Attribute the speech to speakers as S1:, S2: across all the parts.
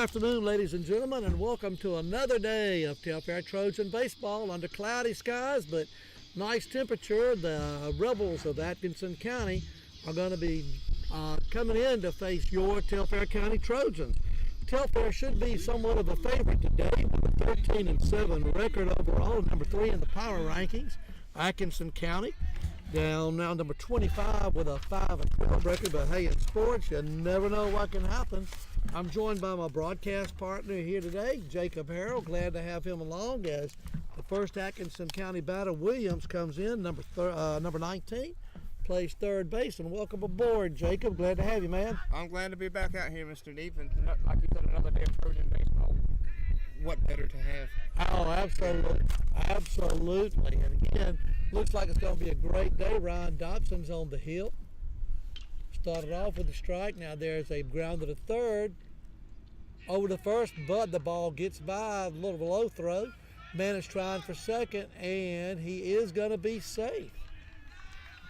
S1: afternoon, ladies and gentlemen, and welcome to another day of Telfair Trojan baseball under cloudy skies, but nice temperature. The Rebels of Atkinson County are going to be coming in to face your Telfair County Trojans. Telfair should be somewhat of a favorite today with a 13-7 record overall, number 3 in the power rankings. Atkinson County down now number 25 with a 5-12 record, but hey, in sports, you never know what can happen. I'm joined by my broadcast partner here today, Jacob Harrell. Glad to have him along as the first Atkinson County batter, Williams, comes in, number 19, plays third base. And welcome aboard, Jacob. Glad to have you, man.
S2: I'm glad to be back out here, Mr. Deep, and like you said, another day of Trojan baseball. What better to have?
S1: Oh, absolutely. Absolutely. And again, looks like it's going to be a great day. Ryan Dobson's on the hill. Started off with a strike. Now there's a grounded to third. Over to first, but the ball gets by, a little below throw. Man is trying for second, and he is going to be safe.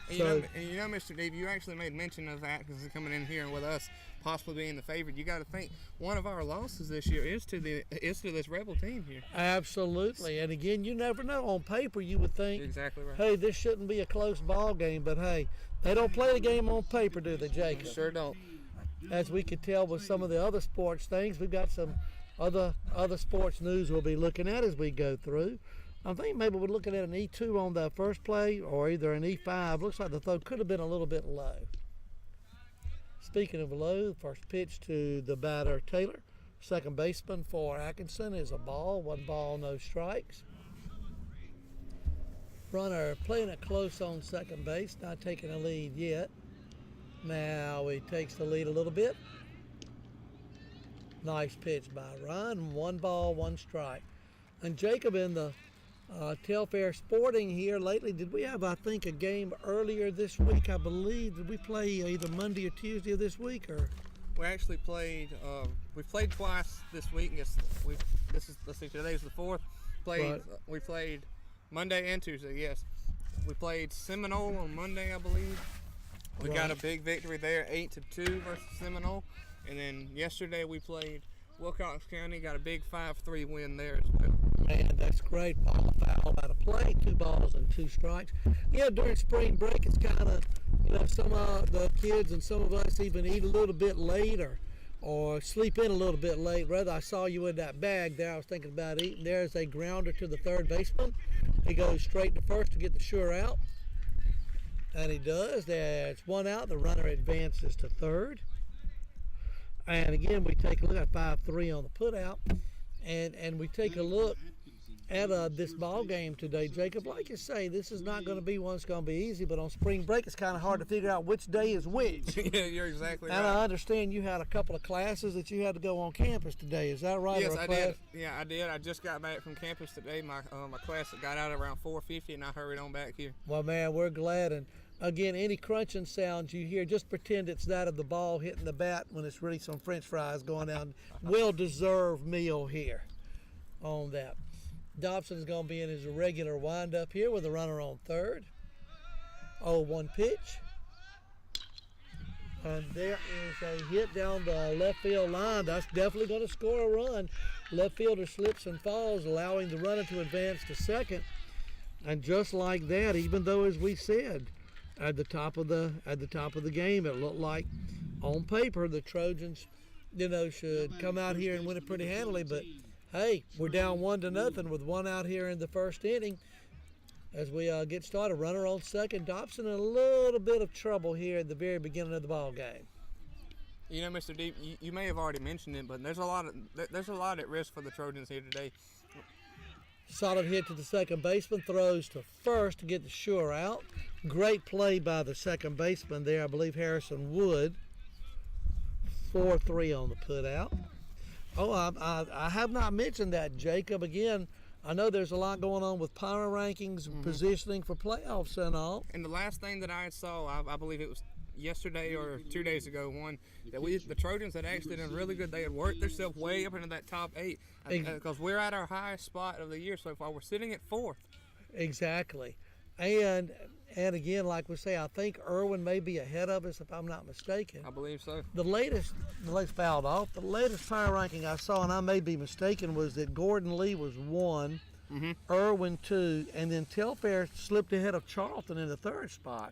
S2: And you know, Mr. Deep, you actually made mention of that because coming in here and with us possibly being the favorite. You got to think one of our losses this year is to this Rebel team here.
S1: Absolutely, and again, you never know. On paper, you would think,
S2: exactly right.
S1: Hey, this shouldn't be a close ball game, but hey, they don't play the game on paper, do they, Jacob?
S2: Sure don't.
S1: As we could tell with some of the other sports things, we've got some other sports news we'll be looking at as we go through. I think maybe we're looking at an E2 on the first play or either an E5. Looks like the throw could have been a little bit low. Speaking of low, first pitch to the batter, Taylor. Second baseman for Atkinson is a ball. 1 ball, no strikes. Runner playing it close on second base, not taking a lead yet. Now he takes the lead a little bit. Nice pitch by Ryan. 1 ball, 1 strike. And Jacob, in the Telfair Sporting here lately, did we have, I think, a game earlier this week, I believe? Did we play either Monday or Tuesday of this week? Or
S2: we actually played, we played twice this week. Let's see, today's the 4th. We played Monday and Tuesday, yes. We played Seminole on Monday, I believe. We got a big victory there, 8-2 versus Seminole. And then yesterday we played Wilcox County, got a big 5-3 win there as well.
S1: Man, that's great. Ball foul out of play, 2 balls and 2 strikes. Yeah, during spring break, it's kind of, some of the kids and some of us even eat a little bit late or sleep in a little bit late. Rather, I saw you in that bag there. I was thinking about eating. There's a grounder to the third baseman. He goes straight to first to get the sure out. And he does. There's 1 out. The runner advances to third. And again, we take a look at 5-3 on the put out. And we take a look at this ball game today, Jacob. Like you say, this is not going to be one that's going to be easy, but on spring break, it's kind of hard to figure out which day is which.
S2: Yeah, you're exactly right.
S1: And I understand you had a couple of classes that you had to go on campus today. Is that right?
S2: Yes, I did. Yeah, I did. I just got back from campus today. My class got out around 4:50, and I hurried on back here.
S1: Well, man, we're glad. And again, any crunching sounds you hear, just pretend it's that of the ball hitting the bat when it's really some French fries going down. Well-deserved meal here on that. Dobson's going to be in his regular windup here with a runner on third. 0-1 pitch. And there is a hit down the left field line. That's definitely going to score a run. Left fielder slips and falls, allowing the runner to advance to second. And just like that, even though, as we said, at the top of the game, it looked like on paper the Trojans, should come out here and win it pretty handily. But hey, we're down 1-0 with 1 out here in the first inning. As we get started, runner on second. Dobson in a little bit of trouble here at the very beginning of the ball game.
S2: Mr. Deep, you may have already mentioned it, but there's a lot at risk for the Trojans here today.
S1: Solid hit to the second baseman, throws to first to get the sure out. Great play by the second baseman there, I believe Harrison Wood. 4-3 on the put out. Oh, I have not mentioned that, Jacob. Again, I know there's a lot going on with power rankings, positioning for playoffs and all.
S2: And the last thing that I saw, I believe it was yesterday or 2 days ago, the Trojans had actually done really good. They had worked themselves way up into that top 8 because we're at our highest spot of the year so far. We're sitting at 4th.
S1: Exactly. And And again, like we say, I think Irwin may be ahead of us if I'm not mistaken.
S2: I believe so.
S1: The latest fouled off. The latest power ranking I saw, and I may be mistaken, was that Gordon Lee was 1, Irwin 2, and then Telfair slipped ahead of Charlton in the 3rd spot.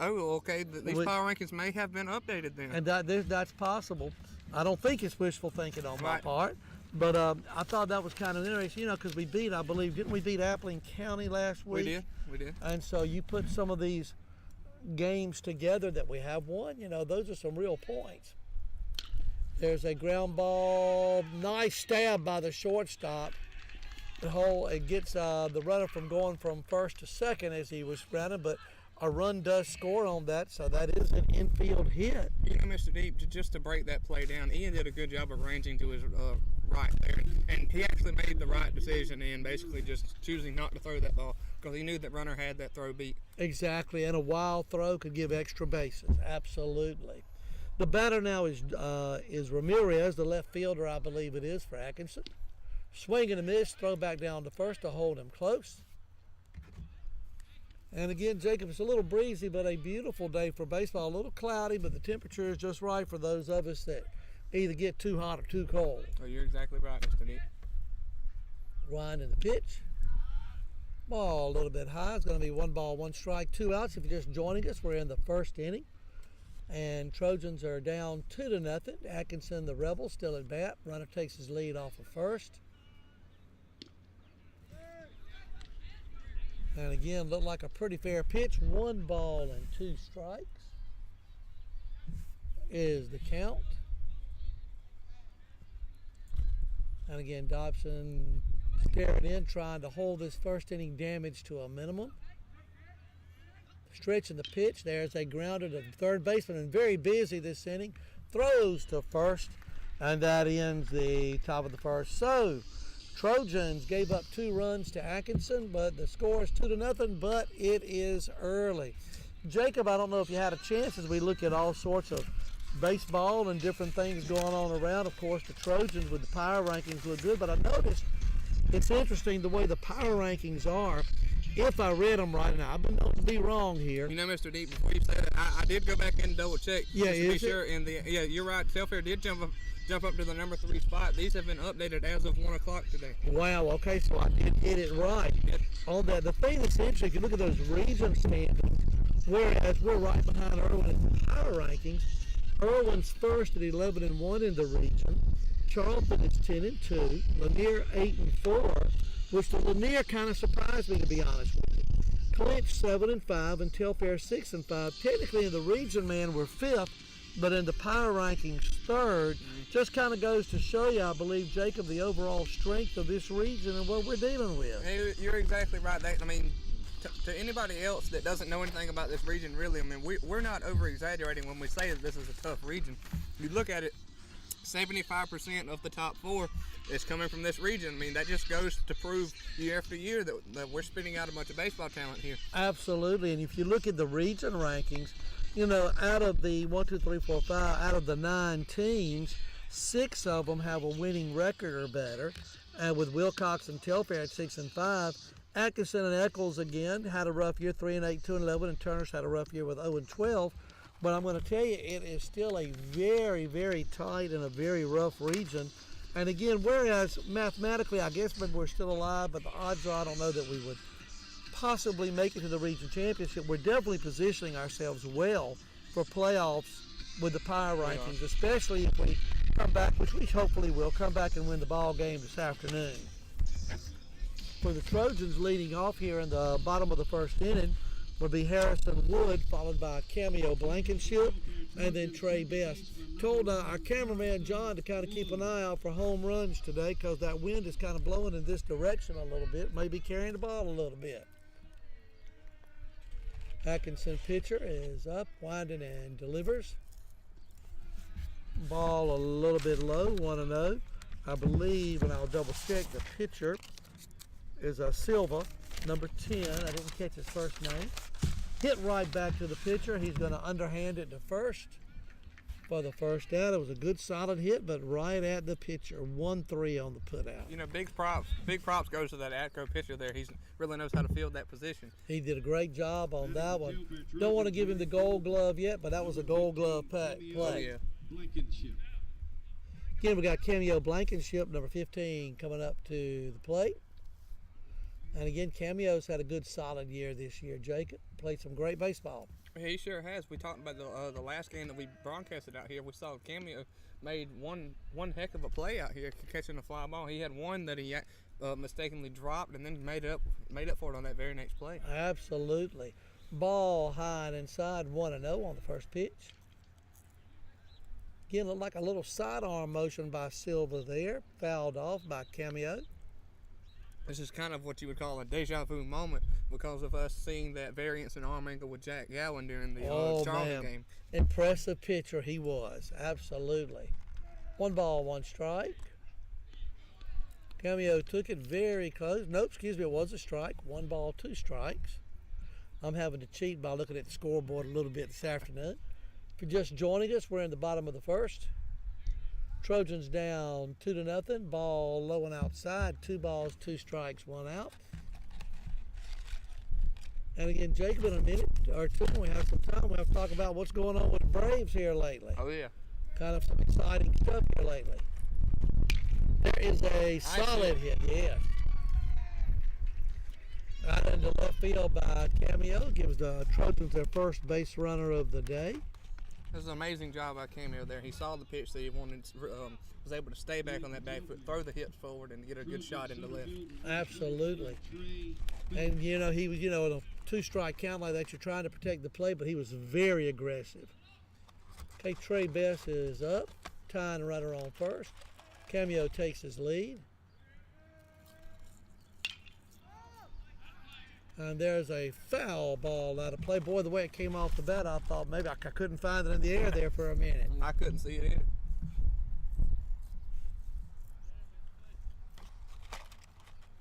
S2: Oh, okay. These power rankings may have been updated then.
S1: And that's possible. I don't think it's wishful thinking on my part, but I thought that was kind of interesting, you know, because we beat, I believe, didn't we beat Atkinson County last week?
S2: We did.
S1: And so you put some of these games together that we have won, you know, those are some real points. There's a ground ball, nice stab by the shortstop. It gets the runner from going from first to second as he was running, but a run does score on that, so that is an infield hit.
S2: You know, Mr. Deep, just to break that play down, Ian did a good job of ranging to his right there, and he actually made the right decision in basically just choosing not to throw that ball because he knew that runner had that throw beat.
S1: Exactly, and a wild throw could give extra bases. Absolutely. The batter now is Ramirez, the left fielder, I believe it is, for Atkinson. Swing and a miss, throw back down to first to hold him close. And again, Jacob, it's a little breezy, but a beautiful day for baseball. A little cloudy, but the temperature is just right for those of us that either get too hot or too cold.
S2: Oh, you're exactly right, Mr. Deep.
S1: Ryan in the pitch. Ball a little bit high. It's going to be 1 ball, 1 strike, 2 outs. If you're just joining us, we're in the 1st inning. And Trojans are down 2-0. Atkinson, the Rebels, still at bat. Runner takes his lead off of first. And again, looked like a pretty fair pitch. 1 ball and 2 strikes is the count. And again, Dobson staring in, trying to hold this 1st inning damage to a minimum. Stretching the pitch. There's a grounder to third baseman, and very busy this inning. Throws to first, and that ends the top of the 1st. So, Trojans gave up 2 runs to Atkinson, but the score is 2-0, but it is early. Jacob, I don't know if you had a chance as we look at all sorts of baseball and different things going on around. Of course, the Trojans with the power rankings look good, but I noticed it's interesting the way the power rankings are. If I read them right, now I've been known to be wrong here.
S2: You know, Mr. Deep, before you say that, I did go back and double check.
S1: Yeah,
S2: just to be sure. And yeah, you're right. Telfair did jump up to the number 3 spot. These have been updated as of 1 o'clock today.
S1: Wow. Okay, so I did get it right on that. The thing that's interesting, if you look at those region standings, whereas we're right behind Irwin in the power rankings, Irwin's first at 11-1 in the region. Charlton is 10-2. Lanier 8-4, which the Lanier kind of surprised me, to be honest with you. Clinch 7-5 and Telfair 6-5. Technically in the region, man, we're 5th, but in the power rankings 3rd. Just kind of goes to show you, I believe, Jacob, the overall strength of this region and what we're dealing with.
S2: Hey, you're exactly right. I mean, to anybody else that doesn't know anything about this region, really, I mean, we're not over-exaggerating when we say that this is a tough region. You look at it, 75% of the top 4 is coming from this region. I mean, that just goes to prove year after year that we're spitting out a bunch of baseball talent here.
S1: Absolutely, and if you look at the region rankings, you know, out of the 1, 2, 3, 4, 5, out of the 9 teams, 6 of them have a winning record or better, and with Wilcox and Telfair at 6-5. Atkinson and Eccles again had a rough year, 3-8, 2-11, and Turner's had a rough year with 0-12. But I'm going to tell you, it is still a very, very tight and a very rough region. And again, whereas mathematically, I guess maybe we're still alive, but the odds are I don't know that we would possibly make it to the region championship. We're definitely positioning ourselves well for playoffs with the power rankings, especially if we come back, which we hopefully will, come back and win the ball game this afternoon. For the Trojans, leading off here in the bottom of the 1st inning will be Harrison Wood, followed by Cameo Blankenship, and then Trey Best. Told our cameraman John to kind of keep an eye out for home runs today because that wind is kind of blowing in this direction a little bit, maybe carrying the ball a little bit. Atkinson pitcher is up, winding and delivers. Ball a little bit low, 1-0. I believe, and I'll double check, the pitcher is Silva, number 10. I didn't catch his first name. Hit right back to the pitcher. He's going to underhand it to first. for the first down. It was a good solid hit, but right at the pitcher. 1-3 on the putout.
S2: You know, big props goes to that Atco pitcher there. He really knows how to field that position.
S1: He did a great job on that one. Don't want to give him the gold glove yet, but that was a gold glove play.
S2: Oh, yeah.
S1: Again, we got Cameo Blankenship, number 15, coming up to the plate. And again, Cameo's had a good solid year this year, Jacob. Played some great baseball.
S2: He sure has. We talked about the last game that we broadcasted out here. We saw Cameo made one heck of a play out here, catching a fly ball. He had one that he mistakenly dropped and then made up for it on that very next play.
S1: Absolutely. Ball high and inside, 1-0 on the first pitch. Again, looked like a little sidearm motion by Silva there, fouled off by Cameo.
S2: This is kind of what you would call a deja vu moment because of us seeing that variance in arm angle with Jack Gowan during the Charlotte game.
S1: Impressive pitcher he was, absolutely. 1 ball, 1 strike. Cameo took it very close. Nope, excuse me, it was a strike. 1 ball, 2 strikes. I'm having to cheat by looking at the scoreboard a little bit this afternoon. If you're just joining us, we're in the bottom of the first. Trojans down 2-0. Ball low and outside. 2 balls, 2 strikes, 1 out. And again, Jacob, in a minute or two, when we have some time, we have to talk about what's going on with the Braves here lately.
S2: Oh, yeah.
S1: Kind of some exciting stuff here lately. There is a solid hit, yeah. Out into left field by Cameo. Gives the Trojans their first base runner of the day.
S2: This is an amazing job by Cameo there. He saw the pitch that he wanted, was able to stay back on that back foot, throw the hips forward, and get a good shot in the left.
S1: Absolutely. And, you know, he was, in a 2-strike count like that, you're trying to protect the play, but he was very aggressive. Okay, Trey Best is up, tying runner on first. Cameo takes his lead. And there's a foul ball out of play. Boy, the way it came off the bat, I thought maybe I couldn't find it in the air there for a minute.
S2: I couldn't see it either.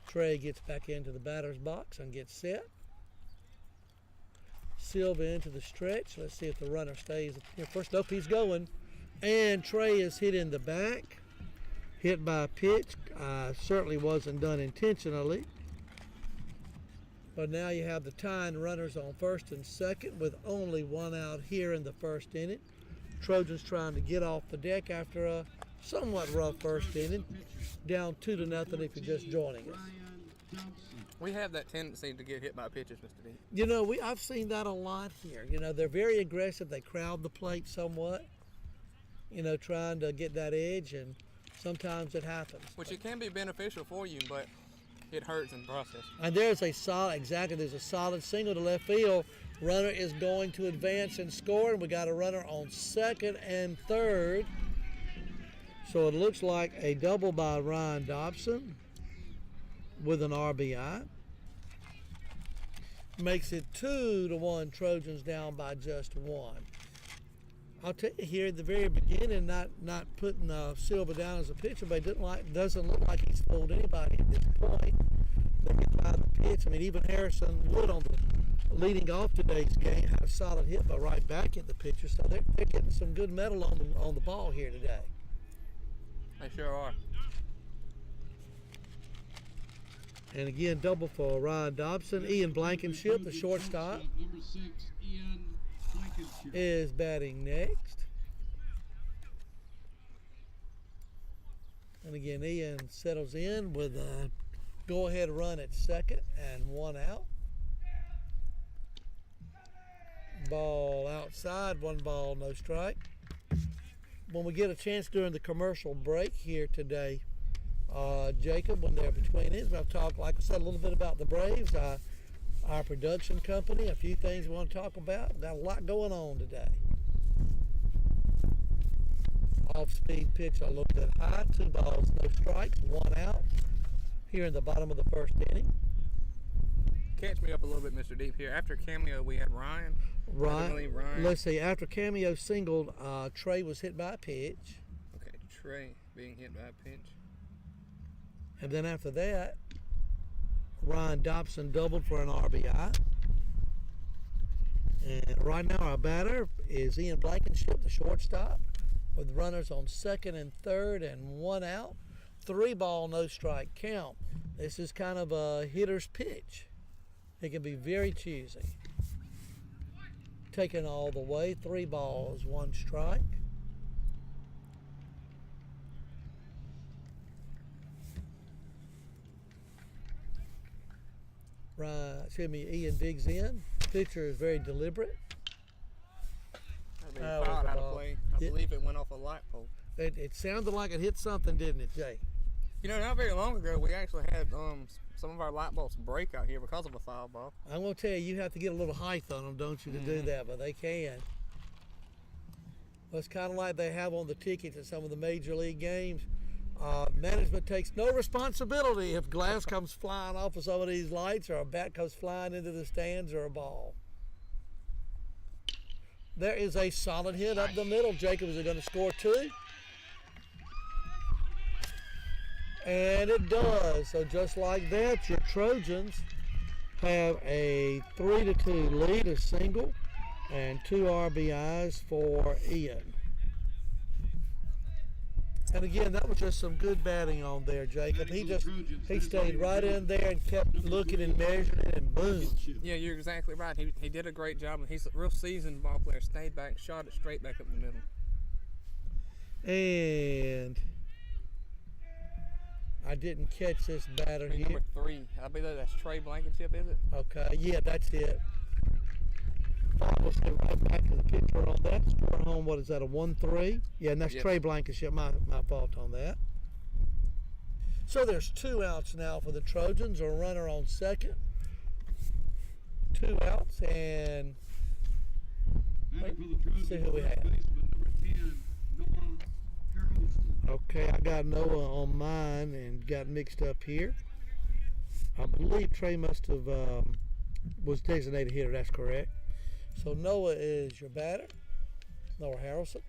S1: Trey gets back into the batter's box and gets set. Silva into the stretch. Let's see if the runner stays here first. Nope, he's going. And Trey is hit in the back. Hit by a pitch. Certainly wasn't done intentionally. But now you have the tying runners on first and second with only 1 out here in the first inning. Trojans trying to get off the deck after a somewhat rough first inning. Down 2-0 if you're just joining us.
S2: We have that tendency to get hit by pitches, Mr. D.
S1: You know, I've seen that a lot here. You know, they're very aggressive. They crowd the plate somewhat, trying to get that edge, and sometimes it happens.
S2: Which it can be beneficial for you, but it hurts in the process.
S1: And there's a solid single to left field. Runner is going to advance and score, and we got a runner on second and third. So it looks like a double by Ryan Dobson with an RBI. Makes it 2-1, Trojans down by just 1. I'll tell you here at the very beginning, not putting Silva down as a pitcher, but it doesn't look like he's fooled anybody at this point. They can find the pitch. I mean, even Harrison Wood on the leading off today's game had a solid hit by right back at the pitcher, so they're getting some good metal on the ball here today.
S2: They sure are.
S1: And again, double for Ryan Dobson. Ian Blankenship, the shortstop,
S3: Number 6, Ian Blankenship,
S1: is batting next. And again, Ian settles in with a go-ahead run at second and 1 out. Ball outside, 1 ball, no strike. When we get a chance during the commercial break here today, Jacob, when they're between innings, I've talked, like I said, a little bit about the Braves, our production company, a few things we want to talk about. Got a lot going on today. Off-speed pitch a little bit high, 2 balls, no strikes, 1 out here in the bottom of the first inning.
S2: Catch me up a little bit, Mr. Deep here. After Cameo, we had Ryan.
S1: Ryan. Let's see, after Cameo singled, Trey was hit by a pitch.
S2: Okay, Trey being hit by a pitch.
S1: And then after that, Ryan Dobson doubled for an RBI. And right now our batter is Ian Blankenship, the shortstop. with runners on second and third and one out. 3 ball, no strike count. This is kind of a hitter's pitch. It can be very choosy. Taken all the way, 3 balls, 1 strike. Ian digs in. Pitcher is very deliberate.
S2: That'd be foul out of play. I believe it went off a light pole.
S1: It sounded like it hit something, didn't it, Jay?
S2: You know, not very long ago, we actually had some of our light bulbs break out here because of a foul ball.
S1: I'm going to tell you, you have to get a little height on them, don't you, to do that, but they can. Well, it's kind of like they have on the tickets at some of the major league games. Management takes no responsibility if glass comes flying off of some of these lights, or a bat comes flying into the stands, or a ball. There is a solid hit up the middle. Jacobs are going to score 2. And it does. So just like that, your Trojans have a 3-2 lead, a single, and 2 RBIs for Ian. And again, that was just some good batting on there, Jacob. He stayed right in there and kept looking and measuring, and boom.
S2: Yeah, you're exactly right. He did a great job. He's a real seasoned ball player. Stayed back, shot it straight back up the middle.
S1: And I didn't catch this batter here.
S2: Number 3. I believe that's Trey Blankenship, is it?
S1: Okay, yeah, that's it. We'll stay right back to the pitcher on that. Scoring home, what is that, a 1-3? Yeah, and that's Trey Blankenship. My fault on that. So there's 2 outs now for the Trojans. A runner on second. 2 outs, and let's see who we have. Okay, I got Noah on mine and got mixed up here. I believe Trey must have was designated hitter. That's correct. So Noah is your batter, Noah Harrelson.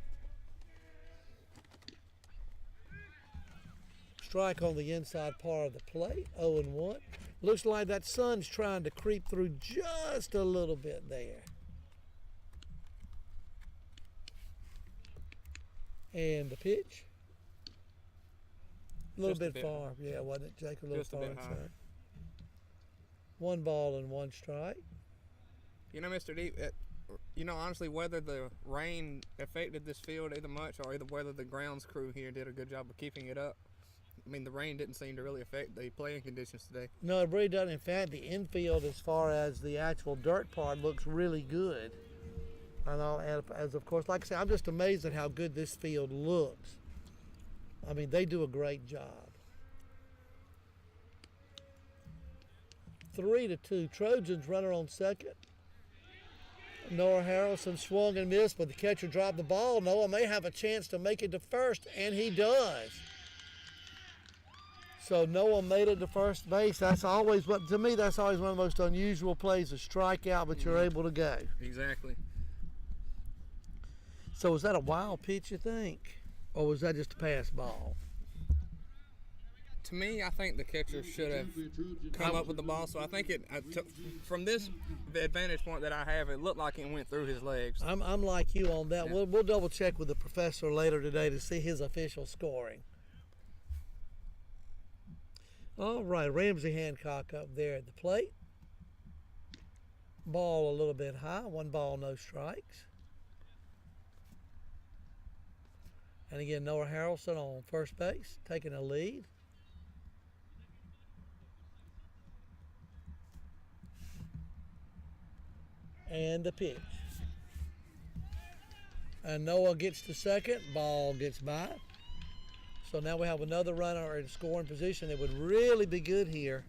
S1: Strike on the inside part of the plate, 0-1. Looks like that sun's trying to creep through just a little bit there. And the pitch. A little bit far, yeah, wasn't it, Jake? A little far inside. 1 ball and 1 strike.
S2: You know, Mr. Deep, honestly, whether the rain affected this field either much or either whether the grounds crew here did a good job of keeping it up. I mean, the rain didn't seem to really affect the playing conditions today.
S1: No, it really doesn't. In fact, the infield, as far as the actual dirt part, looks really good. And as of course, like I said, I'm just amazed at how good this field looks. I mean, they do a great job. 3-2. Trojans, runner on second. Noah Harrelson swung and missed, but the catcher dropped the ball. Noah may have a chance to make it to first, and he does. So Noah made it to first base. That's always, to me, that's always one of the most unusual plays, a strikeout, but you're able to go.
S2: Exactly.
S1: So was that a wild pitch, you think? Or was that just a pass ball?
S2: To me, I think the catcher should have come up with the ball. So I think from this vantage point that I have, it looked like it went through his legs.
S1: I'm like you on that. Yeah. We'll double check with the professor later today to see his official scoring. All right, Ramsey Hancock up there at the plate. Ball a little bit high. 1 ball, no strikes. And again, Noah Harrelson on first base, taking a lead. And the pitch. And Noah gets to second, ball gets by. So now we have another runner in scoring position. It would really be good here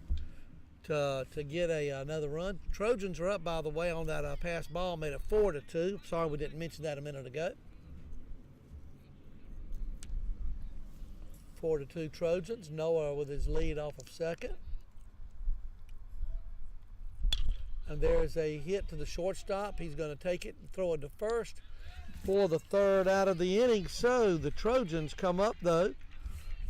S1: to get another run. Trojans are up, by the way, on that pass ball, made it 4-2. Sorry we didn't mention that a minute ago. 4-2 Trojans. Noah with his lead off of second. And there's a hit to the shortstop. He's going to take it and throw it to first for the 3rd out of the inning. So the Trojans come up, though,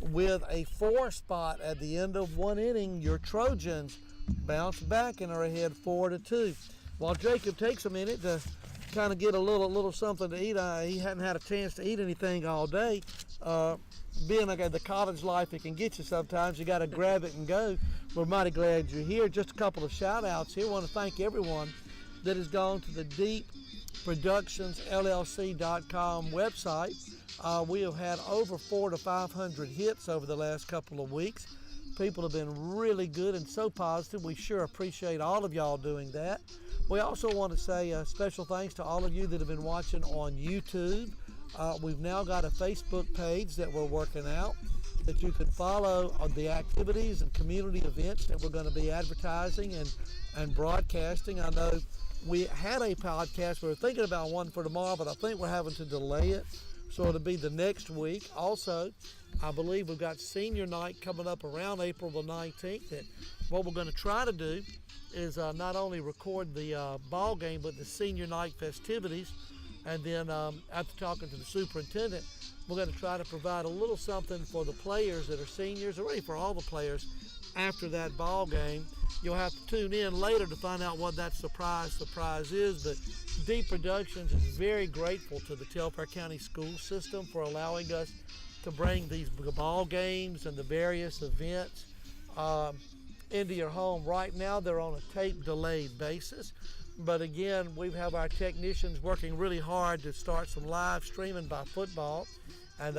S1: with a 4 spot at the end of 1 inning. Your Trojans bounce back and are ahead 4-2. While Jacob takes a minute to kind of get a little something to eat. He hadn't had a chance to eat anything all day. Being like the college life, it can get you sometimes. You got to grab it and go. We're mighty glad you're here. Just a couple of shout outs here. I want to thank everyone that has gone to the deepproductionsllc.com website. We have had over 400 to 500 hits over the last couple of weeks. People have been really good and so positive. We sure appreciate all of y'all doing that. We also want to say special thanks to all of you that have been watching on YouTube. We've now got a Facebook page that we're working out that you can follow on the activities and community events that we're going to be advertising and broadcasting. I know we had a podcast. We were thinking about one for tomorrow, but I think we're having to delay it. So it'll be the next week. Also, I believe we've got senior night coming up around April the 19th. That what we're going to try to do is not only record the ball game, but the senior night festivities. And then after talking to the superintendent, we're going to try to provide a little something for the players that are seniors, or really for all the players after that ball game. You'll have to tune in later to find out what that surprise is. But Deep Productions is very grateful to the Telfair County school system for allowing us to bring these ball games and the various events into your home. Right now, they're on a tape-delayed basis. But again, we have our technicians working really hard to start some live streaming by football. And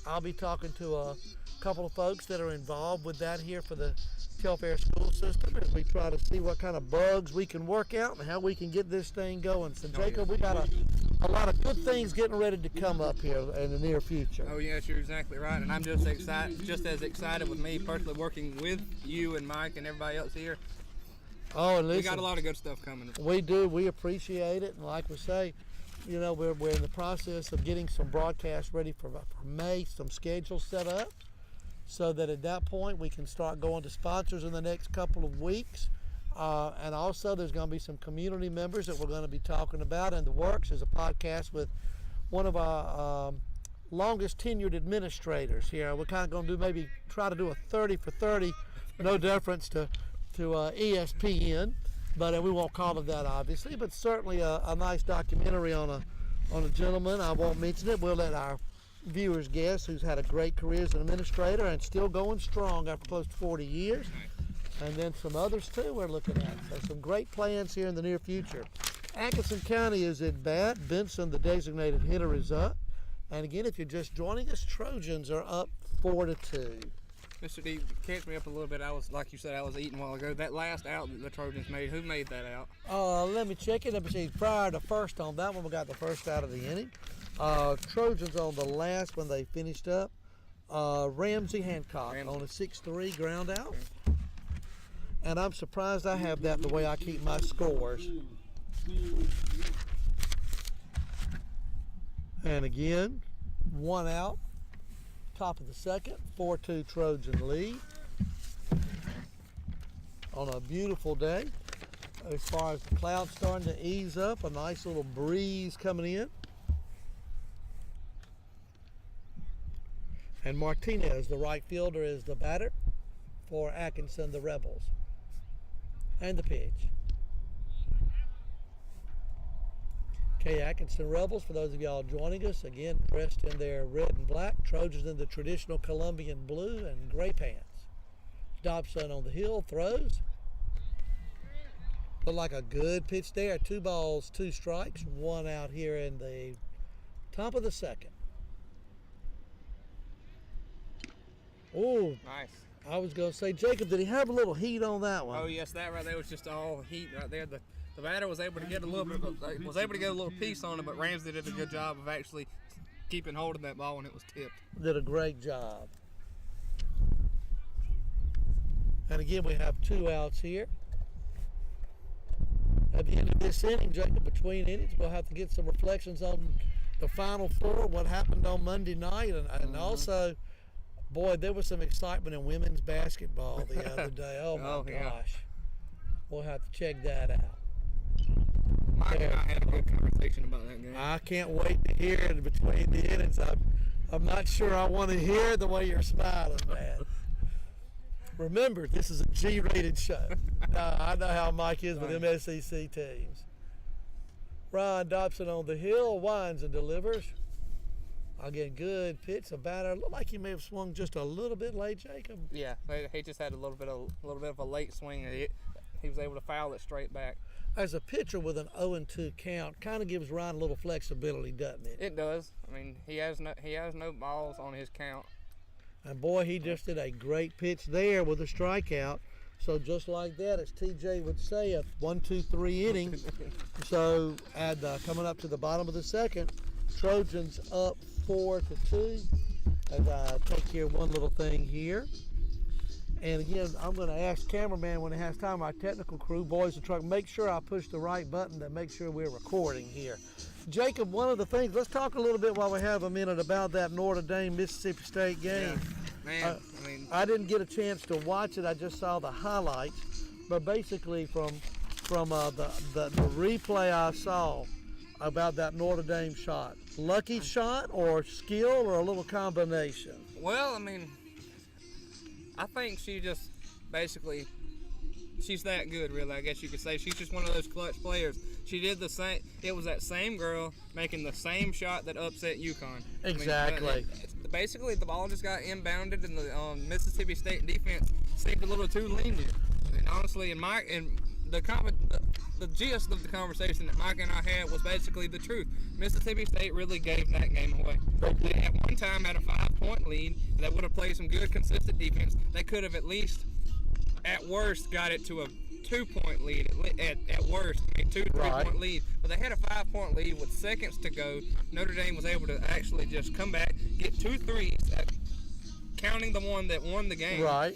S1: I'll be talking to a couple of folks that are involved with that here for the Telfair school system as we try to see what kind of bugs we can work out and how we can get this thing going. So, Jacob, we got a lot of good things getting ready to come up here in the near future.
S2: Oh, yes, you're exactly right. And I'm just as excited with me personally working with you and Mike and everybody else here.
S1: Oh, and listen,
S2: we got a lot of good stuff coming.
S1: We do. We appreciate it. And like we say, you know, we're in the process of getting some broadcasts ready for May, some schedules set up, so that at that point we can start going to sponsors in the next couple of weeks. And also there's going to be some community members that we're going to be talking about. In the works is a podcast with one of our longest tenured administrators here. We're kind of going to try to do a 30 for 30, no deference to ESPN, but we won't call it that obviously, but certainly a nice documentary on a gentleman. I won't mention it. We'll let our viewers guess, who's had a great career as an administrator and still going strong after close to 40 years. And then some others too we're looking at. So some great plans here in the near future. Atkinson County is at bat. Benson, the designated hitter, is up. And again, if you're just joining us, Trojans are up 4-2.
S2: Mr. D, catch me up a little bit. I was, like you said, I was eating a while ago. That last out that the Trojans made, who made that out?
S1: Let me check it. Let me see. Prior to first on that one, we got the first out of the inning. Trojans on the last when they finished up. Ramsey Hancock on a 6-3 ground out. And I'm surprised I have that the way I keep my scores. And again, one out. Top of the second, 4-2 Trojan lead. On a beautiful day. As far as the clouds starting to ease up, a nice little breeze coming in. And Martinez, the right fielder, is the batter for Atkinson, the Rebels. And the pitch. Okay, Atkinson Rebels, for those of y'all joining us, again, dressed in their red and black. Trojans in the traditional Colombian blue and gray pants. Dobson on the hill, throws. Looked like a good pitch there. 2 balls, 2 strikes, 1 out here in the top of the second. Oh,
S2: Nice.
S1: I was going to say, Jacob, did he have a little heat on that one?
S2: Oh, yes, that right there was just all heat right there. The batter was able to get a little piece on it, but Ramsey did a good job of actually keeping hold of that ball when it was tipped.
S1: Did a great job. And again, we have 2 outs here. At the end of this inning, Jacob, between innings, we'll have to get some reflections on the Final Four, what happened on Monday night, and also, boy, there was some excitement in women's basketball the other day. Oh, my gosh. We'll have to check that out.
S2: Mike and I had a good conversation about that game.
S1: I can't wait to hear it between the innings. I'm not sure I want to hear it the way you're smiling, man. Remember, this is a G-rated show. I know how Mike is with them SEC teams. Brian Dobson on the hill, winds and delivers. Again, good pitch. A batter looked like he may have swung just a little bit late, Jacob.
S2: Yeah, he just had a little bit of a late swing. He was able to foul it straight back.
S1: As a pitcher with an 0-2 count, kind of gives Ryan a little flexibility, doesn't it?
S2: It does. I mean, he has no balls on his count.
S1: And boy, he just did a great pitch there with a strikeout. So just like that, as TJ would say, a 1-2-3 inning. So coming up to the bottom of the second, Trojans up 4-2. As I take care of one little thing here. And again, I'm going to ask cameraman when he has time, our technical crew, boys in the truck, make sure I push the right button to make sure we're recording here. Jacob, one of the things, let's talk a little bit while we have a minute about that Notre Dame Mississippi State game.
S2: Yeah, man,
S1: I didn't get a chance to watch it. I just saw the highlights. But basically from the replay I saw about that Notre Dame shot, lucky shot or skill or a little combination?
S2: Well, I mean, I think she just basically, she's that good, really, I guess you could say. She's just one of those clutch players. She did the same, it was that same girl making the same shot that upset UConn.
S1: Exactly.
S2: I mean, basically, the ball just got inbounded, and the Mississippi State defense seemed a little too lenient. And honestly, the gist of the conversation that Mike and I had was basically the truth. Mississippi State really gave that game away. They at one time had a 5-point lead that would have played some good, consistent defense. They could have at least, at worst, got it to a 2-point lead. At worst, I mean, 2-3-point lead. But they had a 5-point lead with seconds to go. Notre Dame was able to actually just come back, get 2 threes, counting the one that won the game.
S1: Right.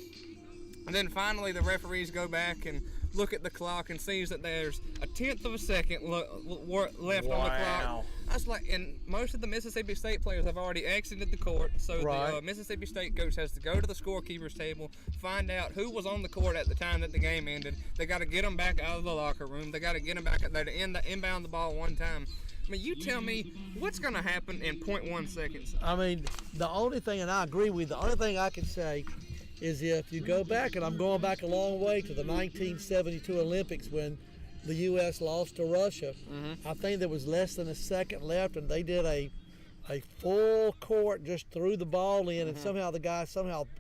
S2: And then finally the referees go back and look at the clock and sees that there's a 1/10 of a second left on the clock. That's like, and most of the Mississippi State players have already exited the court, so the Mississippi State coach has to go to the scorekeeper's table, find out who was on the court at the time that the game ended. They got to get them back out of the locker room. They got to get them back there to inbound the ball one time. I mean, you tell me what's going to happen in 0.1 seconds.
S1: I mean, the only thing, and I agree with you, the only thing I can say is if you go back, and I'm going back a long way to the 1972 Olympics when the U.S. lost to Russia. I think there was less than a second left, and they did a full court, just threw the ball in, and somehow the guy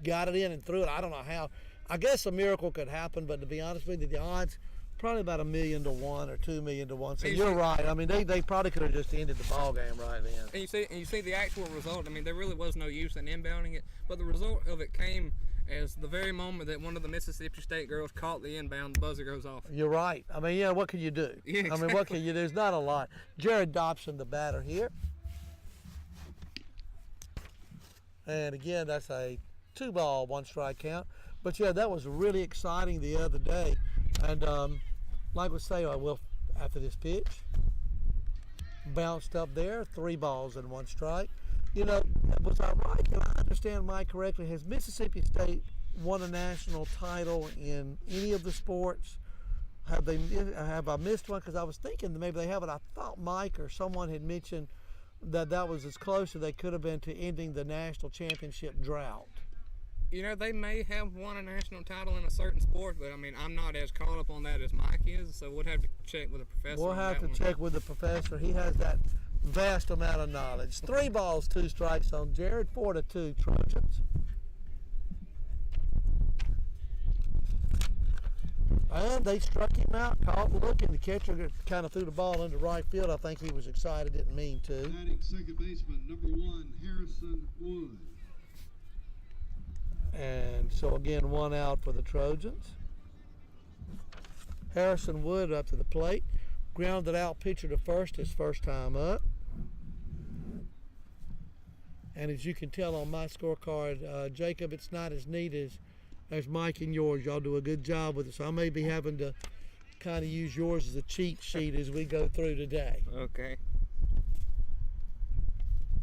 S1: got it in and threw it. I don't know how. I guess a miracle could happen, but to be honest with you, the odds probably about 1,000,000 to 1 or 2,000,000 to 1. So you're right. I mean, they probably could have just ended the ball game right then.
S2: And you see the actual result. I mean, there really was no use in inbounding it, but the result of it came as the very moment that one of the Mississippi State girls caught the inbound, the buzzer goes off.
S1: You're right. I mean, yeah, what can you do?
S2: Yeah, exactly.
S1: I mean, what can you do? There's not a lot. Jared Dobson, the batter here. And again, that's a 2-ball, 1-strike count. But yeah, that was really exciting the other day. And like we say, after this pitch, bounced up there, 3 balls and 1 strike. You know, was I right? Can I understand Mike correctly? Has Mississippi State won a national title in any of the sports? Have I missed one? Because I was thinking that maybe they haven't. I thought Mike or someone had mentioned that was as close as they could have been to ending the national championship drought.
S2: You know, they may have won a national title in a certain sport, but I mean, I'm not as caught up on that as Mike is, so we'll have to check with the professor.
S1: We'll have to check with the professor. He has that vast amount of knowledge. 3 balls, 2 strikes on Jared. 4-2 Trojans. And they struck him out, caught looking. The catcher kind of threw the ball into right field. I think he was excited, didn't mean to.
S3: Batting second baseman, number 1, Harrison Wood.
S1: And so again, 1 out for the Trojans. Harrison Wood up to the plate. Grounded out pitcher to first his first time up. And as you can tell on my scorecard, Jacob, it's not as neat as Mike and yours. Y'all do a good job with it. So I may be having to kind of use yours as a cheat sheet as we go through today.
S2: Okay.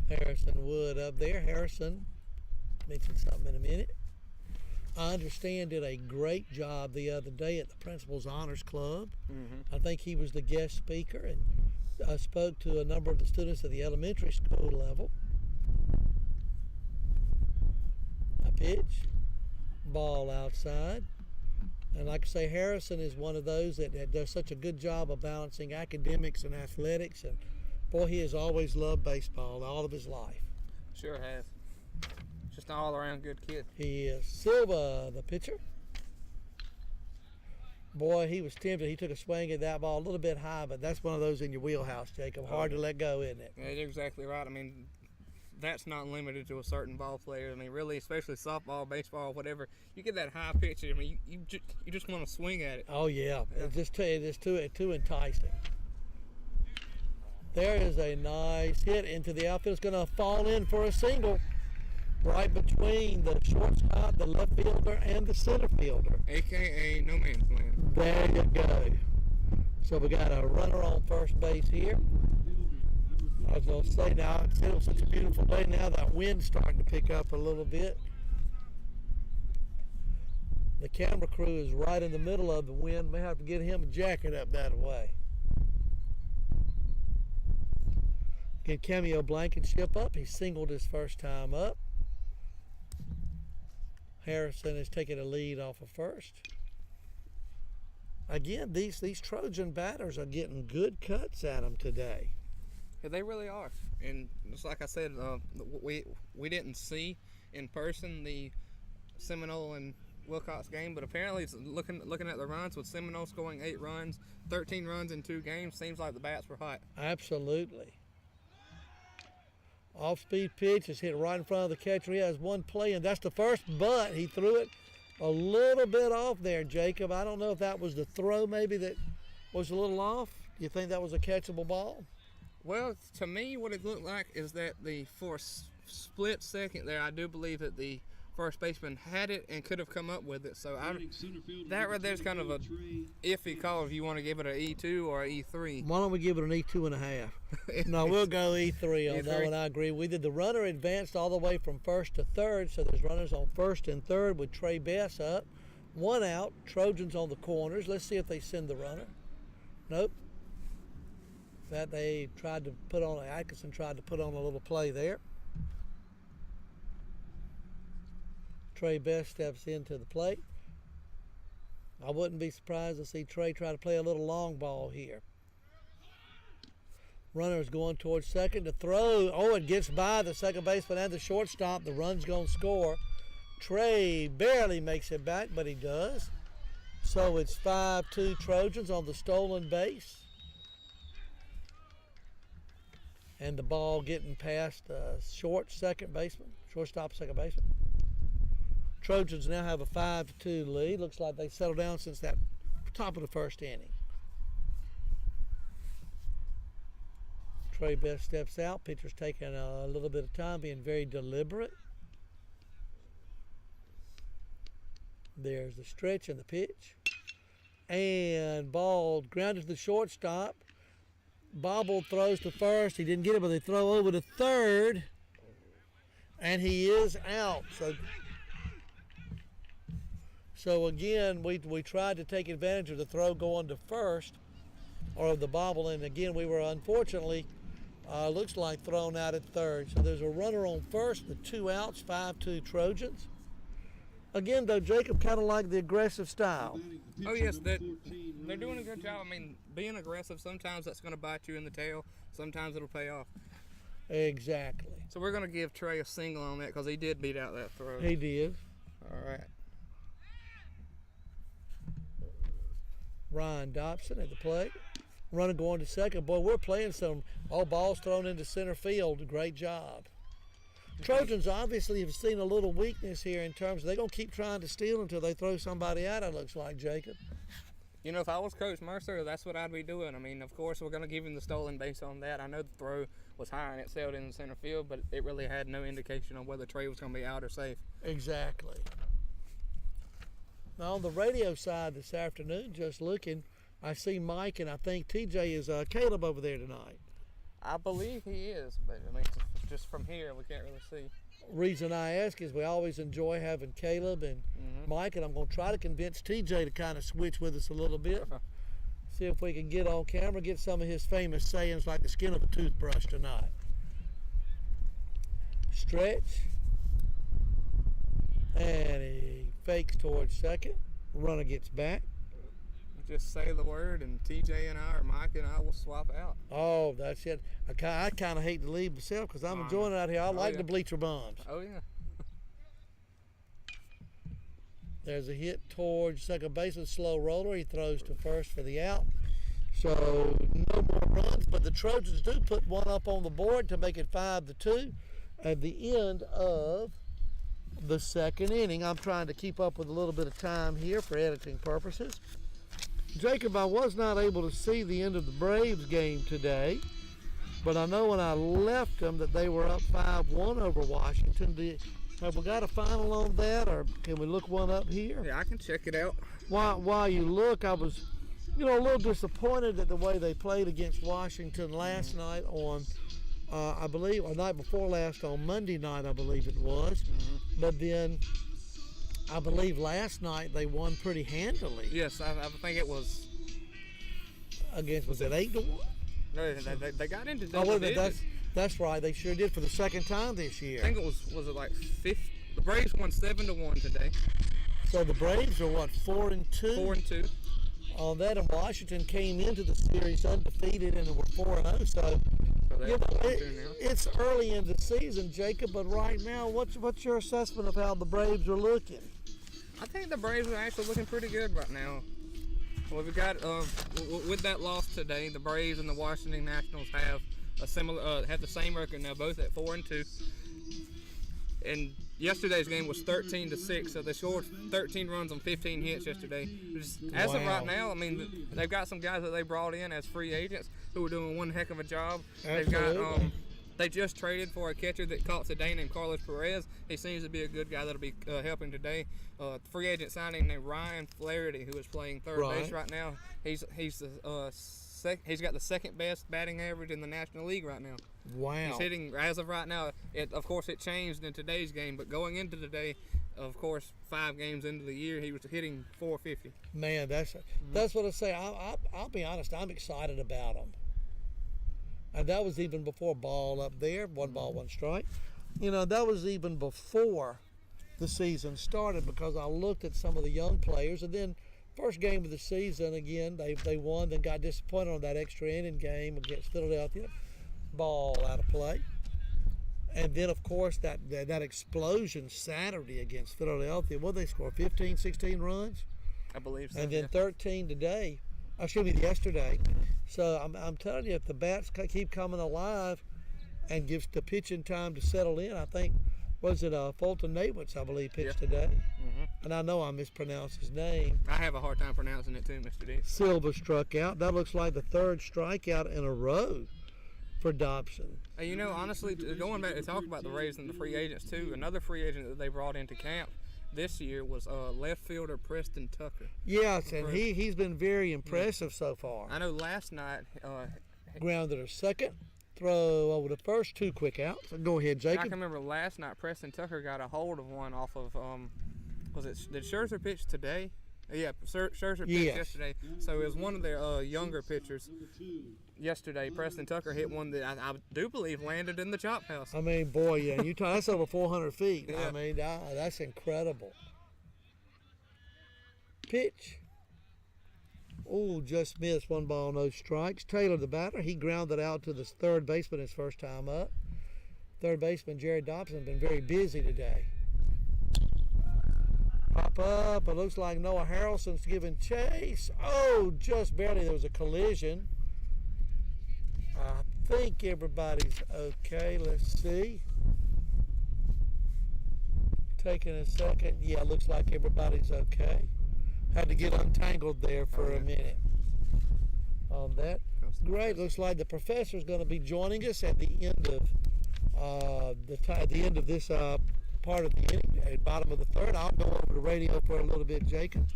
S1: Harrison Wood up there. Harrison, mention something in a minute. I understand did a great job the other day at the Principal's Honors Club. I think he was the guest speaker and spoke to a number of the students at the elementary school level. A pitch, ball outside. And like I say, Harrison is one of those that does such a good job of balancing academics and athletics. And boy, he has always loved baseball all of his life.
S2: Sure has. Just an all-around good kid.
S1: He is. Silva, the pitcher. Boy, he was tempted. He took a swing at that ball a little bit high, but that's one of those in your wheelhouse, Jacob. Hard to let go, isn't it?
S2: Yeah, you're exactly right. I mean, that's not limited to a certain ball player. I mean, really, especially softball, baseball, whatever. You get that high pitch, I mean, you just want to swing at it.
S1: Oh yeah, it's too enticing. There is a nice hit into the outfield. It's going to fall in for a single, right between the shortstop, the left fielder, and the center fielder.
S2: AKA no man's land.
S1: There you go. So we got a runner on first base here. I was going to say now, it was such a beautiful day. Now that wind's starting to pick up a little bit. The camera crew is right in the middle of the wind. May have to get him a jacket up that way. Get Cameo Blankenship up. He singled his first time up. Harrison is taking a lead off of first. Again, these Trojan batters are getting good cuts at them today.
S2: Yeah, they really are. And just like I said, we didn't see in person the Seminole and Wilcox game, but apparently it's looking at the runs, with Seminole scoring 8 runs, 13 runs in 2 games, seems like the bats were hot.
S1: Absolutely. Off-speed pitch is hit right in front of the catcher. He has one play, and that's the first, but he threw it a little bit off there, Jacob. I don't know if that was the throw maybe that was a little off. Do you think that was a catchable ball?
S2: Well, to me, what it looked like is that for a split second there, I do believe that the first baseman had it and could have come up with it. So that right there's kind of a iffy call if you want to give it an E2 or an E3.
S1: Why don't we give it an E2.5? No, we'll go E3 on that one. I agree with you. The runner advanced all the way from first to third, so there's runners on first and third with Trey Bess up. 1 out, Trojans on the corners. Let's see if they send the runner. Nope. That they tried to put on, Atkinson tried to put on a little play there. Trey Best steps into the plate. I wouldn't be surprised to see Trey try to play a little long ball here. Runner is going towards second to throw. Oh, it gets by the second baseman and the shortstop. The run's going to score. Trey barely makes it back, but he does. So it's 5-2 Trojans on the stolen base. And the ball getting past shortstop, second baseman. Trojans now have a 5-2 lead. Looks like they settled down since that top of the first inning. Trey Best steps out. Pitcher's taking a little bit of time, being very deliberate. There's the stretch and the pitch. And ball grounded to the shortstop. Bobble throws to first. He didn't get it, but they throw over to third. And he is out. So again, we tried to take advantage of the throw going to first, or the bobble, and again we were unfortunately, looks like thrown out at third. So there's a runner on first, the 2 outs, 5-2 Trojans. Again, though, Jacob, kind of like the aggressive style.
S2: Oh yes, they're doing a good job. I mean, being aggressive, sometimes that's going to bite you in the tail. Sometimes it'll pay off.
S1: Exactly.
S2: So we're going to give Trey a single on that because he did beat out that throw.
S1: He did.
S2: All right.
S1: Ryan Dobson at the plate. Runner going to second. Boy, we're playing some balls thrown into center field. Great job. Trojans obviously have seen a little weakness here in terms of they're going to keep trying to steal until they throw somebody out, it looks like, Jacob.
S2: You know, if I was Coach Mercer, that's what I'd be doing. I mean, of course, we're going to give him the stolen base on that. I know the throw was high and it sailed in the center field, but it really had no indication on whether Trey was going to be out or safe.
S1: Exactly. Now, on the radio side this afternoon, just looking, I see Mike and I think TJ is Caleb over there tonight.
S2: I believe he is, but I mean, just from here, we can't really see.
S1: Reason I ask is we always enjoy having Caleb and Mike, and I'm going to try to convince TJ to kind of switch with us a little bit. See if we can get on camera, get some of his famous sayings like the skin of a toothbrush tonight. Stretch. And he fakes towards second. Runner gets back.
S2: Just say the word, and TJ and I, or Mike and I, will swap out.
S1: Oh, that's it. I kind of hate to leave myself because I'm enjoying it out here. I like
S2: yeah.
S1: the bleacher bums.
S2: Oh, yeah.
S1: There's a hit towards second base with slow roller. He throws to first for the out. So no more runs, but the Trojans do put one up on the board to make it 5-2 at the end of the second inning. I'm trying to keep up with a little bit of time here for editing purposes. Jacob, I was not able to see the end of the Braves game today, but I know when I left them that they were up 5-1 over Washington. Have we got a final on that, or can we look one up here?
S2: Yeah, I can check it out.
S1: While you look, I was, a little disappointed at the way they played against Washington last night on, I believe, or night before last on Monday night, I believe it was. But then I believe last night they won pretty handily.
S2: Yes, I think it was.
S1: Against, was it 8-1?
S2: No, they got into double digits.
S1: That's right. They sure did for the second time this year.
S2: I think it was it like 5th? The Braves won 7-1 today.
S1: So the Braves are what, 4-2?
S2: 4-2.
S1: On that, and Washington came into the series undefeated and were 4-0. So it's early in the season, Jacob. But right now, what's your assessment of how the Braves are looking?
S2: I think the Braves are actually looking pretty good right now. Well, we've got with that loss today, the Braves and the Washington Nationals have have the same record now, both at 4-2. And yesterday's game was 13-6, so they scored 13 runs on 15 hits yesterday. As of right now, I mean, they've got some guys that they brought in as free agents who are doing one heck of a job.
S1: Absolutely.
S2: They just traded for a catcher that caught today named Carlos Perez. He seems to be a good guy that'll be helping today. Free agent signing named Ryan Flaherty, who is playing third base right now. He's got the second best batting average in the National League right now.
S1: Wow.
S2: He's hitting, as of right now, of course it changed in today's game, but going into today, of course, 5 games into the year, he was hitting .450.
S1: Man, that's what I say. I'll be honest, I'm excited about him. And that was even before ball up there, 1 ball, 1 strike. That was even before the season started, because I looked at some of the young players, and then first game of the season, again, they won, then got disappointed on that extra inning game against Philadelphia. Ball out of play. And then, of course, that explosion Saturday against Philadelphia. They score 15, 16 runs?
S2: I believe so.
S1: And then 13 today. Yesterday. So I'm telling you, if the bats keep coming alive and gives the pitching time to settle in, I think, was it Fulton Nawitz, I believe, pitched today. And I know I mispronounced his name.
S2: I have a hard time pronouncing it too, Mr. D.
S1: Silva struck out. That looks like the 3rd strikeout in a row for Dobson.
S2: And honestly, going back to talk about the Rays and the free agents too, another free agent that they brought into camp this year was left fielder Preston Tucker.
S1: Yes, and he's been very impressive so far.
S2: I know last night
S1: grounded a second, throw over the first, 2 quick outs. Go ahead, Jacob.
S2: I can remember last night Preston Tucker got a hold of one off of did Scherzer pitch today? Yeah, Scherzer pitched yesterday. So it was one of their younger pitchers. Yesterday, Preston Tucker hit one that I do believe landed in the chop house.
S1: I mean, boy, yeah, that's over 400 feet.
S2: Yeah.
S1: I mean, that's incredible. Pitch. Oh, just missed, 1 ball, no strikes. Taylor, the batter, he grounded out to the 3rd baseman his first time up. 3rd baseman Jerry Dobson been very busy today. Pop up. It looks like Noah Harrelson's giving chase. Oh, just barely. There was a collision. I think everybody's okay. Let's see. Taking a second. Yeah, looks like everybody's okay. Had to get untangled there for a minute on that. Great. Looks like the professor's going to be joining us at the end of the end of this part of the inning, at the bottom of the 3rd. I'll go over the radio for a little bit, Jacob,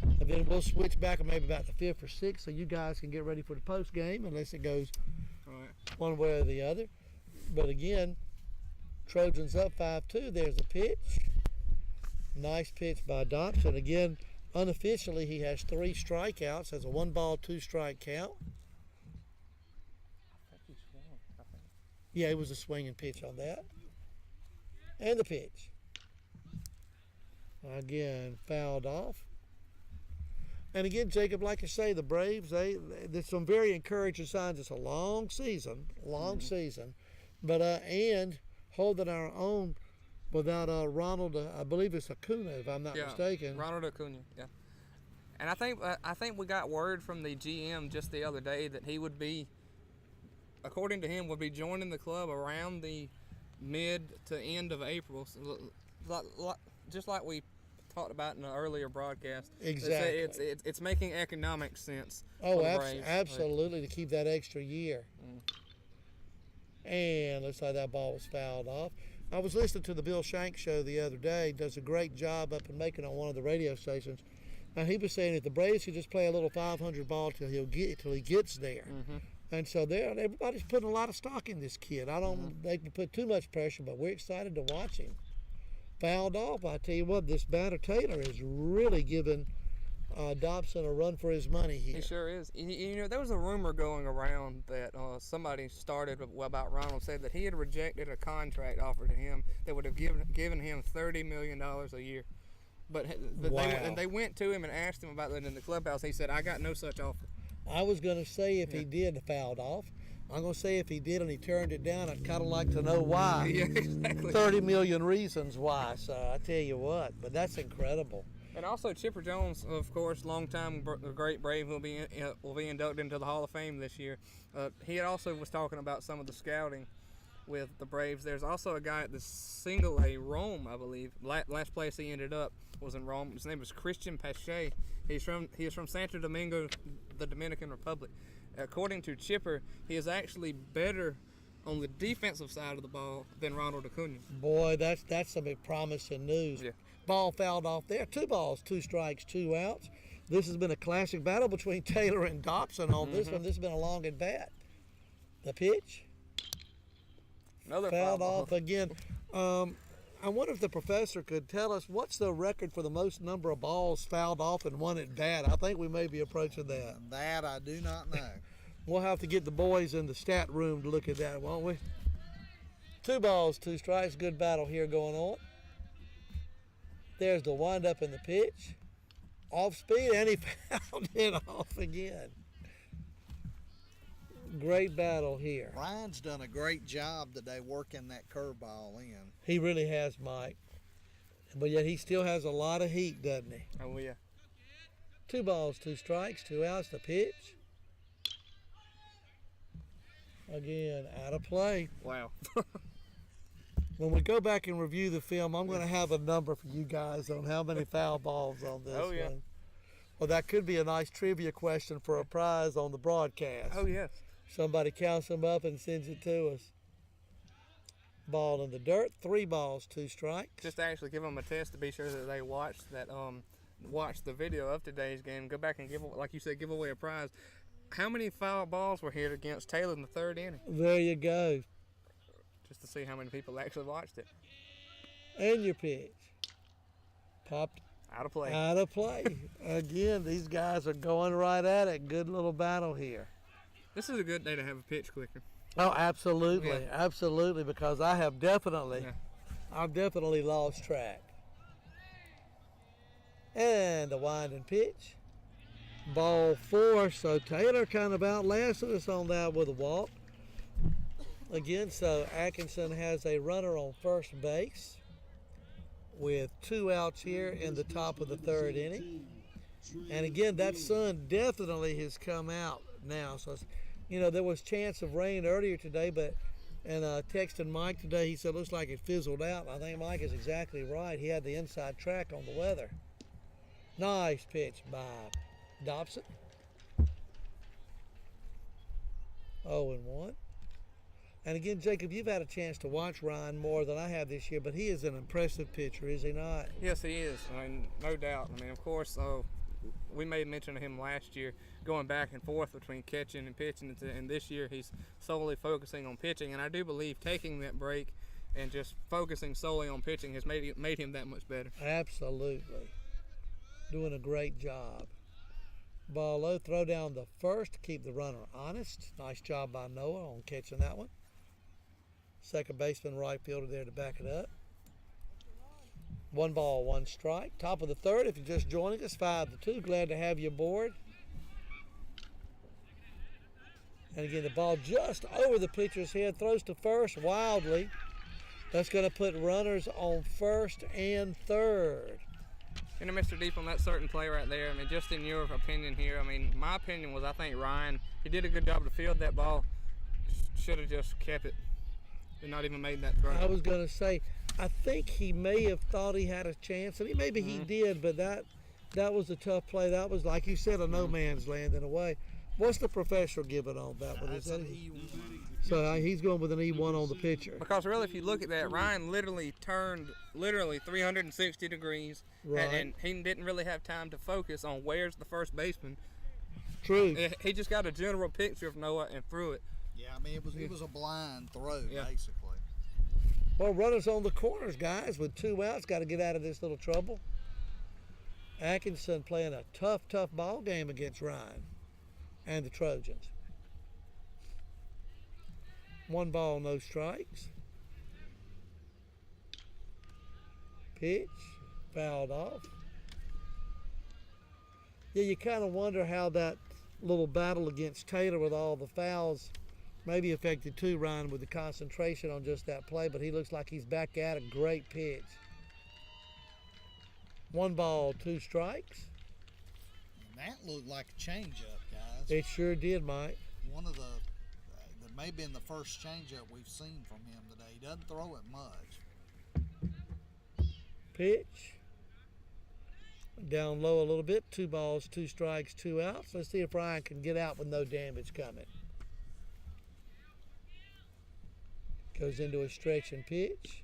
S1: and then we'll switch back maybe about the 5th or 6th, so you guys can get ready for the post game, unless it goes one way or the other. But again, Trojans up 5-2. There's a pitch. Nice pitch by Dobson. Again, unofficially, he has 3 strikeouts. Has a 1 ball, 2 strike count. Yeah, it was a swinging pitch on that. And the pitch. Again, fouled off. And again, Jacob, like I say, the Braves, there's some very encouraging signs. It's a long season, but and holding our own without Ronald, I believe it's Acuna, if I'm not mistaken.
S2: Ronald Acuna, yeah. And I think we got word from the GM just the other day that he would be, according to him, would be joining the club around the mid to end of April, so, just like we talked about in the earlier broadcast.
S1: Exactly.
S2: It's making economic sense.
S1: Oh, absolutely, to keep that extra year. And looks like that ball was fouled off. I was listening to the Bill Shank show the other day. Does a great job up in Macon on one of the radio stations. And he was saying if the Braves could just play a little 500 ball till he gets there. And so everybody's putting a lot of stock in this kid. I don't they can put too much pressure, but we're excited to watch him. Fouled off. I tell you what, this batter Taylor is really giving Dobson a run for his money here.
S2: He sure is. You know, there was a rumor going around that somebody started about Ronald, said that he had rejected a contract offer to him that would have given him $30 million a year. But they went to him and asked him about that in the clubhouse. He said, I got no such offer.
S1: I was going to say if he did fouled off. I'm going to say if he did and he turned it down, I'd kind of like to know why.
S2: Yeah, exactly.
S1: 30 million reasons why. So I tell you what, but that's incredible.
S2: And also Chipper Jones, of course, longtime great Brave, will be inducted into the Hall of Fame this year. He also was talking about some of the scouting with the Braves. There's also a guy at the Single A, Rome, I believe. Last place he ended up was in Rome. His name is Christian Pache. He is from Santo Domingo, the Dominican Republic. According to Chipper, he is actually better on the defensive side of the ball than Ronald Acuna.
S1: Boy, that's some promising news.
S2: Yeah.
S1: Ball fouled off there. 2 balls, 2 strikes, 2 outs. This has been a classic battle between Taylor and Dobson on this one. This has been a long at bat. The pitch.
S2: Another
S1: fouled off again. I wonder if the professor could tell us what's the record for the most number of balls fouled off in one at bat. I think we may be approaching that.
S4: That I do not know.
S1: We'll have to get the boys in the stat room to look at that, won't we? 2 balls, 2 strikes. Good battle here going on. There's the windup in the pitch. Off speed, and he fouled it off again. Great battle here.
S4: Ryan's done a great job today working that curveball in.
S1: He really has, Mike. But yet he still has a lot of heat, doesn't he?
S2: Oh, yeah.
S1: 2 balls, 2 strikes, 2 outs, the pitch. Again, out of play.
S2: Wow.
S1: When we go back and review the film, I'm going to have a number for you guys on how many foul balls on this one. Well, that could be a nice trivia question for a prize on the broadcast.
S2: Oh, yes.
S1: Somebody counts them up and sends it to us. Ball in the dirt, 3 balls, 2 strikes.
S2: Just to actually give them a test to be sure that they watched the video of today's game. Go back and give away a prize. How many foul balls were hit against Taylor in the 3rd inning?
S1: There you go.
S2: Just to see how many people actually watched it.
S1: And your pitch. Popped
S2: out of play.
S1: Out of play. Again, these guys are going right at it. Good little battle here.
S2: This is a good day to have a pitch clicker.
S1: Oh, absolutely. Absolutely, because I've definitely lost track. And the winding pitch. Ball 4, so Taylor kind of outlasted us on that with a walk. Again, so Atkinson has a runner on first base with 2 outs here in the top of the 3rd inning. And again, that sun definitely has come out now. So, there was chance of rain earlier today, and texting Mike today, he said, looks like it fizzled out. I think Mike is exactly right. He had the inside track on the weather. Nice pitch by Dobson. 0-1. And again, Jacob, you've had a chance to watch Ryan more than I have this year, but he is an impressive pitcher, is he not?
S2: Yes, he is. I mean, no doubt. I mean, of course, we made mention of him last year, going back and forth between catching and pitching, and this year he's solely focusing on pitching. And I do believe taking that break and just focusing solely on pitching has made him that much better.
S1: Absolutely. Doing a great job. Ball low, throw down the first to keep the runner honest. Nice job by Noah on catching that one. Second baseman, right fielder there to back it up. 1 ball, 1 strike. Top of the third. If you're just joining us, 5-2. Glad to have you aboard. And again, the ball just over the pitcher's head. Throws to first wildly. That's going to put runners on first and third.
S2: You know, Mr. Deep, on that certain play right there, I mean, just in your opinion here, I mean, my opinion was I think Ryan, he did a good job to field that ball. Should have just kept it and not even made that throw.
S1: I was going to say, I think he may have thought he had a chance, and maybe he did, but that was a tough play. That was, like you said, a no man's land in a way. What's the professor giving on that one? Is that
S4: E1.
S1: so he's going with an E1 on the pitcher.
S2: Because really, if you look at that, Ryan literally turned 360 degrees,
S1: Right.
S2: and he didn't really have time to focus on where's the first baseman.
S1: True.
S2: He just got a general picture of Noah and threw it.
S4: Yeah, I mean, it was a blind throw,
S2: Yeah.
S4: basically.
S1: Well, runners on the corners, guys, with 2 outs, got to get out of this little trouble. Atkinson playing a tough ball game against Ryan and the Trojans. 1 ball, no strikes. Pitch, fouled off. Yeah, you kind of wonder how that little battle against Taylor with all the fouls maybe affected too, Ryan, with the concentration on just that play, but he looks like he's back at a great pitch. 1 ball, 2 strikes.
S4: And that looked like a changeup, guys.
S1: It sure did, Mike.
S4: One of that may have been the first changeup we've seen from him today. He doesn't throw it much.
S1: Pitch. Down low a little bit. 2 balls, 2 strikes, 2 outs. Let's see if Ryan can get out with no damage coming. Goes into a stretch and pitch.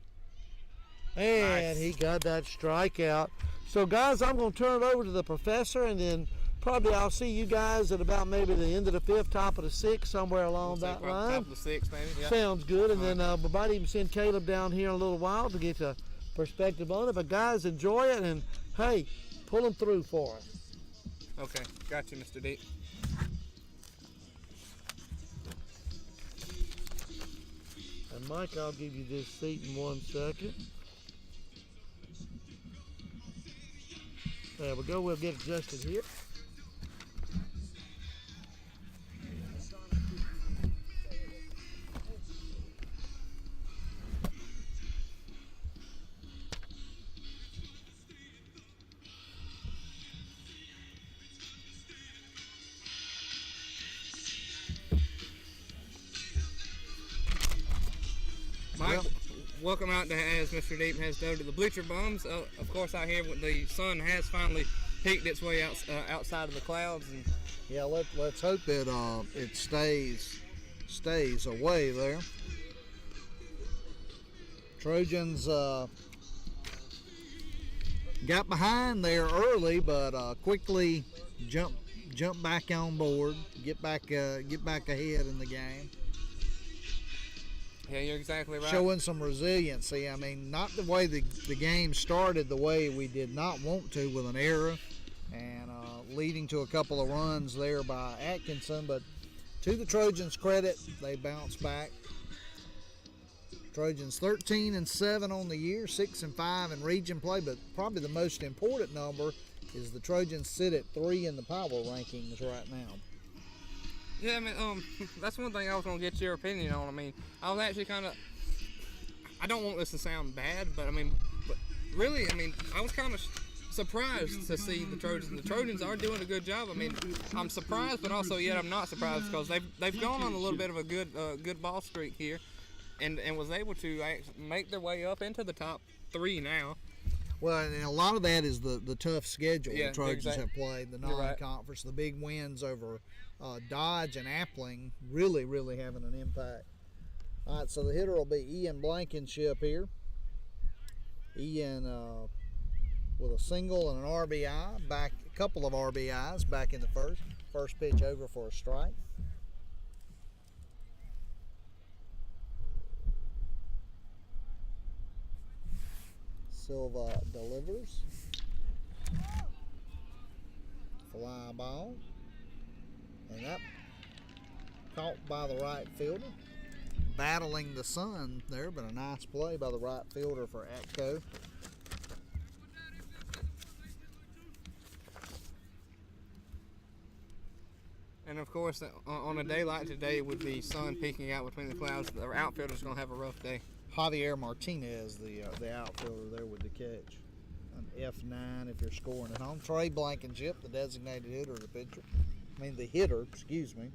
S1: And
S2: Nice.
S1: he got that strikeout. So, guys, I'm going to turn it over to the professor, and then probably I'll see you guys at about maybe the end of the 5th, top of the 6th, somewhere along that line.
S2: Top of the 6th, maybe. Yeah.
S1: Sounds good. And then we might even send Caleb down here in a little while to get a perspective on it. But, guys, enjoy it. And, hey, pull them through for us.
S2: Okay, got you, Mr. Deep.
S1: And, Mike, I'll give you this seat in 1 second. There we go. We'll get adjusted here.
S2: Mike, welcome out to, as Mr. Deep has done, to the bleacher bums. Of course, out here the sun has finally peeked its way outside of the clouds, and
S4: Yeah, let's hope it stays away there. Trojans got behind there early, but quickly jump back on board, get back ahead in the game.
S2: yeah, you're exactly right.
S4: Showing some resiliency. I mean, not the way the game started, the way we did not want to, with an error and leading to a couple of runs there by Atkinson. But to the Trojans' credit, they bounced back. Trojans 13-7 on the year, 6-5 in region play. But probably the most important number is the Trojans sit at 3 in the power rankings right now.
S2: Yeah, I mean, that's one thing I was gonna get your opinion on. I mean, I was actually kind of, I don't want this to sound bad, but really, I mean, I was kind of surprised to see the Trojans. The Trojans are doing a good job. I mean, I'm surprised, but also yet I'm not surprised, because they've gone on a little bit of a good ball streak here, and was able to make their way up into the top 3 now.
S4: Well, and a lot of that is the tough schedule
S2: Yeah,
S4: the Trojans
S2: exactly.
S4: have played, the
S2: You're right.
S4: non-conference, the big wins over Dodge and Appling really having an impact. All right, so the hitter will be Ian Blankenship here. Ian with a single and an RBI, a couple of RBIs back in the first. First pitch over for a strike. Silva delivers. Fly ball. And that caught by the right fielder. Battling the sun there, but a nice play by the right fielder for Atco.
S2: course, on a day like today with the sun peeking out between the clouds, the outfielder's going to have a rough day.
S4: Javier Martinez, the outfielder there with the catch. An F9 if you're scoring at home. Trey Blankenship, the designated hitter, the hitter, excuse me.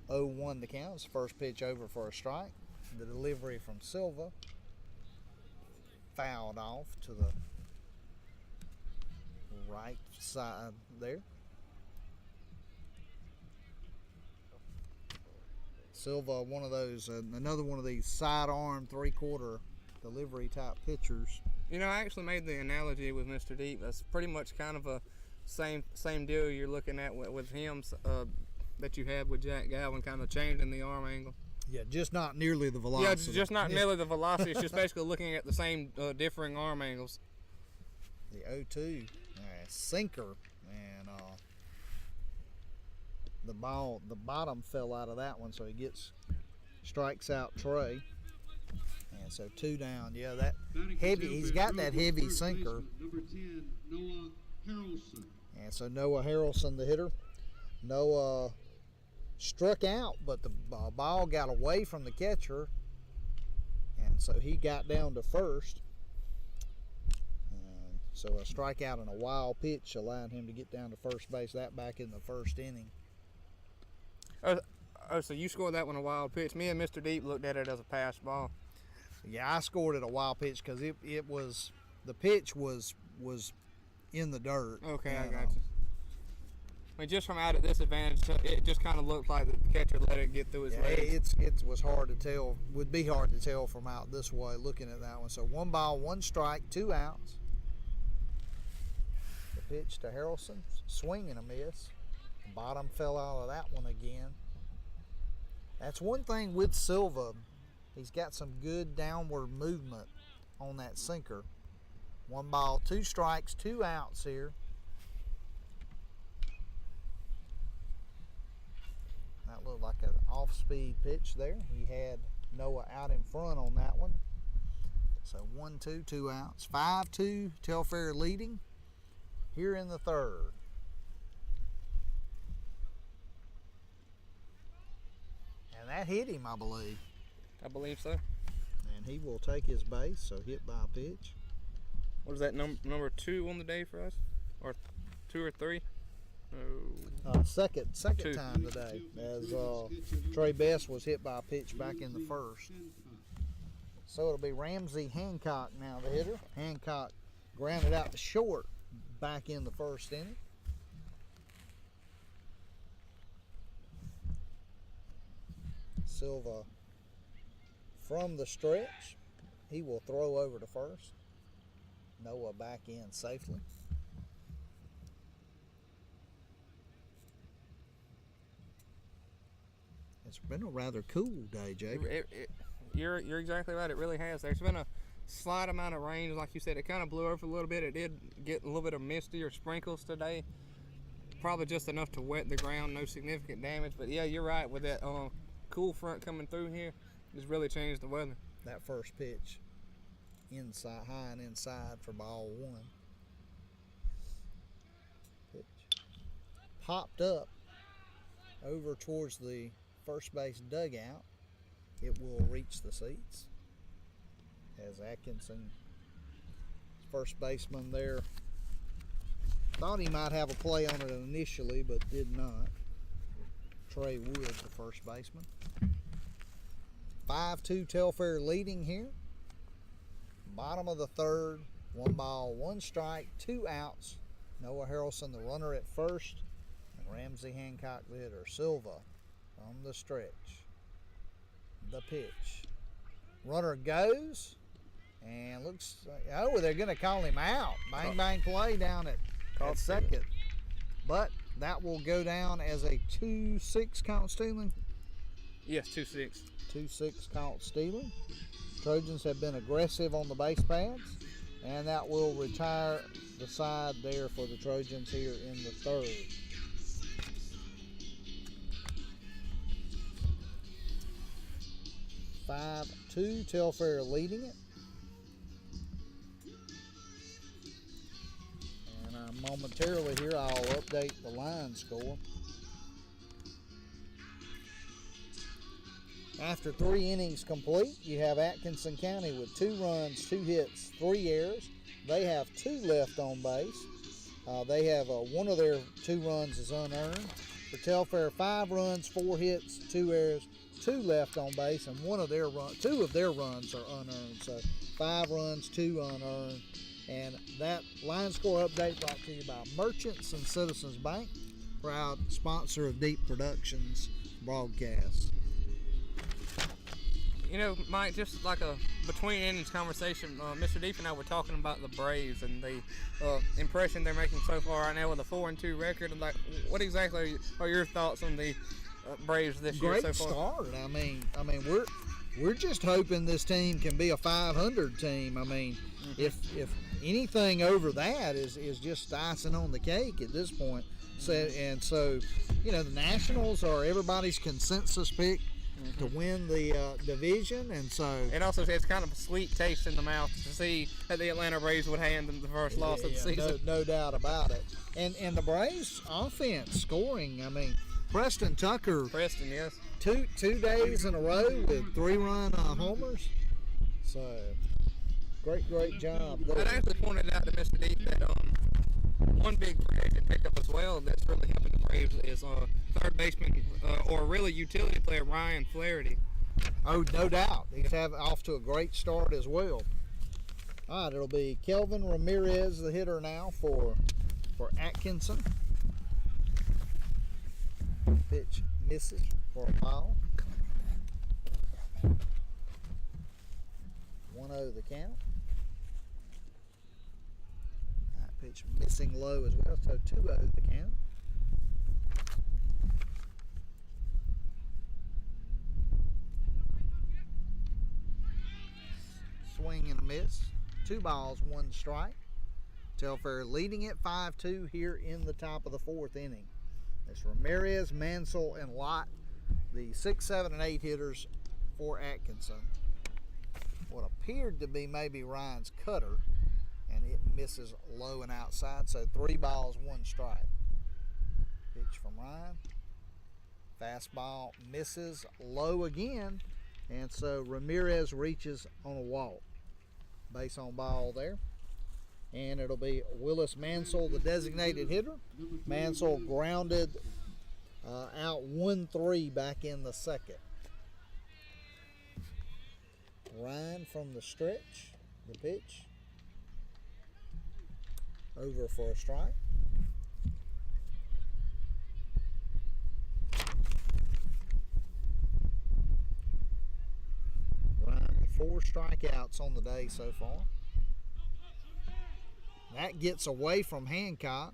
S4: 0-1 the count. It's the first pitch over for a strike. The delivery from Silva. Fouled off to the right side there. Silva, one of those, another one of these sidearm, three-quarter delivery type pitchers.
S2: You know, I actually made the analogy with Mr. Deep. That's pretty much kind of a same deal you're looking at with him that you had with Jack Galvin, kind of changing the arm angle.
S4: Yeah, just not nearly the velocity.
S2: Yeah, it's just not nearly the velocity. It's just basically looking at the same differing arm angles.
S4: The 0-2 sinker, and the bottom fell out of that one, so he strikes out Trey. And so 2 down. Yeah, that heavy. He's got that heavy sinker.
S3: Number 10, Noah Harrelson.
S4: And so Noah Harrelson, the hitter. Noah struck out, but the ball got away from the catcher, and so he got down to first. So a strikeout and a wild pitch allowed him to get down to first base. That back in the first inning.
S2: Oh, so you scored that one a wild pitch. Me and Mr. Deep looked at it as a pass ball.
S4: Yeah, I scored it a wild pitch because it was, the pitch was in the dirt.
S2: Okay, I got you. I mean, just from out at this advantage, it just kind of looked like the catcher let it get through his legs.
S4: It was hard to tell. Would be hard to tell from out this way looking at that one. So 1 ball, 1 strike, 2 outs. The pitch to Harrelson, swing and a miss. The bottom fell out of that one again. That's one thing with Silva. He's got some good downward movement on that sinker. 1 ball, 2 strikes, 2 outs here. That looked like an off-speed pitch there. He had Noah out in front on that one. So 1-2, 2 outs. 5-2, Telfair leading here in the third. And that hit him, I believe.
S2: I believe so.
S4: And he will take his base, so hit by a pitch.
S2: What is that, number 2 on the day for us? Or 2 or 3?
S4: Oh. Second
S2: 2.
S4: time today, as Trey Best was hit by a pitch back in the first. So it'll be Ramsey Hancock now, the hitter. Hancock grounded out to short back in the first inning. Silva from the stretch. He will throw over to first. Noah back in safely. It's been a rather cool day, Jake.
S2: You're exactly right. It really has. There's been a slight amount of rain. Like you said, it kind of blew over a little bit. It did get a little bit of misty or sprinkles today. Probably just enough to wet the ground. No significant damage. But yeah, you're right. With that cool front coming through here, it's really changed the weather.
S4: That first pitch, inside, high and inside for ball 1. Pitch popped up over towards the first base dugout. It will reach the seats as Atkinson, first baseman there, thought he might have a play on it initially, but did not. Trey Wood, the first baseman. 5-2 Telfair leading here. Bottom of the third. 1 ball, 1 strike, 2 outs. Noah Harrelson, the runner at first, and Ramsey Hancock, the hitter. Silva from the stretch. The pitch. Runner goes, and looks like, they're going to call him out. Bang, bang play down at second. But that will go down as a 2-6 count stealing.
S2: Yes, 2-6.
S4: 2-6 count stealing. Trojans have been aggressive on the base paths, and that will retire the side there for the Trojans here in the third. (5-2) Telfair leading it. And our momentarily here, I'll update the line score. After 3 innings complete, you have Atkinson County with 2 runs, 2 hits, 3 errors. They have 2 left on base. They have one of their 2 runs is unearned. For Telfair, 5 runs, 4 hits, 2 errors, 2 left on base, and 2 of their runs are unearned. So 5 runs, 2 unearned. And that line score update brought to you by Merchants and Citizens Bank, proud sponsor of Deep Productions broadcast.
S2: You know, Mike, just like a between innings conversation, Mr. Deep and I were talking about the Braves and the impression they're making so far right now with a 4-2 record. And like, what exactly are your thoughts on the Braves this year so far?
S4: Great start. I mean, we're just hoping this team can be a 500 team. I mean, if anything over that is just icing on the cake at this point. So you know, the Nationals are everybody's consensus pick to win the division, and so
S2: it also has kind of a sweet taste in the mouth to see that the Atlanta Braves would hand them the first loss of the season.
S4: No doubt about it. And the Braves offense scoring. I mean, Preston,
S2: yes,
S4: two days in a row with 3-run homers. So great job.
S2: I actually pointed out to Mr. Deep that one big free agent pickup as well that's really helping the Braves is third baseman or really utility player Ryan Flaherty.
S4: Oh, no doubt. He's off to a great start as well. All right, it'll be Kelvin Ramirez, the hitter now for Atkinson. Pitch misses for a foul. 1-0 the count. Pitch missing low as well, so 2-0 the count. Swing and a miss. 2 balls, 1 strike. Telfair leading it 5-2 here in the top of the 4th inning. It's Ramirez, Mansell, and Lott, the 6, 7, and 8 hitters for Atkinson. What appeared to be maybe Ryan's cutter, and it misses low and outside, so 3 balls, 1 strike. Pitch from Ryan. Fastball misses low again, and so Ramirez reaches on a walk. Base on ball there. And it'll be Willis Mansell, the designated hitter. Mansell grounded out 1-3 back in the 2nd. Ryan from the stretch, the pitch. Over for a strike. Ryan with 4 strikeouts on the day so far. That gets away from Hancock.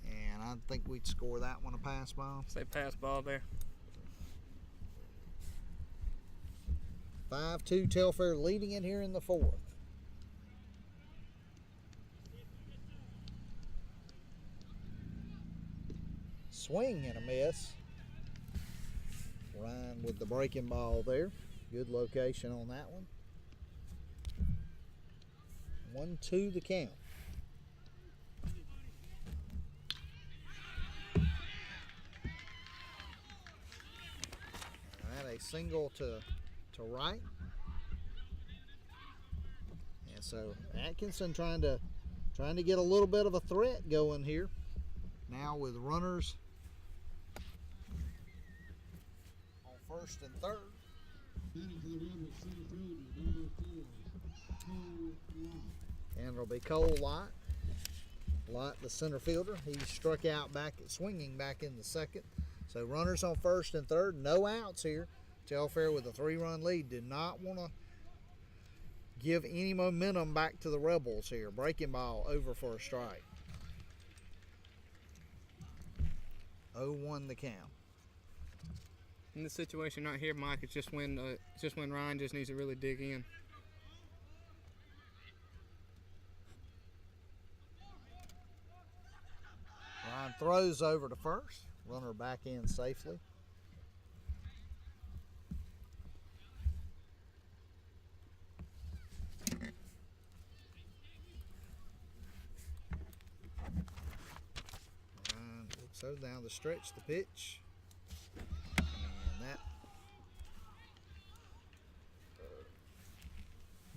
S4: And I think we'd score that one a pass ball.
S2: Say pass ball there.
S4: 5-2 Telfair leading it here in the 4th. Swing and a miss. Ryan with the breaking ball there. Good location on that one. 1-2 the count. All right, a single to right. And so Atkinson trying to get a little bit of a threat going here. Now with runners on 1st and 3rd. And it'll be Cole Lott. Lott, the center fielder. He struck out swinging back in the 2nd. So runners on 1st and 3rd. No outs here. Telfair with a 3-run lead. Did not want to give any momentum back to the Rebels here. Breaking ball over for a strike. 0-1 the count.
S2: In this situation right here, Mike, it's just when Ryan just needs to really dig in.
S4: Ryan throws over to first. Runner back in safely. So now the stretch, the pitch, and that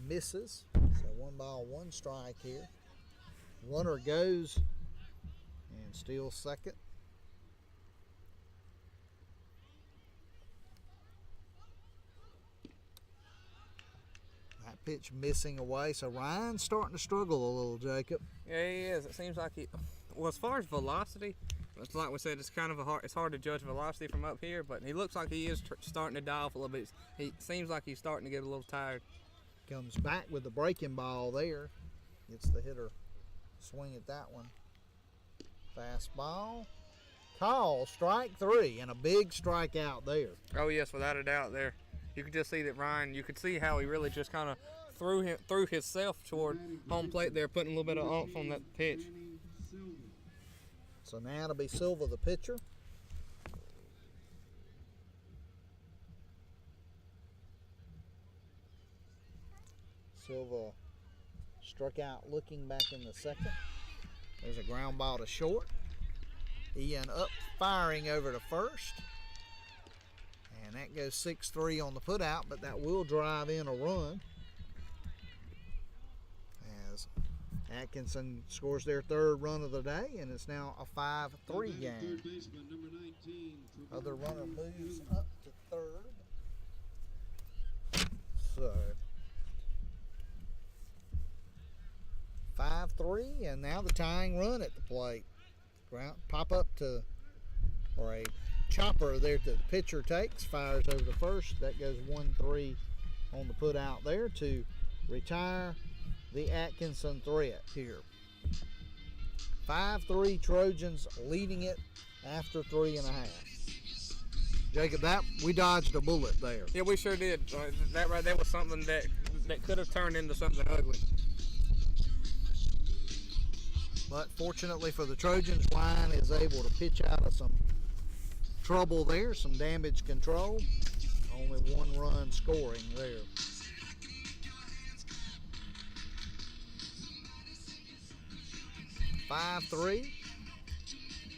S4: misses. So 1 ball, 1 strike here. Runner goes and steals second. That pitch missing away. So Ryan's starting to struggle a little, Jacob.
S2: Yeah, he is. It seems like he. Well, as far as velocity, it's like we said, it's kind of it's hard to judge velocity from up here, but he looks like he is starting to die off a little bit. He seems like he's starting to get a little tired.
S4: Comes back with the breaking ball there. Gets the hitter swing at that one. Fastball. Call, strike 3, and a big strikeout there.
S2: Oh yes, without a doubt. There, you could just see that Ryan. You could see how he really just kind of threw himself toward home plate there, putting a little bit of oomph on that pitch.
S4: So now it'll be Silva, the pitcher. Silva struck out looking back in the second. There's a ground ball to short. Ian up firing over to first. And that goes 6-3 on the putout, but that will drive in a run. As Atkinson scores their 3rd run of the day, and it's now a 5-3 game. Other runner moves up to 3rd. So 5-3, and now the tying run at the plate. Pop up to, or a chopper there that the pitcher takes, fires over to first. That goes 1-3 on the put out there to retire the Atkinson threat here. 5-3 Trojans leading it after 3.5. Jacob, we dodged a bullet there.
S2: Yeah, we sure did. That right there was something that could have turned into something ugly.
S4: But fortunately for the Trojans, Ryan is able to pitch out of some trouble there, some damage control. Only 1 run scoring there. (5-3).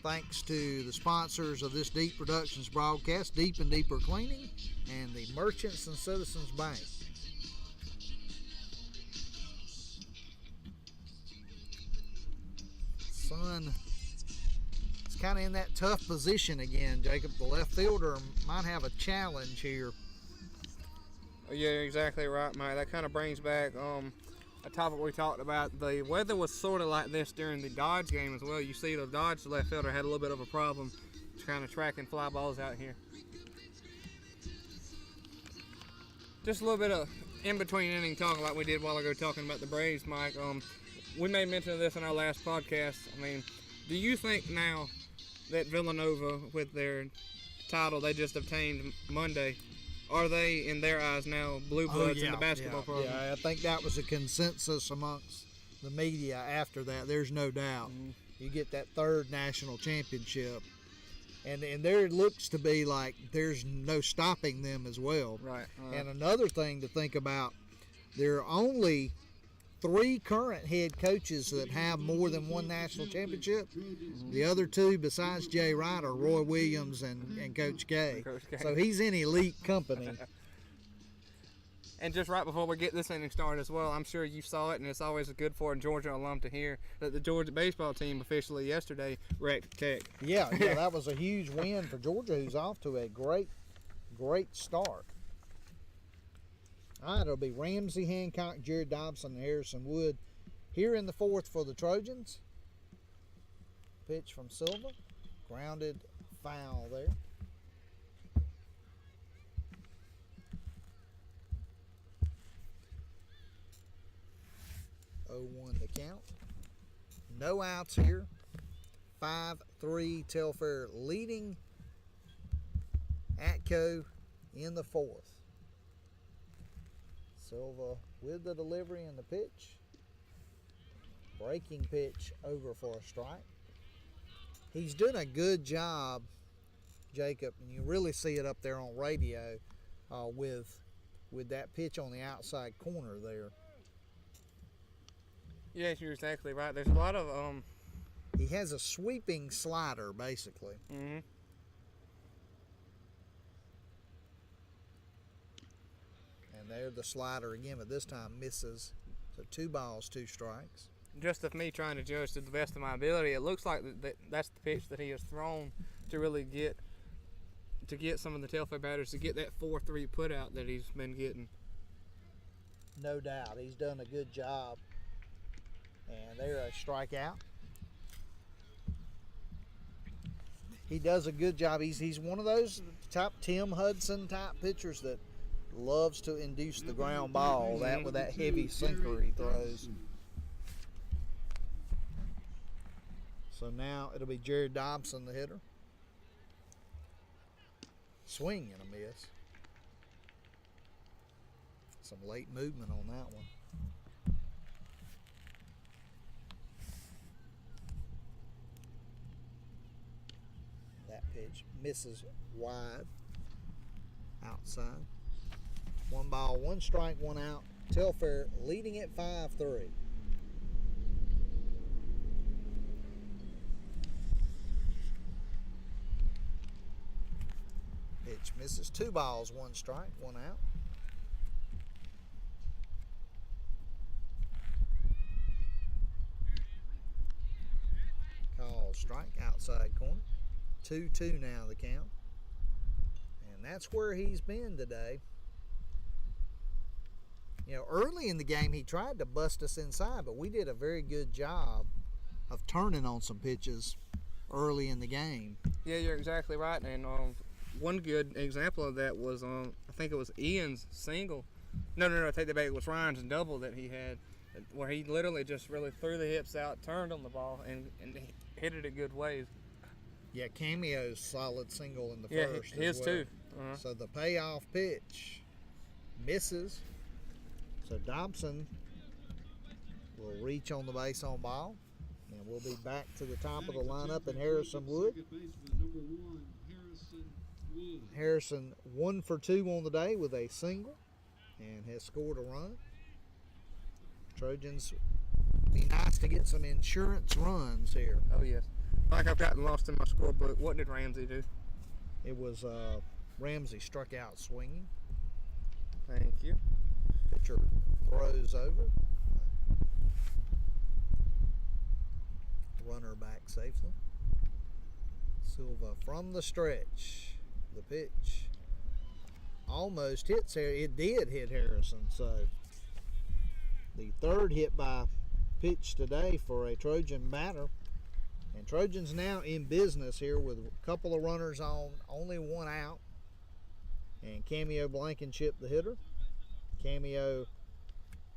S4: Thanks to the sponsors of this Deep Productions broadcast, Deep and Deeper Cleaning, and the Merchants and Citizens Bank. Sun is kind of in that tough position again, Jacob. The left fielder might have a challenge here.
S2: Yeah, you're exactly right, Mike. That kind of brings back a topic we talked about. The weather was sort of like this during the Dodge game as well. You see the Dodge left fielder had a little bit of a problem kind of tracking fly balls out here. Just a little bit of in-between inning talk like we did a while ago talking about the Braves, Mike. We made mention of this in our last podcast. I mean, do you think now that Villanova, with their title they just obtained Monday, are they, in their eyes now, blue bloods in the basketball program?
S4: Yeah, I think that was a consensus amongst the media after that. There's no doubt. Mm-hmm. You get that 3rd national championship, and there looks to be like there's no stopping them as well.
S2: Right.
S4: And another thing to think about, there are only 3 current head coaches that have more than 1 national championship. Mm-hmm. The other 2, besides Jay Wright, are Roy Williams and Coach K. So he's in elite company.
S2: And just right before we get this inning started as well, I'm sure you saw it, and it's always good for a Georgia alum to hear that the Georgia baseball team officially yesterday wrecked Tech.
S4: Yeah, that was a huge win for Georgia, who's off to a great start. All right, it'll be Ramsey, Hancock, Jared Dobson, and Harrison Wood here in the 4th for the Trojans. Pitch from Silva. Grounded foul there. 0-1 the count. No outs here. 5-3 Telfair leading Atco in the 4th. Silva with the delivery and the pitch. Breaking pitch over for a strike. He's doing a good job, Jacob, and you really see it up there on radio with that pitch on the outside corner there.
S2: Yes, you're exactly right. There's a lot of
S4: He has a sweeping slider, basically.
S2: Mm-hmm.
S4: And there the slider again, but this time misses. So 2 balls, 2 strikes.
S2: Just of me trying to judge to the best of my ability, it looks like that's the pitch that he has thrown to really get some of the Telfair batters to get that 4-3 put out that he's been getting.
S4: No doubt. He's done a good job. And there a strikeout. He does a good job. He's one of those top Tim Hudson type pitchers that loves to induce the ground ball with that heavy sinker he throws. So now it'll be Jared Dobson, the hitter. Swing and a miss. Some late movement on that one. That pitch misses wide outside. 1 ball, 1 strike, 1 out. Telfair leading at 5-3. Pitch misses. 2 balls, 1 strike, 1 out. Call strike, outside corner. 2-2 now the count. And that's where he's been today. You know, early in the game he tried to bust us inside, but we did a very good job of turning on some pitches early in the game.
S2: Yeah, you're exactly right. And one good example of that was I think it was Ian's single. No, I take that back. It was Ryan's double that he had, where he literally just really threw the hips out, turned on the ball, and hit it a good ways.
S4: Yeah, Cameo's solid single in the first.
S2: His
S4: as well.
S2: too. Uh-huh.
S4: So the payoff pitch misses. So Dobson will reach on the base on ball. And we'll be back to the top of the lineup in Harrison Wood. Harrison 1 for 2 on the day with a single and has scored a run. Trojans, be nice to get some insurance runs here.
S2: Oh, yes. Like I've gotten lost in my scorebook. What did Ramsey do?
S4: It was Ramsey struck out swinging.
S2: Thank you.
S4: Pitcher throws over. Runner back safely. Silva from the stretch. The pitch almost hits here. It did hit Harrison. So the 3rd hit by pitch today for a Trojan batter. And Trojans now in business here with a couple of runners on, only 1 out. And Cameo Blankenship, the hitter. Cameo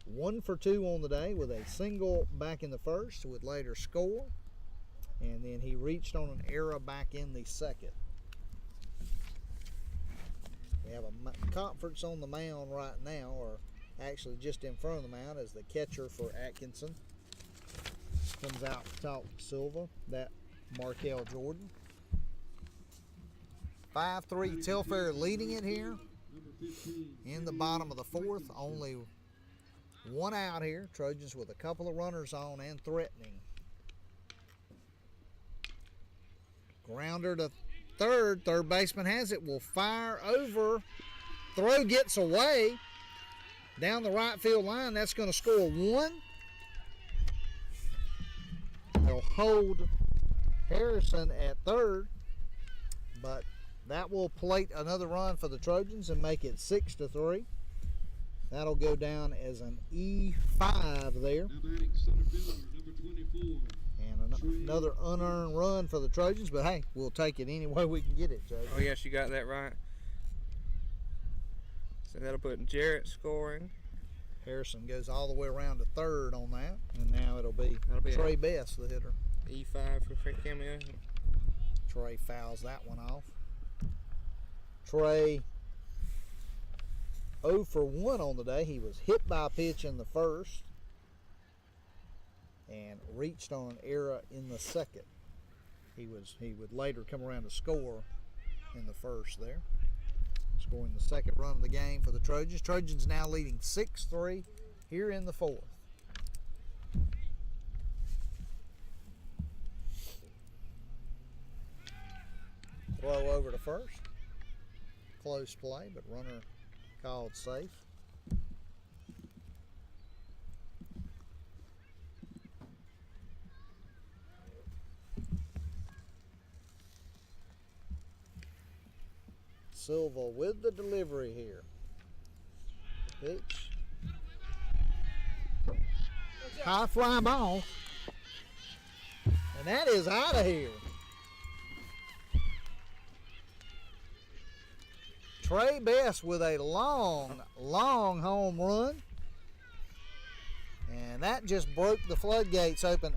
S4: 1 for 2 on the day with a single back in the first, would later score. And then he reached on an error back in the second. We have a conference on the mound right now, or actually just in front of the mound, as the catcher for Atkinson comes out to talk to Silva. That Markel Jordan. 5-3 Telfair leading it here in the bottom of the 4th. Only 1 out here. Trojans with a couple of runners on and threatening. Grounder to third. Third baseman has it. Will fire over. Throw gets away. Down the right field line. That's going to score 1. They'll hold Harrison at third. But that will plate another run for the Trojans and make it 6-3. That'll go down as an E5 there.
S3: Now batting center fielder, number 24.
S4: And another unearned run for the Trojans, but hey, we'll take it any way we can get it, Joe.
S2: Oh, yes, you got that right. So that'll put Jarrett scoring.
S4: Harrison goes all the way around to third on that, and now it'll be Trey Best, the hitter.
S2: E5 for Frank Cameo.
S4: Trey fouls that one off. Trey 0 for 1 on the day. He was hit by a pitch in the first and reached on an error in the second. He would later come around to score in the first there. Scoring the second run of the game for the Trojans. Trojans now leading 6-3 here in the 4th. Throw over to first. Close play, but runner called safe. Silva with the delivery here. Pitch. High fly ball. And that is out of here. Trey Best with a long home run. And that just broke the floodgates open.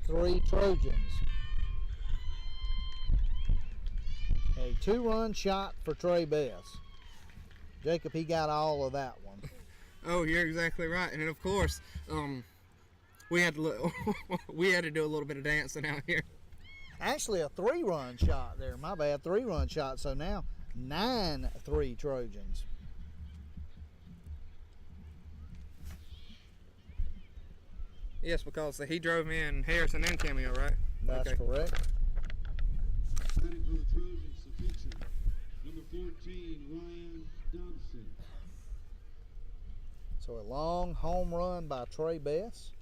S4: 8-3 Trojans. A 2-run shot for Trey Best. Jacob, he got all of that one.
S2: Oh, you're exactly right. And of course, we had to we had to do a little bit of dancing out here.
S4: Actually, a 3-run shot there. My bad, 3-run shot. So now 9-3 Trojans.
S2: Yes, because he drove in Harrison and Cameo, right?
S4: That's correct.
S3: Batting for the Trojans, the pitcher, number 14, Ryan Dobson.
S4: So a long home run by Trey Best.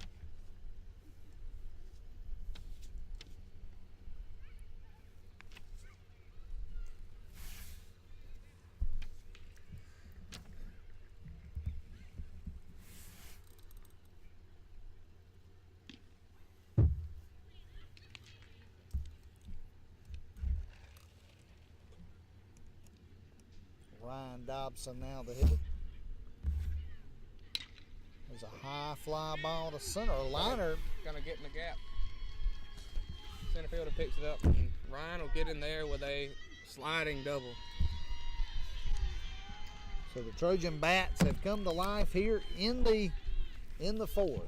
S4: Ryan Dobson now the hitter. There's a high fly ball to center. Liner.
S2: Gonna get in the gap. Center fielder picks it up, and Ryan will get in there with a sliding double.
S4: So the Trojan bats have come to life here in the fourth.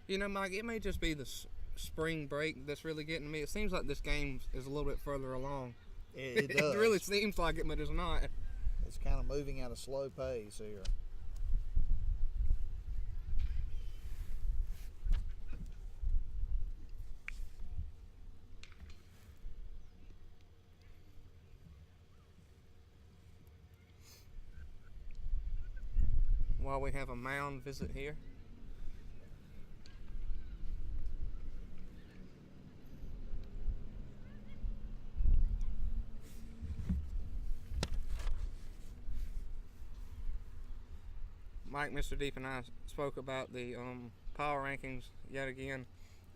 S2: You know, Mike, it may just be the spring break that's really getting me. It seems like this game is a little bit further along.
S4: It does.
S2: It really seems like it, but it's not.
S4: It's kind of moving at a slow pace here.
S2: While we have a mound visit here. Mike, Mr. Deep, and I spoke about the power rankings yet again.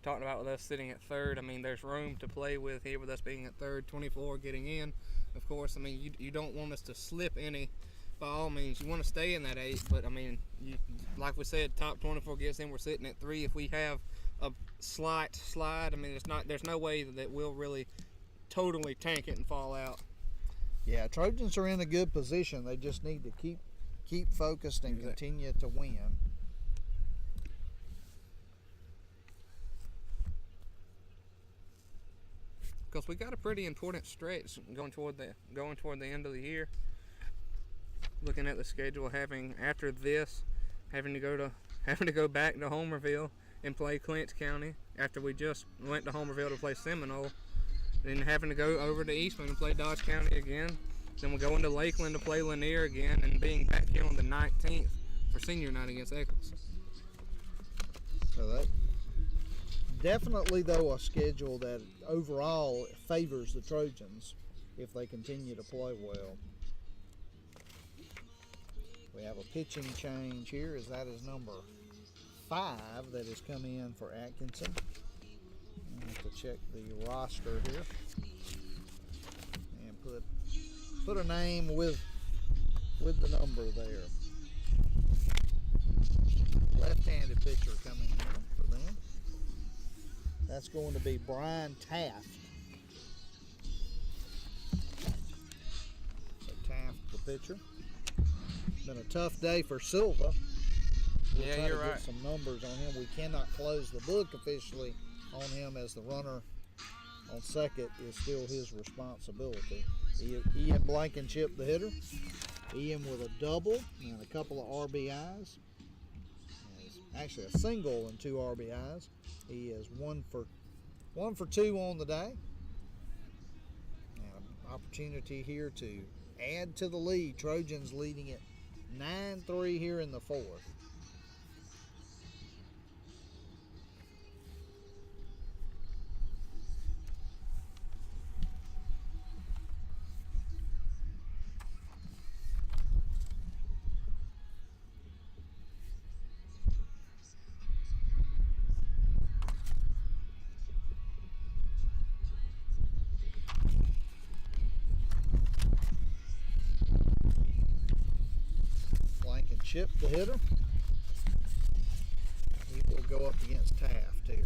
S2: Talked about with us sitting at third. I mean, there's room to play with here with us being at third, 24 getting in. Of course, I mean, you don't want us to slip any. By all means, you want to stay in that 8, but I mean, like we said, top 24 gets in. We're sitting at 3. If we have a slight slide, I mean, there's no way that we'll really totally tank it and fall out.
S4: Yeah, Trojans are in a good position. They just need to keep focused and continue to win.
S2: Because we got a pretty important stretch going toward the end of the year. Looking at the schedule, after this, having to go back to Homerville and play Clinch County after we just went to Homerville to play Seminole, then having to go over to Eastman and play Dodge County again. Then we'll go into Lakeland to play Lanier again, and being back here on the 19th for senior night against Eccles.
S4: So that definitely, though, a schedule that overall favors the Trojans if they continue to play well. We have a pitching change here, as that is number 5 that has come in for Atkinson. I have to check the roster here and put a name with the number there. Left-handed pitcher coming in for them. That's going to be Brian Taft. So Taft, the pitcher. Been a tough day for Silva. We'll
S2: Yeah,
S4: try
S2: you're
S4: to
S2: right.
S4: get some numbers on him. We cannot close the book officially on him, as the runner on second is still his responsibility. Ian Blankenship, the hitter. Ian with a double and a couple of RBIs. As actually a single and 2 RBIs. He is 1 for 2 on the day. And an opportunity here to add to the lead. Trojans leading it 9-3 here in the 4th. Chip, the hitter. He will go up against Taft here.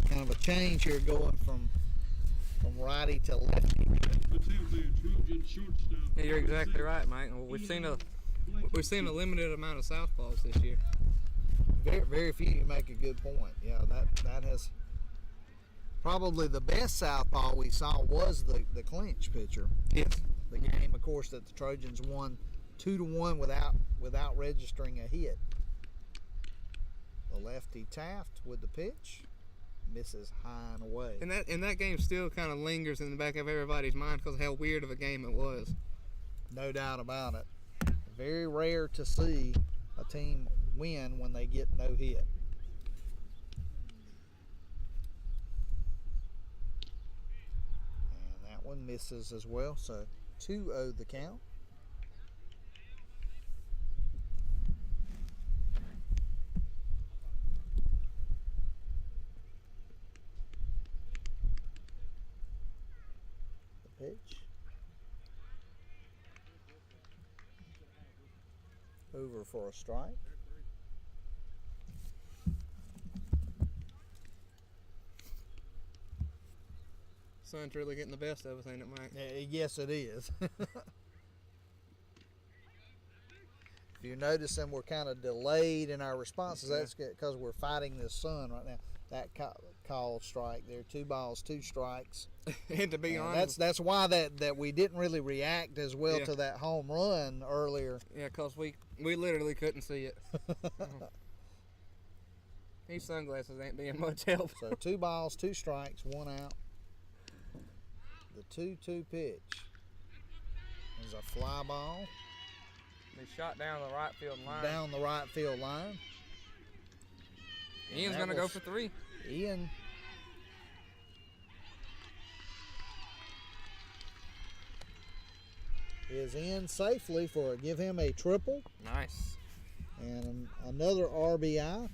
S4: Kind of a change here going from righty to lefty.
S2: Yeah, you're exactly right, Mike. We've seen a limited amount of southpaws this year.
S4: Very few. You make a good point. Yeah, that has probably the best southpaw we saw was the clinch pitcher.
S2: Yes.
S4: The game, of course, that the Trojans won 2-1 without registering a hit. The lefty Taft with the pitch misses high and away.
S2: And that game still kind of lingers in the back of everybody's mind because of how weird of a game it was.
S4: No doubt about it. Very rare to see a team win when they get no hit. And that one misses as well, so 2-0 the count. The pitch. Over for a strike.
S2: Sun's really getting the best of us, ain't it, Mike?
S4: Yes, it is. If you're noticing, we're kind of delayed in our responses. That's because we're fighting this sun right now. That call strike there, 2 balls, 2 strikes.
S2: And to be honest,
S4: that's why that we didn't really react as well to that home run earlier.
S2: Yeah, because we literally couldn't see it. These sunglasses ain't being much help.
S4: So 2 balls, 2 strikes, 1 out. The 2-2 pitch is a fly ball.
S2: They shot down the right field line.
S4: Down the right field line.
S2: Ian's going to go for 3.
S4: Ian is in safely give him a triple.
S2: Nice.
S4: And another RBI.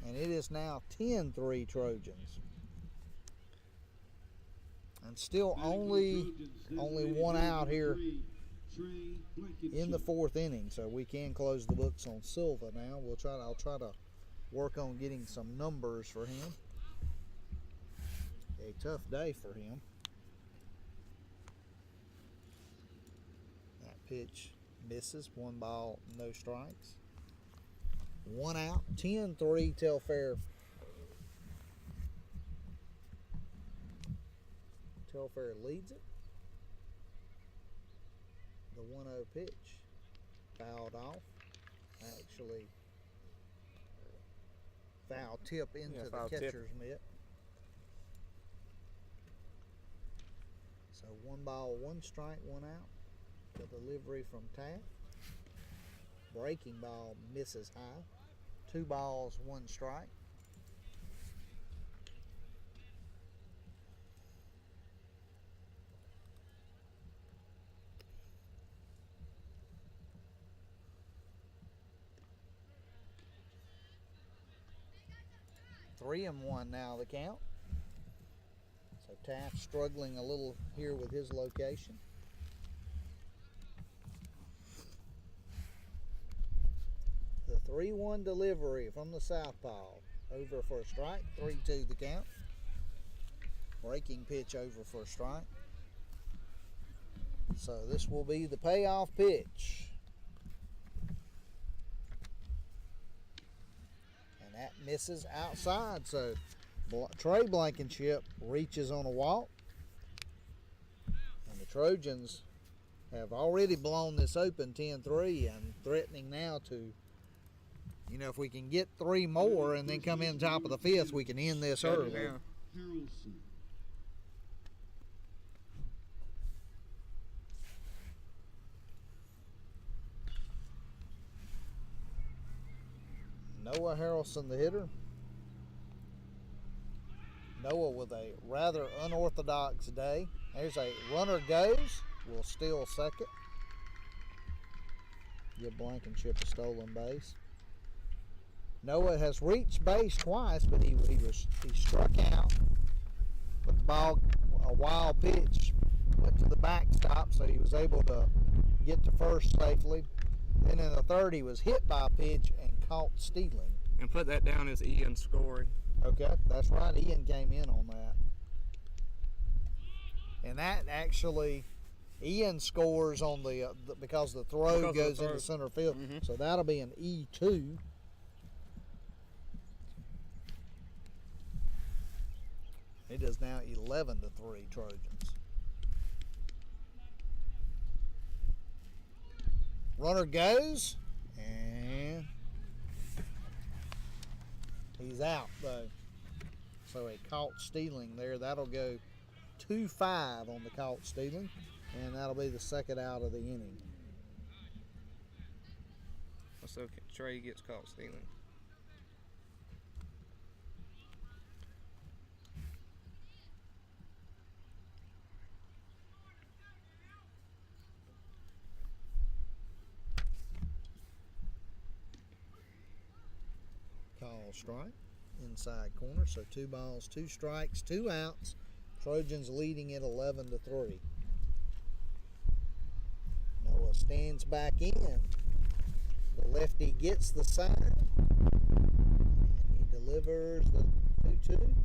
S4: And it is now 10-3 Trojans. And still only 1 out here in the 4th inning, so we can close the books on Silva now. I'll try to work on getting some numbers for him. A tough day for him. That pitch misses. 1 ball, no strikes. 1 out. 10-3 Telfair. Telfair leads it. The 1-0 pitch fouled off. Actually, foul tip into the catcher's mitt. So 1 ball, 1 strike, 1 out. The delivery from Taft. Breaking ball misses high. 2 balls, 1 strike. Three and 1 now the count. So Taft struggling a little here with his location. The 3-1 delivery from the southpaw. Over for a strike. 3-2 the count. Breaking pitch over for a strike. So this will be the payoff pitch. That misses outside, so Trey Blankenship reaches on a walk, and the Trojans have already blown this open 10-3 and threatening now to You know, if we can get 3 more and then come in top of the 5th, we can end this early.
S2: Yeah.
S3: Harrelson.
S4: Noah Harrelson, the hitter. Noah with a rather unorthodox day. There's a runner goes. Will steal second. Give Blankenship a stolen base. Noah has reached base twice, but he struck out. But the ball, a wild pitch, went to the backstop, so he was able to get to first safely. Then in the 3rd, he was hit by a pitch and caught stealing.
S2: And put that down as Ian scoring.
S4: Okay, that's right. Ian came in on that. And that actually, Ian scores on the because the throw goes into center field.
S2: Mm-hmm.
S4: So that'll be an E2. It is now 11-3 Trojans. Runner goes, and he's out though. So a caught stealing there. That'll go 2-5 on the caught stealing, and that'll be the second out of the inning.
S2: So Trey gets caught stealing.
S4: Call strike, inside corner. So 2 balls, 2 strikes, 2 outs. Trojans leading it 11-3. Noah stands back in. The lefty gets the side. And he delivers the 2-2. And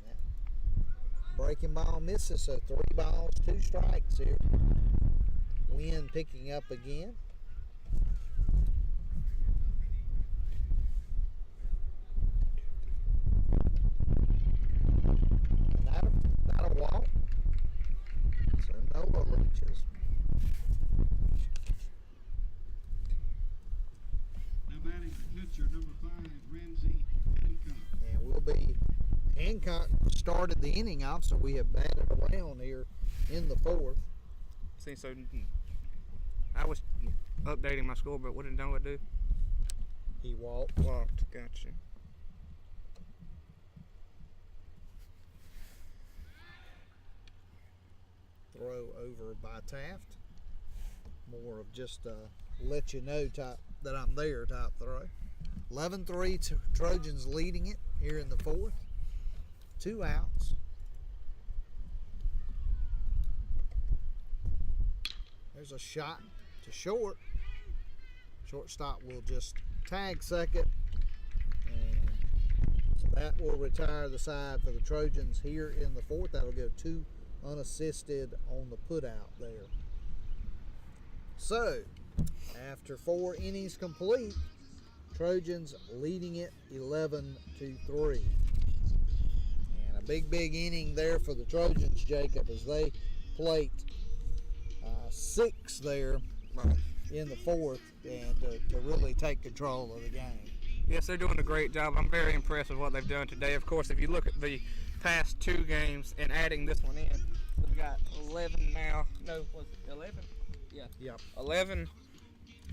S4: that breaking ball misses. So 3 balls, 2 strikes here. Wind picking up again. Not a walk. So Noah reaches.
S3: Now batting the catcher, number 5, Ramsey Hancock.
S4: And we'll be, Hancock started the inning off, so we have batted around here in the 4th.
S2: See, so I was updating my score, but what did Noah do?
S4: He walked.
S2: Gotcha.
S4: Throw over by Taft. More of just a let you know type that I'm there type throw. 11-3 Trojans leading it here in the 4th. 2 outs. There's a shot to short. Shortstop will just tag second. And so that will retire the side for the Trojans here in the 4th. That'll go 2 unassisted on the put out there. So, after 4 innings complete, Trojans leading it 11-3. And a big inning there for the Trojans, Jacob, as they plate 6 there in the 4th and to really take control of the game.
S2: Yes, they're doing a great job. I'm very impressed with what they've done today. Of course, if you look at the past 2 games and adding this one in, we've got 11 now. No, was it 11? Yeah.
S4: Yep.
S2: 11.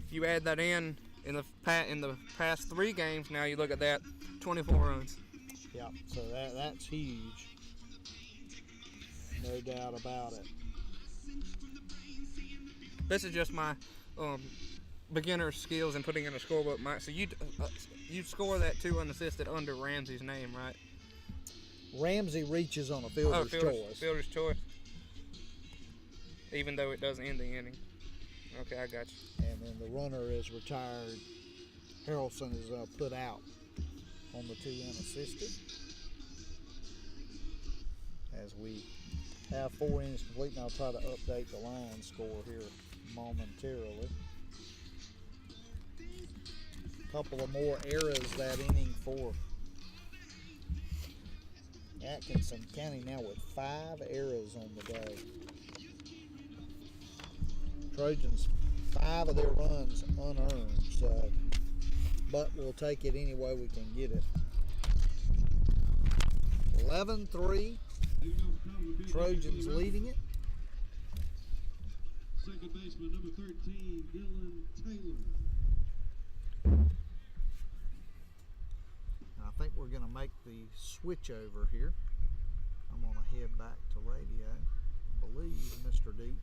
S2: You add that in the past 3 games. Now you look at that, 24 runs.
S4: Yep. So that's huge. No doubt about it.
S2: This is just my beginner skills in putting in a scorebook, Mike. So you score that 2 unassisted under Ramsey's name, right?
S4: Ramsey reaches on a fielder's choice.
S2: Fielder's choice. Even though it doesn't end the inning. Okay, I got you.
S4: And then the runner is retired. Harrelson is put out on the 2 unassisted. As we have 4 innings complete, and I'll try to update the line score here momentarily. A couple of more errors that inning for Atkinson County, now with 5 errors on the day. Trojans, 5 of their runs unearned, so but we'll take it any way we can get it. 11-3, Trojans leading it.
S3: Second baseman, number 13, Dylan Taylor.
S4: I think we're going to make the switch over here. I'm going to head back to radio. I believe Mr. D.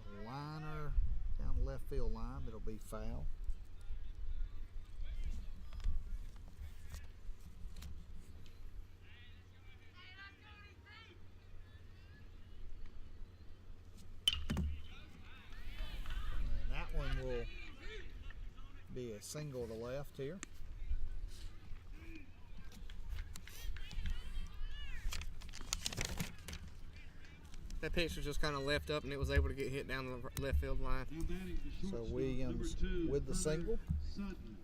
S4: The liner down the left field line, it'll be foul. And that one will be a single to left here.
S2: That pitch was just kind of left up, and it was able to get hit down the left field line.
S3: Now batting the
S4: So
S3: shortstop,
S4: Williams
S3: number 2,
S4: with the single.
S3: Sutton.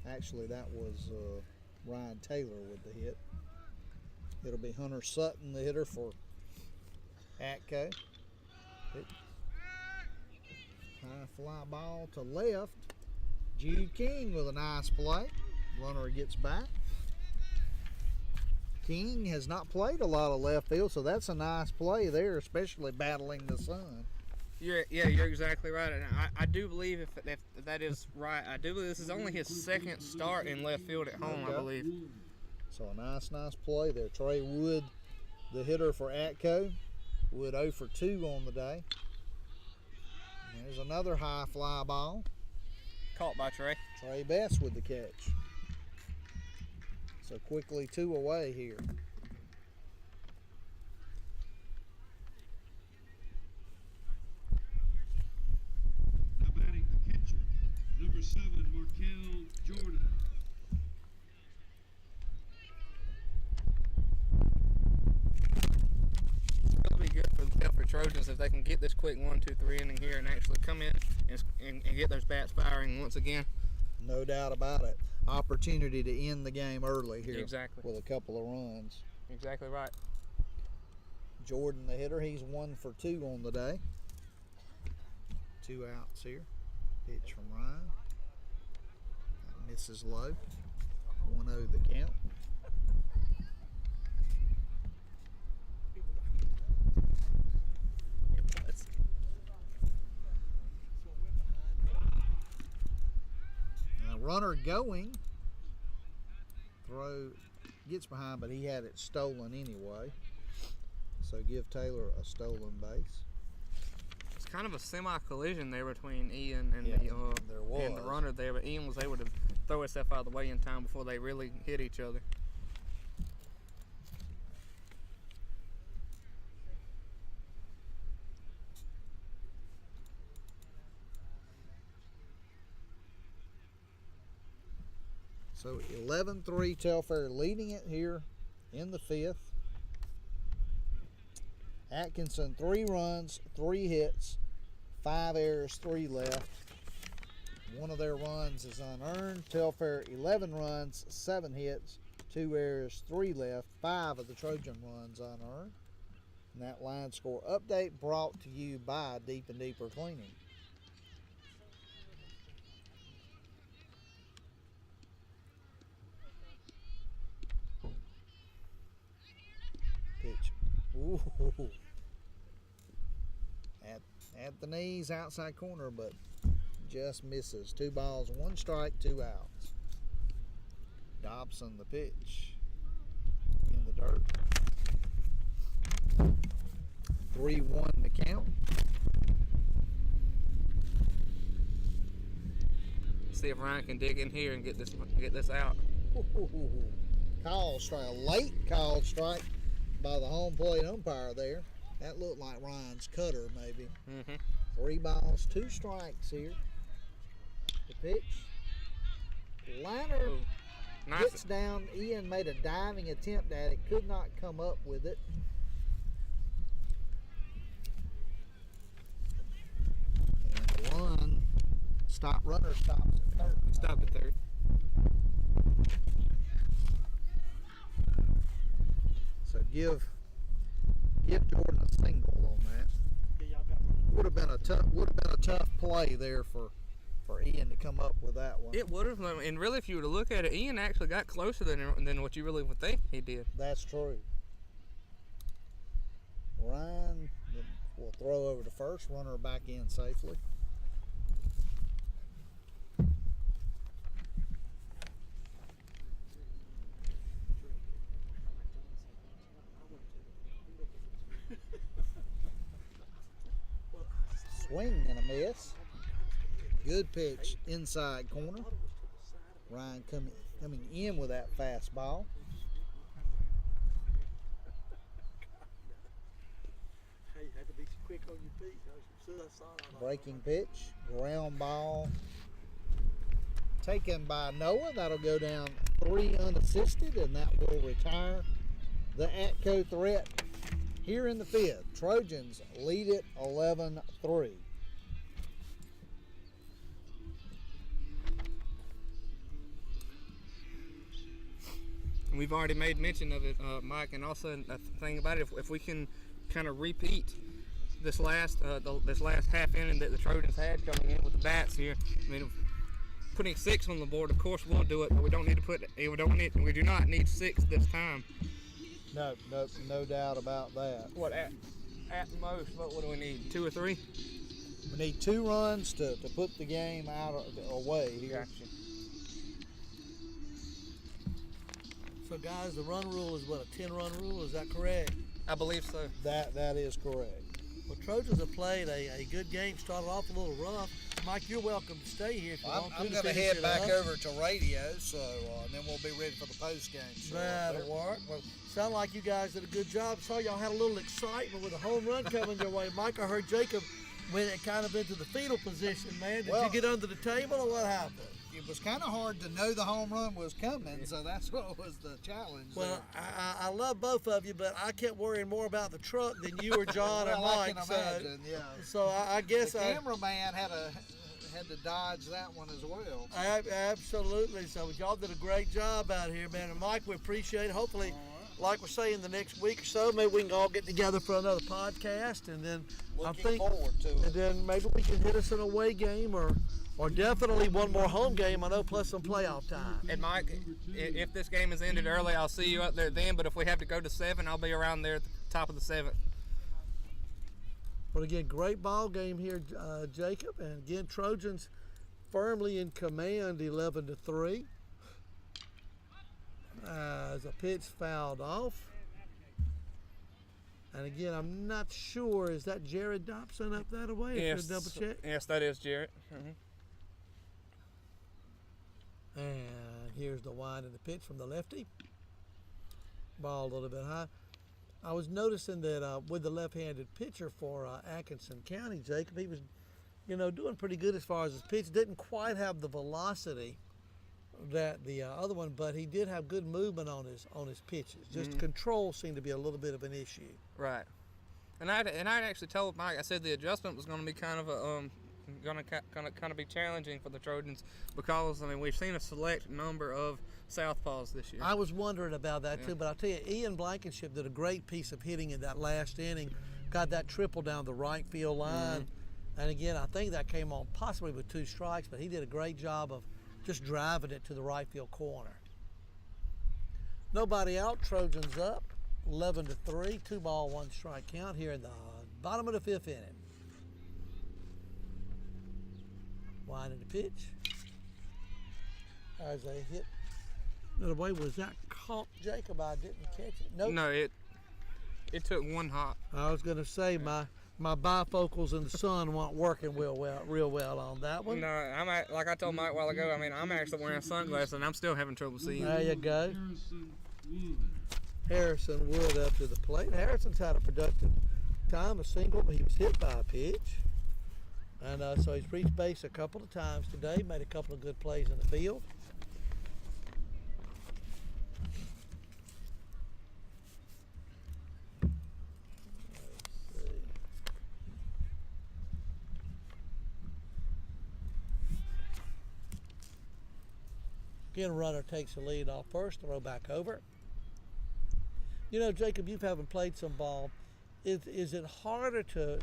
S4: Actually, that was Ryan Taylor with the hit. It'll be Hunter Sutton, the hitter for Atco. High fly ball to left. Jude King with a nice play. Runner gets back. King has not played a lot of left field, so that's a nice play there, especially battling the sun.
S2: You're exactly right, and I do believe if that is right, I do believe this is only his second start in left field at home.
S4: Okay.
S2: I believe.
S4: So a nice play there. Trey Wood, the hitter for Atco. Wood 0 for 2 on the day. And there's another high fly ball.
S2: Caught by Trey.
S4: Trey Best with the catch. So quickly 2 away here.
S3: Now batting the catcher, number 7, Markel Jordan.
S2: It'll be good for the Telfair Trojans if they can get this quick 1-2-3 inning here and actually come in and get those bats firing once again.
S4: No doubt about it. Opportunity to end the game early here.
S2: Exactly.
S4: With a couple of runs.
S2: Exactly right.
S4: Jordan, the hitter, he's 1 for 2 on the day. 2 outs here. Pitch from Ryan. That misses low. 1-0 the count. Runner going. Throw gets behind, but he had it stolen anyway. So give Taylor a stolen base.
S2: It's kind of a semi-collision there between Ian and
S4: Yeah,
S2: the
S4: there was.
S2: and the runner there, but Ian was able to throw himself out of the way in time before they really hit each other.
S4: So 11-3 Telfair leading it here in the 5th. Atkinson 3 runs, 3 hits, 5 errors, 3 left. One of their runs is unearned. Telfair 11 runs, 7 hits, 2 errors, 3 left. 5 of the Trojan runs unearned. And that line score update brought to you by Deep and Deeper Cleaning. Pitch. Ooh. At the knees, outside corner, but just misses. 2 balls, 1 strike, 2 outs. Dobson the pitch. In the dirt. 3-1 the count.
S2: See if Ryan can dig in here and get this out.
S4: Called strike, a late called strike by the home plate umpire there. That looked like Ryan's cutter, maybe. 3 balls, 2 strikes here. The pitch. Liner gets down. Ian made a diving attempt at it. Could not come up with it. And the runner stops at third.
S2: Stopped at third.
S4: So give Jordan a single on that.
S1: Yeah, y'all got one.
S4: would have been a tough play there for Ian to come up with that one.
S2: It would have, and really, if you were to look at it, Ian actually got closer than what you really would think he did.
S4: That's true. Ryan will throw over to first, runner back in safely. Swing and a miss. Good pitch inside corner. Ryan coming in with that fastball.
S1: Hey, you had to be quick on your feet.
S4: Breaking pitch, ground ball taken by Noah. That'll go down 3 unassisted, and that will retire the Atco threat here in the 5th. Trojans lead it 11-3.
S2: We've already made mention of it, Mike, and also a thing about it, if we can kind of repeat this last half inning that the Trojans had coming in with the bats here. I mean, putting 6 on the board, of course we'll do it, but we do not need 6 this time.
S4: No doubt about that.
S2: What at most? What do we need? 2 or 3?
S4: We need 2 runs to put the game away here.
S2: Gotcha.
S1: So, guys, the run rule is what, a 10-run rule? Is that correct?
S2: I believe so.
S4: That is correct.
S1: Well, Trojans have played a good game. Started off a little rough. Mike, you're welcome to stay here if you want to.
S4: I'm going to head back over to radio, so and then we'll be ready for the postgame show.
S1: That'll work. Well, sound like you guys did a good job. Saw y'all had a little excitement with a home run coming your way. Mike, I heard Jacob went kind of into the fetal position, man. Did you get under the table or what happened?
S4: It was kind of hard to know the home run was coming, so that's what was the challenge.
S1: Well, I love both of you, but I kept worrying more about the truck than you or John or
S4: well,
S1: Mike.
S4: I can imagine, yeah.
S1: So I guess
S4: the cameraman had to dodge that one as well.
S1: Absolutely. So y'all did a great job out here, man. And Mike, we appreciate it. Hopefully, like we're saying, the next week or so, maybe we can all get together for another podcast, and then
S4: Looking forward to it.
S1: And then maybe we can hit us an away game or definitely one more home game, I know, plus some playoff time.
S2: And Mike, if this game is ended early, I'll see you up there then. But if we have to go to 7, I'll be around there at the top of the 7th.
S1: But again, great ball game here, Jacob. And again, Trojans firmly in command, 11-3. As a pitch fouled off. And again, I'm not sure, is that Jared Dobson up that way?
S2: Yes,
S1: double check.
S2: Yes, that is Jarrett.
S1: And here's the wind of the pitch from the lefty. Ball a little bit high. I was noticing that with the left-handed pitcher for Atkinson County, Jacob, he was, doing pretty good as far as his pitch. Didn't quite have the velocity that the other one, but he did have good movement on his pitches. Just control seemed to be a little bit of an issue.
S2: Right. And I'd actually told Mike, I said the adjustment was going to be kind of be challenging for the Trojans because we've seen a select number of southpaws this year.
S1: I was wondering about that too, but I'll tell you, Ian Blankenship did a great piece of hitting in that last inning. Got that triple down the right field line, and again, I think that came on possibly with 2 strikes, but he did a great job of just driving it to the right field corner. Nobody out. Trojans up, 11-3, 2-ball, 1-strike count here in the bottom of the 5th inning. Winding the pitch. As they hit. The way was that caught, Jacob? I didn't catch it. Nope.
S2: No, it took one hop.
S1: I was going to say my bifocals in the sun weren't working real well on that one.
S2: No, like I told Mike a while ago, I'm actually wearing sunglasses and I'm still having trouble seeing.
S1: There you go. Harrison Wood up to the plate. Harrison's had a productive time, a single, but he was hit by a pitch. And so he's reached base a couple of times today, made a couple of good plays in the field. Again, runner takes the lead off first, throw back over. Jacob, you haven't played some ball. Is it harder to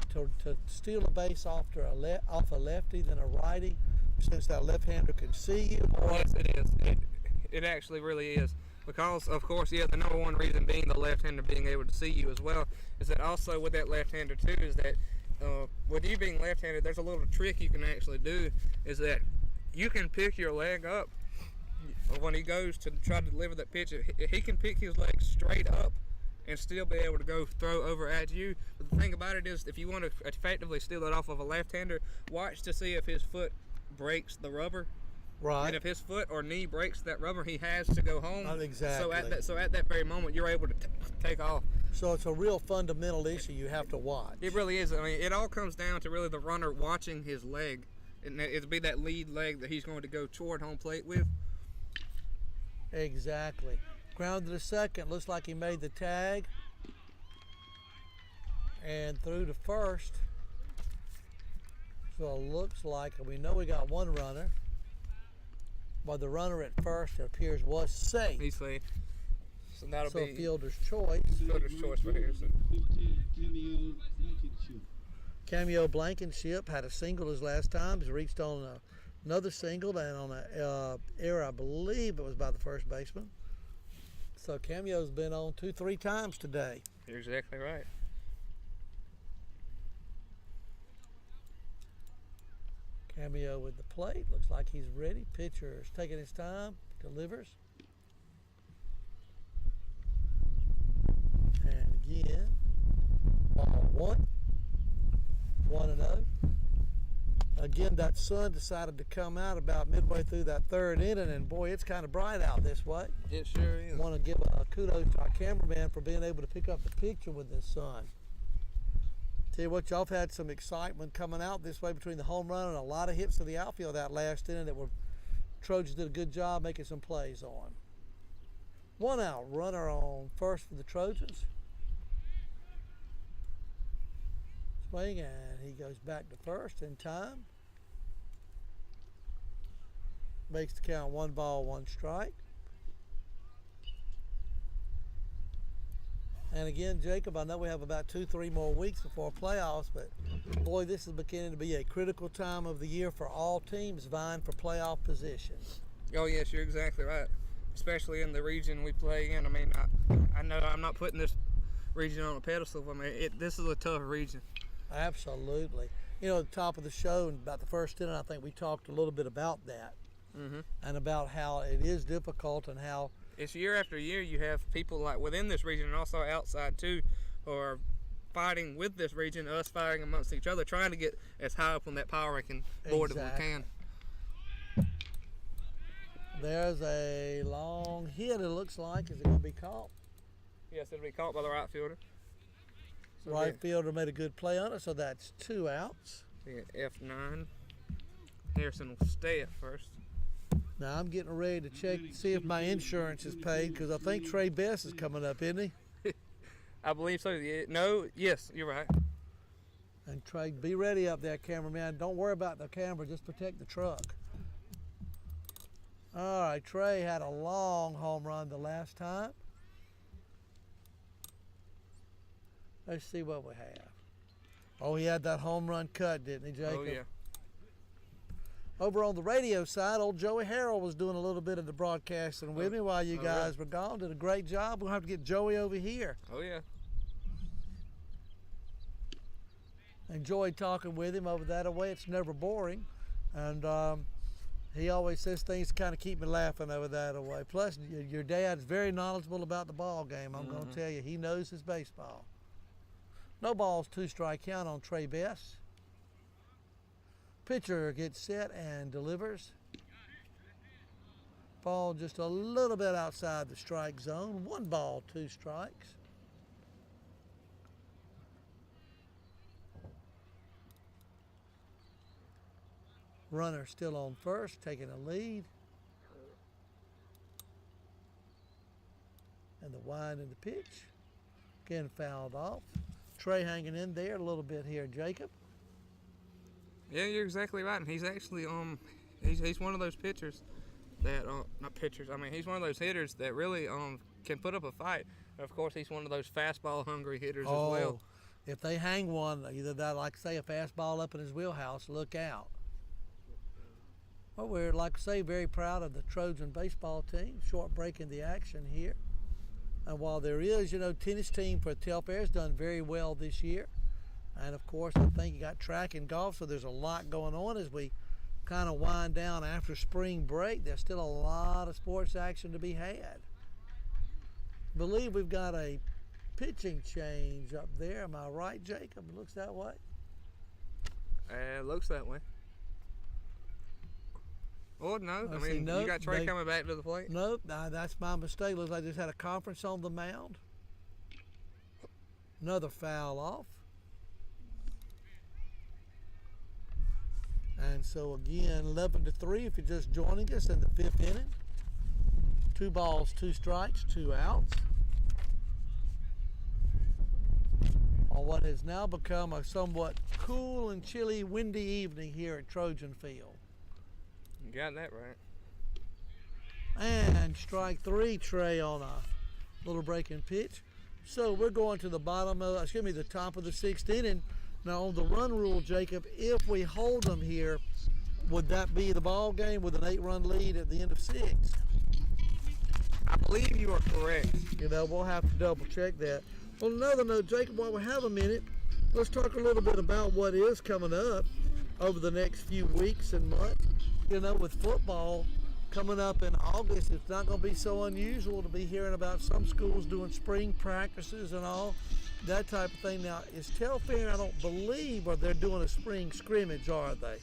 S1: steal a base off a lefty than a righty, since that left-hander can see you? Or?
S2: Yes, it is. It actually really is. Because, of course, the number one reason being the left-hander being able to see you as well is that also with that left-hander too is that with you being left-handed, there's a little trick you can actually do is that you can pick your leg up when he goes to try to deliver that pitch. He can pick his leg straight up and still be able to go throw over at you. But the thing about it is, if you want to effectively steal it off of a left-hander, watch to see if his foot breaks the rubber.
S1: Right.
S2: And if his foot or knee breaks that rubber, he has to go home.
S1: Exactly.
S2: So at that very moment, you're able to take off.
S1: So it's a real fundamental issue you have to watch.
S2: It really is. I mean, it all comes down to really the runner watching his leg. And it'll be that lead leg that he's going to go toward home plate with.
S1: Exactly. Grounded to second. Looks like he made the tag. And through to first. So it looks like we know we got one runner. But the runner at first, it appears, was safe.
S2: He's safe. So that'll be
S1: fielder's choice.
S2: Fielder's choice right here. So.
S3: 15,
S1: Cameo Blankenship had a single his last time. He's reached on another single and on an error, I believe it was by the first baseman. So Cameo's been on 2-3 times today.
S2: You're exactly right.
S1: Cameo with the plate. Looks like he's ready. Pitcher is taking his time. Delivers. And again, ball one. 1-0. Again, that sun decided to come out about midway through that third inning, and boy, it's kind of bright out this way.
S2: It sure is.
S1: I want to give a kudos to our cameraman for being able to pick up the picture with this sun. Tell you what, y'all have had some excitement coming out this way between the home run and a lot of hits to the outfield that last inning that Trojans did a good job making some plays on. 1 out, runner on first for the Trojans. Swing, and he goes back to first in time. Makes the count 1 ball, 1 strike. And again, Jacob, I know we have about 2-3 more weeks before playoffs, but boy, this is beginning to be a critical time of the year for all teams vying for playoff positions.
S2: Oh yes, you're exactly right. Especially in the region we play in. I mean, I know I'm not putting this region on a pedestal. I mean, this is a tough region.
S1: Absolutely. You know, at the top of the show, and about the first inning, I think we talked a little bit about that. And about how it is difficult and how
S2: it's year after year you have people like within this region and also outside too who are fighting with this region, us fighting amongst each other, trying to get as high up on that power ranking board as we can.
S1: There's a long hit, it looks like. Is it going to be caught?
S2: Yes, it'll be caught by the right fielder. So
S1: right fielder made a good play on it, so that's 2 outs.
S2: F9. Harrison will stay at first.
S1: Now I'm getting ready to check to see if my insurance is paid, because I think Trey Best is coming up, isn't he?
S2: I believe so. Yes, you're right.
S1: And Trey, be ready up there, cameraman. Don't worry about the camera, just protect the truck. All right, Trey had a long home run the last time. Let's see what we have. Oh, he had that home run cut, didn't he, Jacob?
S2: Oh, yeah.
S1: Over on the radio side, old Joey Harrell was doing a little bit of the broadcasting with me while you guys were gone. Did a great job. We'll have to get Joey over here.
S2: Oh, yeah.
S1: Enjoyed talking with him over that way. It's never boring. And he always says things to kind of keep me laughing over that away. Plus, your dad's very knowledgeable about the ball game. I'm going to tell you, he knows his baseball. No balls, 2 strike count on Trey Best. Pitcher gets set and delivers. Ball just a little bit outside the strike zone. 1 ball, 2 strikes. Runner still on first, taking a lead. And the wind and the pitch. Again, fouled off. Trey hanging in there a little bit here, Jacob.
S2: Yeah, you're exactly right. And he's actually he's one of those pitchers that not pitchers. I mean, he's one of those hitters that really can put up a fight. And of course, he's one of those fastball hungry hitters as well.
S1: If they hang one, either that, like say, a fastball up in his wheelhouse, look out. Well, we're, like I say, very proud of the Trojan baseball team. Short break in the action here. And while there is, tennis team for Telfair has done very well this year. And, of course, I think you got track and golf, so there's a lot going on as we kind of wind down after spring break. There's still a lot of sports action to be had. I believe we've got a pitching change up there. Am I right, Jacob? It looks that way.
S2: It looks that way. Oh, no. I mean,
S1: nope,
S2: you got Trey coming back to the plate?
S1: Nope, that's my mistake. Looks like they just had a conference on the mound. Another foul off. And so again, 11-3 if you're just joining us in the 5th inning. 2 balls, 2 strikes, 2 outs. On what has now become a somewhat cool and chilly, windy evening here at Trojan Field.
S2: You got that right.
S1: And strike 3, Trey, on a little breaking pitch. So we're going to the the top of the 6th inning. Now on the run rule, Jacob, if we hold them here, would that be the ball game with an 8-run lead at the end of 6?
S2: I believe you are correct.
S1: We'll have to double check that. On another note, Jacob, while we have a minute, let's talk a little bit about what is coming up over the next few weeks and months. With football coming up in August, it's not going to be so unusual to be hearing about some schools doing spring practices and all that type of thing. Now, is Telfair, I don't believe, or they're doing a spring scrimmage, are they?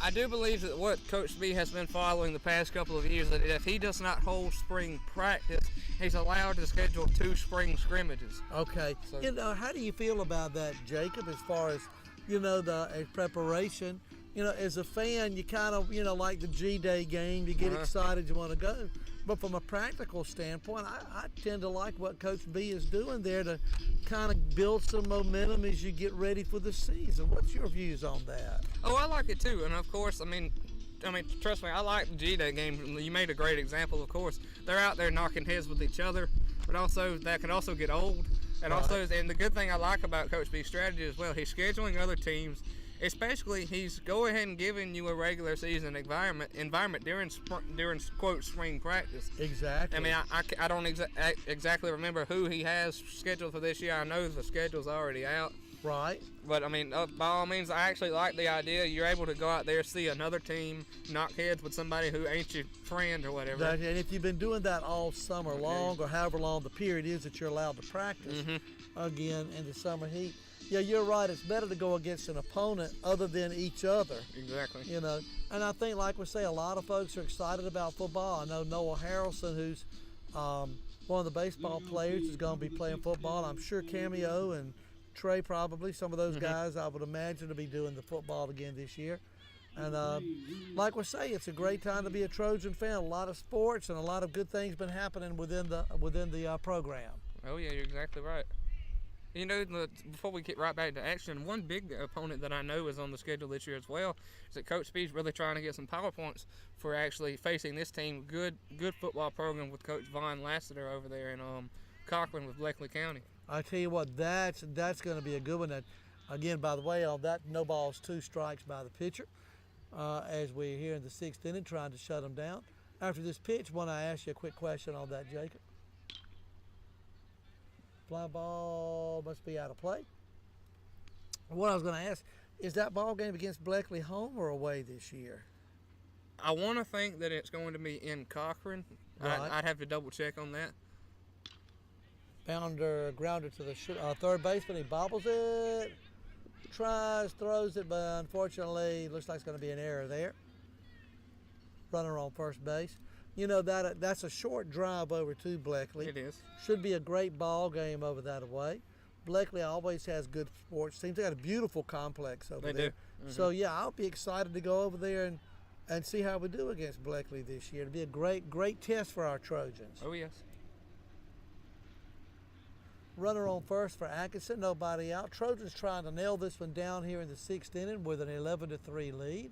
S2: I do believe that what Coach B has been following the past couple of years, that if he does not hold spring practice, he's allowed to schedule 2 spring scrimmages.
S1: Okay. So, how do you feel about that, Jacob, as far as, the preparation? As a fan, you kind of, like the G-Day game, you get excited, you want to go. But from a practical standpoint, I tend to like what Coach B is doing there to kind of build some momentum as you get ready for the season. What's your views on that?
S2: Oh, I like it too. And of course, I mean, trust me, I like the G-Day game. You made a great example, of course. They're out there knocking heads with each other, but also that can also get old. And and the good thing I like about Coach B's strategy as well, he's scheduling other teams. Especially, he's going ahead and giving you a regular season environment during quote spring practice.
S1: Exactly.
S2: I mean, I don't exactly remember who he has scheduled for this year. I know the schedule's already out.
S1: Right.
S2: But I mean, by all means, I actually like the idea. You're able to go out there, see another team, knock heads with somebody who ain't your friend or whatever.
S1: And if you've been doing that all summer long, or however long the period is that you're allowed to practice, again in the summer heat. Yeah, you're right. It's better to go against an opponent other than each other.
S2: Exactly.
S1: And I think, like we say, a lot of folks are excited about football. I know Noah Harrelson, who's one of the baseball players, is going to be playing football. I'm sure Cameo and Trey probably, some of those guys, I would imagine, to be doing the football again this year. And like we say, it's a great time to be a Trojan fan. A lot of sports and a lot of good things been happening within the program.
S2: Oh yeah, you're exactly right. Before we get right back to action, one big opponent that I know is on the schedule this year as well is that Coach B's really trying to get some power points for actually facing this team. Good football program with Coach Vaughn Lassiter over there in Cochran with Bleckley County.
S1: I tell you what, that's going to be a good one. Again, by the way, on that, no balls, 2 strikes by the pitcher as we're here in the 6th inning trying to shut them down. After this pitch, want to ask you a quick question on that, Jacob. Fly ball must be out of play. What I was going to ask, is that ball game against Bleckley home or away this year?
S2: I want to think that it's going to be in Cochran.
S1: Right.
S2: I'd have to double check on that.
S1: Grounder to the third baseman. He bobbles it, tries, throws it, but unfortunately, looks like it's going to be an error there. Runner on first base. That's a short drive over to Bleckley.
S2: It is.
S1: Should be a great ball game over that away. Bleckley always has good sports teams. They got a beautiful complex over there.
S2: They do.
S1: So, yeah, I'll be excited to go over there and see how we do against Bleckley this year. It'll be a great test for our Trojans.
S2: Oh, yes.
S1: Runner on first for Atkinson, nobody out. Trojans trying to nail this one down here in the 6th inning with an 11-3 lead.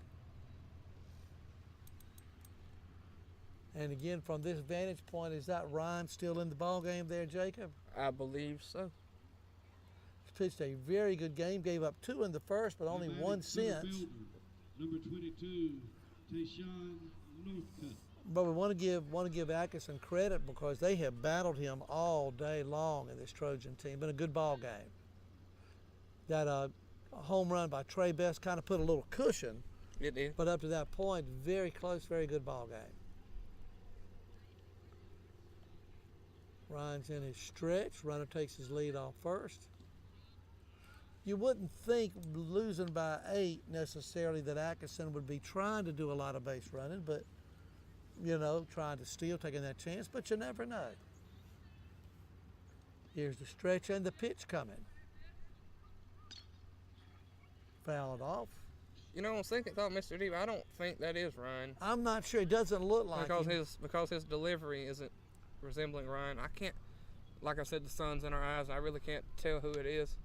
S1: And again, from this vantage point, is that Ryan still in the ball game there, Jacob?
S2: I believe so.
S1: pitched a very good game. Gave up 2 in the first, but only 1 since.
S3: Number 22, Tayshawn Northcutt.
S1: But we want to give Atkinson credit because they have battled him all day long in this Trojan team. Been a good ball game. That a home run by Trey Best kind of put a little cushion.
S2: It did.
S1: But up to that point, very close, very good ball game. Ryan's in his stretch. Runner takes his lead off first. You wouldn't think losing by 8 necessarily that Atkinson would be trying to do a lot of base running, but trying to steal, taking that chance, but you never know. Here's the stretch and the pitch coming. Fouled off.
S2: On second thought, Mr. Deeb, I don't think that is Ryan.
S1: I'm not sure. It doesn't look like him.
S2: Because his delivery isn't resembling Ryan. I can't, like I said, the sun's in our eyes. I really can't tell who it is.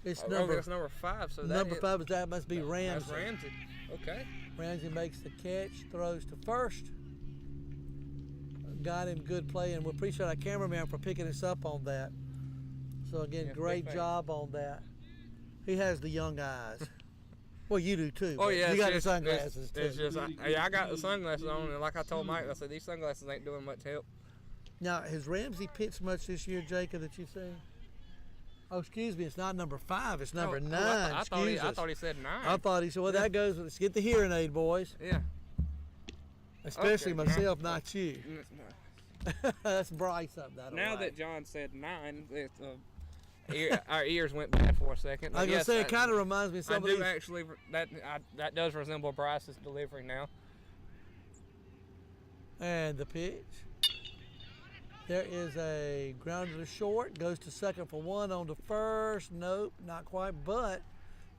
S1: It's
S2: it's number 5. So
S1: number 5 that must be Ramsey.
S2: That's Ramsey. Okay.
S1: Ramsey makes the catch, throws to first. Got him, good play, and we appreciate our cameraman for picking us up on that. So again, great job on that. He has the young eyes. Well, you do too.
S2: Oh yeah,
S1: you got the sunglasses too.
S2: It's just, I got the sunglasses on, and like I told Mike, I said these sunglasses ain't doing much help.
S1: Now, has Ramsey pitched much this year, Jacob, that you've seen? Oh, excuse me, it's not number 5, it's number 9.
S2: I thought he said 9.
S1: I thought he said, well, that goes, let's get the hearing aid, boys.
S2: Yeah.
S1: Especially myself, not you. That's Bryce up that way.
S2: Now that John said 9, our ears went bad for a second.
S1: I was going to say, it kind of reminds me of some of these.
S2: Actually, that does resemble Bryce's delivery now.
S1: And the pitch. There is a grounder to short, goes to second for 1, on to first. Nope, not quite, but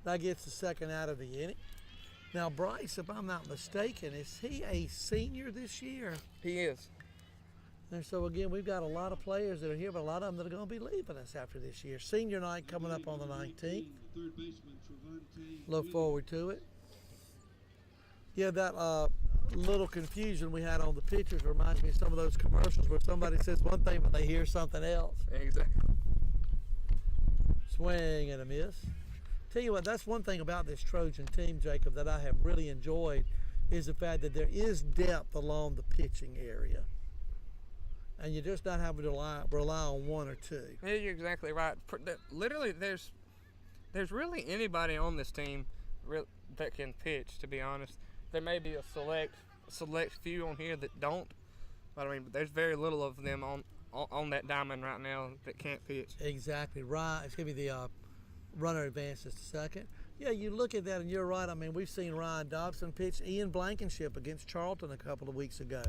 S1: that gets the second out of the inning. Now, Bryce, if I'm not mistaken, is he a senior this year?
S2: He is.
S1: And so, again, we've got a lot of players that are here, but a lot of them that are going to be leaving us after this year. Senior night coming up on the 19th. Look forward to it. Yeah, that little confusion we had on the pictures reminds me of some of those commercials where somebody says one thing but they hear something else.
S2: Exactly.
S1: Swing and a miss. Tell you what, that's one thing about this Trojan team, Jacob, that I have really enjoyed is the fact that there is depth along the pitching area. And you're just not having to rely on 1 or 2.
S2: Yeah, you're exactly right. Literally, there's really anybody on this team that can pitch, to be honest. There may be a select few on here that don't, but I mean, there's very little of them on that diamond right now that can't pitch.
S1: Exactly right. It's gonna be the runner advances to second. Yeah, you look at that and you're right. I mean, we've seen Ryan Dobson pitch. Ian Blankenship against Charlton a couple of weeks ago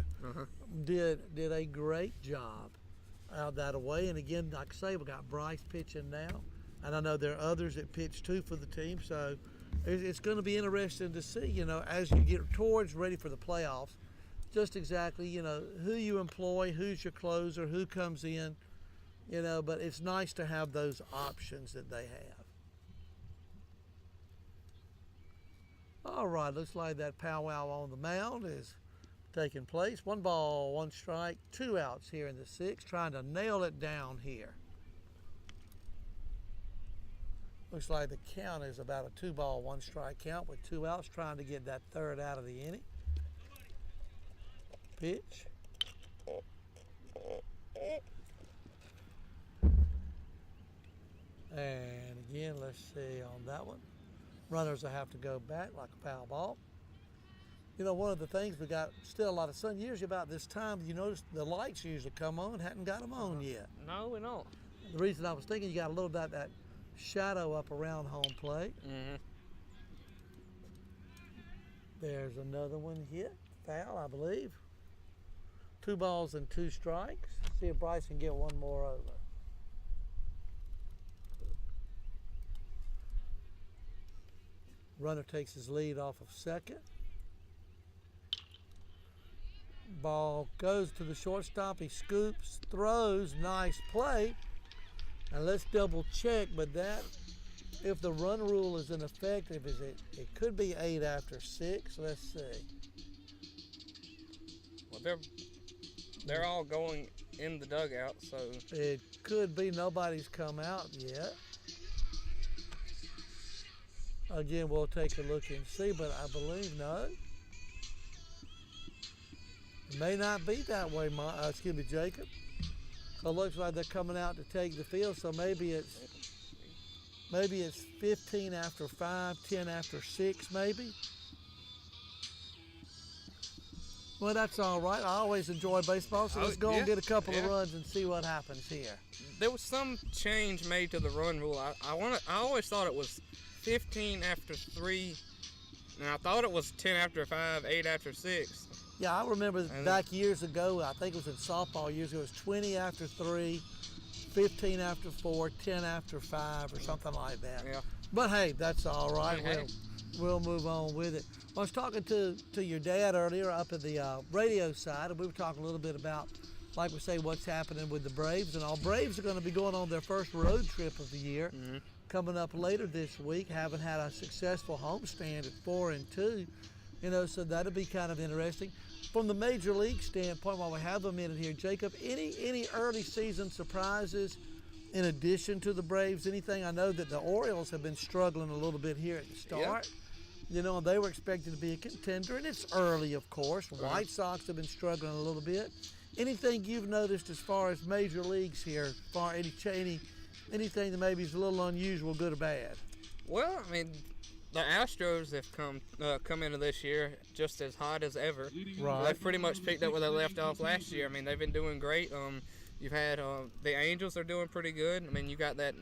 S1: did a great job out that way. And again, like I say, we got Bryce pitching now, and I know there are others that pitch too for the team. So it's going to be interesting to see, as you get towards ready for the playoffs, just exactly, who you employ, who's your closer, who comes in, but it's nice to have those options that they have. All right, looks like that powwow on the mound is taking place. 1 ball, 1 strike, 2 outs here in the 6th, trying to nail it down here. Looks like the count is about a 2 ball, 1 strike count with 2 outs, trying to get that 3rd out of the inning. Pitch. And again, let's see on that one. Runners will have to go back like a foul ball. One of the things, we got still a lot of sun. Usually about this time, you notice the lights usually come on. Hadn't got them on yet.
S2: No, we don't.
S1: The reason I was thinking, you got a little bit of that shadow up around home plate. There's another one hit. Foul, I believe. 2 balls and 2 strikes. See if Bryce can get one more over. Runner takes his lead off of second. Ball goes to the shortstop. He scoops, throws, nice play. And let's double check, but that, if the run rule is in effect, it could be 8 after 6. Let's see.
S2: Well, they're all going in the dugout, so
S1: It could be nobody's come out yet. Again, we'll take a look and see, but I believe no. It may not be that way, Jacob. So it looks like they're coming out to take the field, so maybe it's 15 after 5, 10 after 6 maybe. Well, that's all right. I always enjoy baseball, so let's go and get a couple of runs and see what happens here.
S2: There was some change made to the run rule. I always thought it was 15 after 3, and I thought it was 10 after 5, 8 after 6.
S1: Yeah, I remember back years ago, I think it was in softball years ago, it was 20 after 3, 15 after 4, 10 after 5, or something like that.
S2: Yeah.
S1: But hey, that's all right.
S2: Hey.
S1: We'll move on with it. I was talking to your dad earlier up at the radio side, and we were talking a little bit about, like we say, what's happening with the Braves and all. Braves are going to be going on their first road trip of the year, coming up later this week. Haven't had a successful homestand at 4-2, so that'll be kind of interesting. From the major league standpoint, while we have a minute here, Jacob, any early season surprises in addition to the Braves? Anything? I know that the Orioles have been struggling a little bit here at the start. Yeah. They were expected to be a contender, and it's early, of course. White Sox have been struggling a little bit. Anything you've noticed as far as major leagues here, anything that maybe is a little unusual, good or bad?
S2: Well, I mean, the Astros have come into this year just as hot as ever.
S1: Right.
S2: They've pretty much picked up where they left off last year. I mean, they've been doing great. You've had the Angels are doing pretty good. I mean, you got that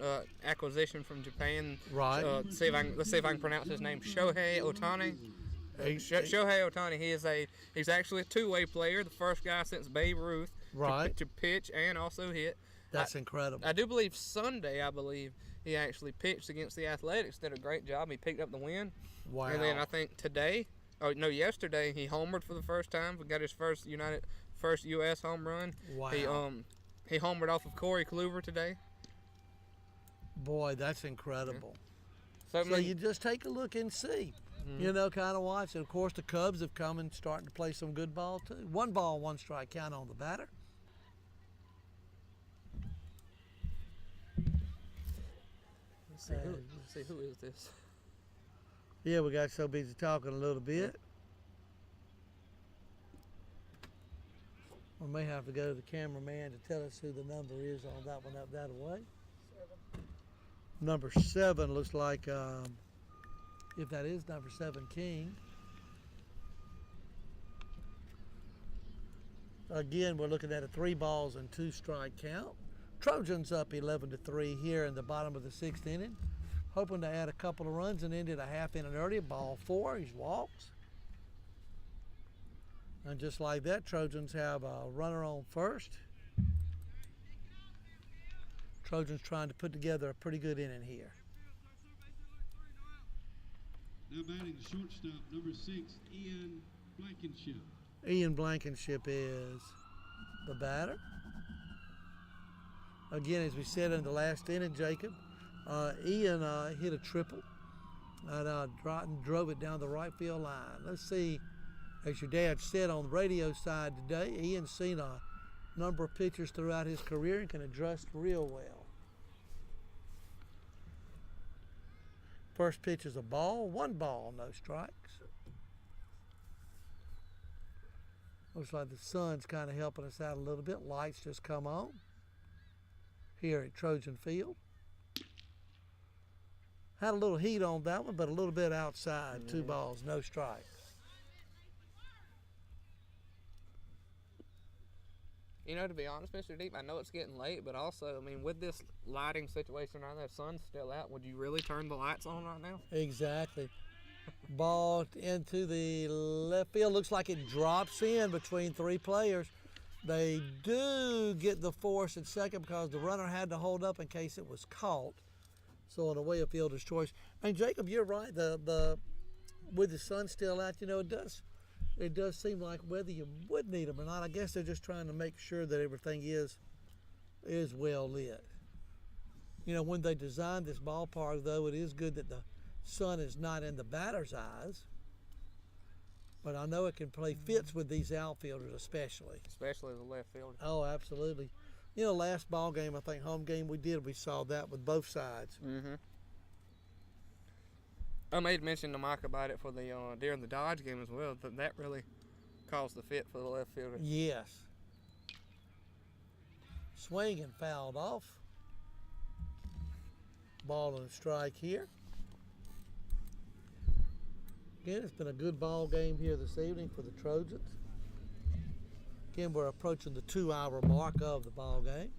S2: acquisition from Japan.
S1: Right.
S2: Let's see if I can pronounce his name. Shohei Ohtani. Shohei Ohtani. He's actually a two-way player. The first guy since Babe Ruth.
S1: Right.
S2: To pitch and also hit.
S1: That's incredible.
S2: I do believe Sunday, he actually pitched against the Athletics. Did a great job. He picked up the win.
S1: Wow.
S2: And then I think yesterday he homered for the first time. We got his first U.S. home run.
S1: Wow.
S2: He homered off of Corey Kluber today.
S1: Boy, that's incredible.
S2: Yeah.
S1: So you just take a look and see. Kind of watch. And, of course, the Cubs have come and starting to play some good ball, too. 1 ball, 1 strike count on the batter.
S2: Let's see who is this?
S1: Yeah, we got so busy talking a little bit. We may have to go to the cameraman to tell us who the number is on that one up that way. 7. Number 7 looks like, if that is number 7, King. Again, we're looking at a 3 balls and 2 strike count. Trojans up 11-3 here in the bottom of the 6th inning. Hoping to add a couple of runs and ended a half inning early. Ball 4, he walks. And just like that, Trojans have a runner on first. Trojans trying to put together a pretty good inning here.
S3: Now batting shortstop, number 6, Ian Blankenship.
S1: Ian Blankenship is the batter. Again, as we said in the last inning, Jacob, Ian hit a triple and drove it down the right field line. Let's see, as your dad said on the radio side today, Ian's seen a number of pitchers throughout his career and can adjust real well. First pitch is a ball, 1 ball, no strikes. Looks like the sun's kind of helping us out a little bit. Lights just come on here at Trojan Field. Had a little heat on that one, but a little bit outside. 2 balls, no strikes.
S2: To be honest, Mr. Deep, I know it's getting late, but also, I mean, with this lighting situation right now, the sun's still out. Would you really turn the lights on right now?
S1: Exactly. Ball into the left field. Looks like it drops in between 3 players. They do get the force at second because the runner had to hold up in case it was caught. So in a way, a fielder's choice. And Jacob, you're right. With the sun still out, it does seem like whether you would need them or not. I guess they're just trying to make sure that everything is well lit. When they designed this ballpark, though, it is good that the sun is not in the batter's eyes. But I know it can play fits with these outfielders especially.
S2: Especially the left fielder.
S1: Oh, absolutely. You know, last ball game, I think home game we saw that with both sides.
S2: Mm-hmm. I made mention to Mike about it for the during the Dodge game as well. That really caused the fit for the left fielder.
S1: Yes. Swing and fouled off. Ball and a strike here. Again, it's been a good ball game here this evening for the Trojans. Again, we're approaching the 2-hour mark of the ball game.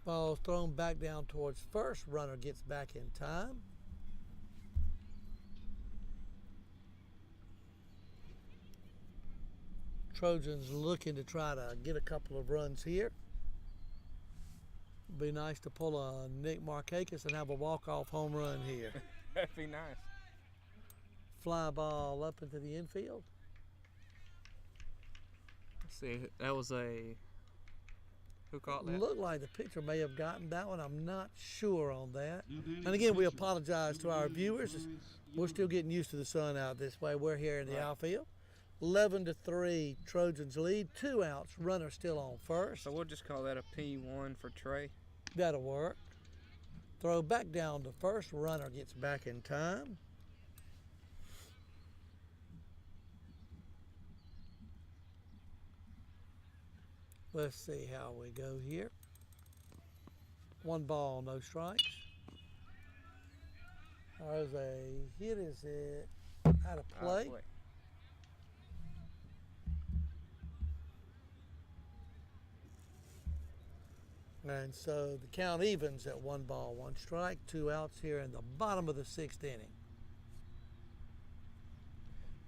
S1: Ball's thrown back down towards first. Runner gets back in time. Trojans looking to try to get a couple of runs here. Be nice to pull a Nick Markakis and have a walk-off home run here.
S2: That'd be nice.
S1: Fly ball up into the infield.
S2: Let's see, that was who caught that?
S1: Looked like the pitcher may have gotten that one. I'm not sure on that. And again, we apologize to our viewers. We're still getting used to the sun out this way. We're here in the outfield. 11-3, Trojans lead. 2 outs. Runner still on first.
S2: So we'll just call that a P1 for Trey.
S1: That'll work. Throw back down to first. Runner gets back in time. Let's see how we go here. 1 ball, no strikes. There's a hit. Is it out of play? And so the count evens at 1 ball, 1 strike, 2 outs here in the bottom of the 6th inning.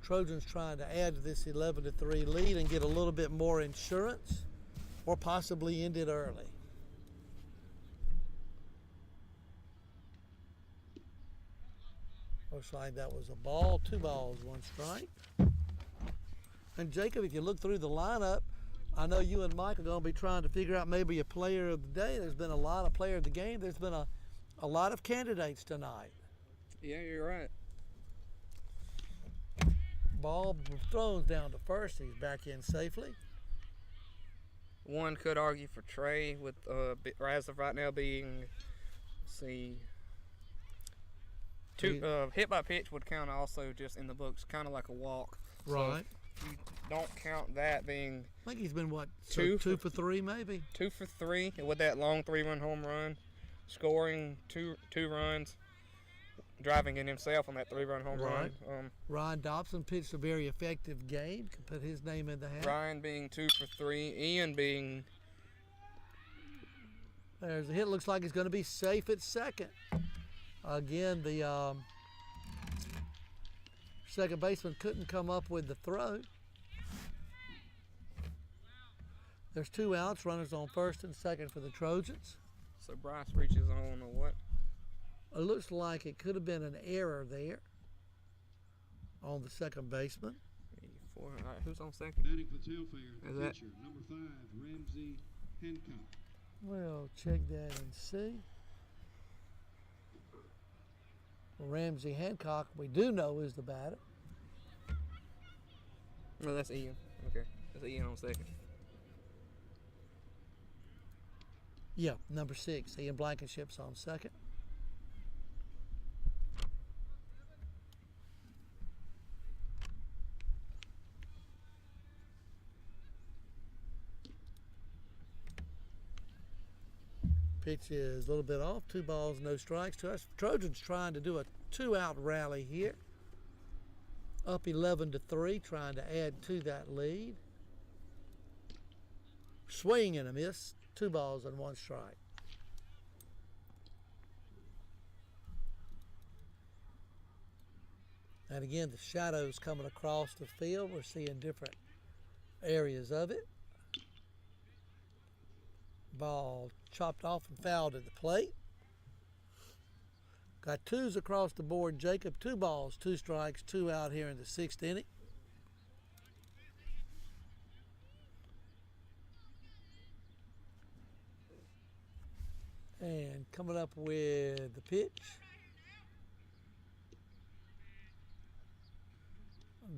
S1: Trojans trying to add to this 11-3 lead and get a little bit more insurance, or possibly end it early. Looks like that was a ball. 2 balls, 1 strike. And Jacob, if you look through the lineup, I know you and Mike are going to be trying to figure out maybe a player of the day. There's been a lot of player of the game. There's been a lot of candidates tonight.
S2: Yeah, you're right.
S1: Ball throws down to first. He's back in safely.
S2: One could argue for Trey with as of right now being, let's see, hit by pitch would count also just in the books, kind of like a walk.
S1: Right.
S2: So you don't count that being.
S1: I think he's been what,
S2: two
S1: for 3 maybe?
S2: 2 for 3 with that long 3-run home run, scoring two runs, driving in himself on that 3-run home run.
S1: Ryan Dobson pitched a very effective game. Can put his name in the hat.
S2: Ryan being 2 for 3, Ian being.
S1: There's a hit. Looks like he's going to be safe at second. Again, the second baseman couldn't come up with the throw. There's 2 outs. Runners on first and second for the Trojans.
S2: So Bryce reaches on a what?
S1: It looks like it could have been an error there on the second baseman.
S2: 84. All right, who's on second?
S3: Batting for Telfair,
S2: Is
S3: the
S2: that-
S3: pitcher, number 5, Ramsey Hancock.
S1: We'll check that and see. Ramsey Hancock, we do know, is the batter.
S2: No, that's Ian. Okay, that's Ian on second.
S1: Yeah, number 6. Ian Blankenship's on second. Pitch is a little bit off. 2 balls, no strikes to us. Trojans trying to do a 2-out rally here. Up 11-3, trying to add to that lead. Swing and a miss. 2 balls and 1 strike. And again, the shadows coming across the field. We're seeing different areas of it. Ball chopped off and fouled at the plate. Got 2s across the board, Jacob. 2 balls, 2 strikes, 2 out here in the 6th inning. And coming up with the pitch.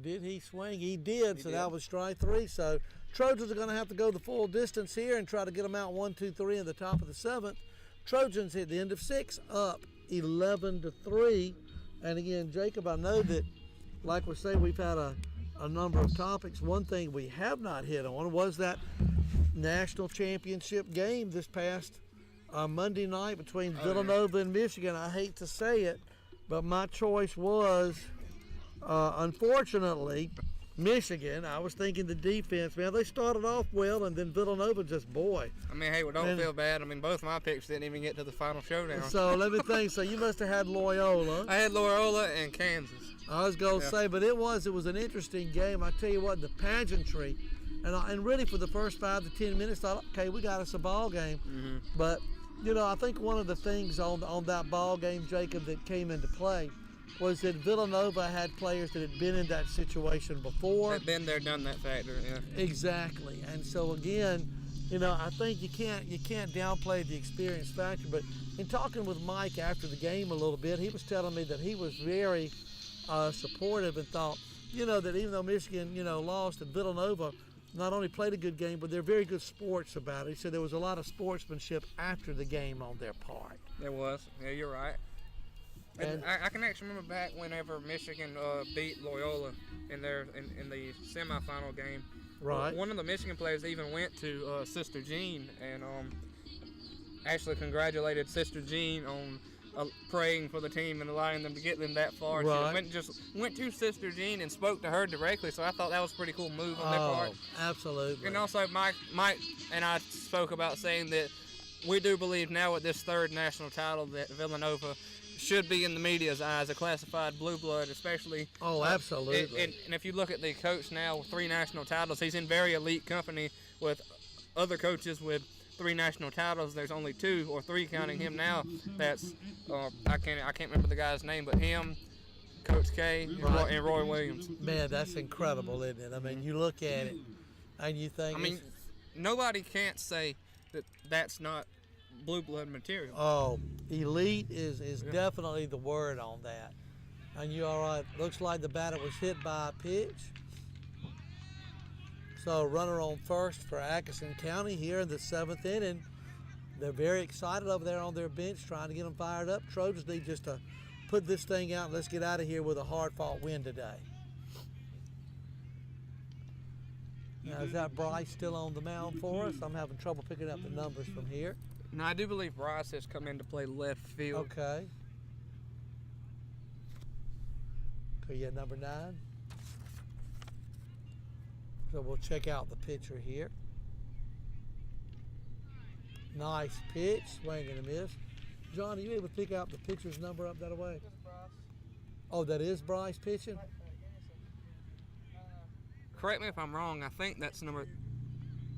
S1: Did he swing? He did.
S2: He
S1: So
S2: did.
S1: that was strike 3. So Trojans are going to have to go the full distance here and try to get them out 1, 2, 3 in the top of the 7th. Trojans hit the end of 6 up 11-3. And again, Jacob, I know that, like we say, we've had a number of topics. One thing we have not hit on was that national championship game this past Monday night between Villanova and Michigan. I hate to say it, but my choice was, unfortunately, Michigan. I was thinking the defense, man, they started off well, and then Villanova just, boy.
S2: I mean, hey, well, don't feel bad. I mean, both my picks didn't even get to the final showdown.
S1: So let me think. So you must have had Loyola.
S2: I had Loyola and Kansas.
S1: I was going to say, but it was an interesting game. I tell you what, the pageantry, and really for the first 5 to 10 minutes, I thought, okay, we got us a ball game.
S2: Mm-hmm.
S1: But, you know, I think one of the things on that ball game, Jacob, that came into play was that Villanova had players that had been in that situation before.
S2: Had been there, done that factor, yeah.
S1: Exactly. And so again, you know, I think you can't downplay the experience factor. But in talking with Mike after the game a little bit, he was telling me that he was very supportive and thought, you know, that even though Michigan, you know, lost, and Villanova not only played a good game, but they're very good sports about it. He said there was a lot of sportsmanship after the game on their part.
S2: There was. Yeah, you're right. And I can actually remember back whenever Michigan beat Loyola in the semifinal game.
S1: Right.
S2: One of the Michigan players even went to Sister Jean and actually congratulated Sister Jean on praying for the team and allowing them to get them that far.
S1: Right.
S2: She went to Sister Jean and spoke to her directly, so I thought that was a pretty cool move on their part.
S1: Absolutely.
S2: And also Mike and I spoke about saying that we do believe now with this 3rd national title that Villanova should be in the media's eyes a classified blue blood, especially.
S1: Oh, absolutely.
S2: And if you look at the coach now with 3 national titles, he's in very elite company with other coaches with 3 national titles. There's only 2 or 3 counting him now. That's I can't remember the guy's name, but him, Coach K, and Roy Williams.
S1: Man, that's incredible, isn't it? I mean, you look at it and you think.
S2: I mean, nobody can't say that that's not blue blood material.
S1: Oh, elite is definitely the word on that. And you're all right. Looks like the batter was hit by a pitch. So runner on first for Atkinson County here in the 7th inning. They're very excited over there on their bench, trying to get them fired up. Trojans need just to put this thing out and let's get out of here with a hard-fought win today. Now, is that Bryce still on the mound for us? I'm having trouble picking up the numbers from here.
S2: No, I do believe Bryce has come in to play left field.
S1: Okay. Okay, yeah, number 9. So we'll check out the pitcher here. Nice pitch, swing and a miss. John, are you able to pick out the pitcher's number up that way? Oh, that is Bryce pitching?
S2: Correct me if I'm wrong. I think that's number.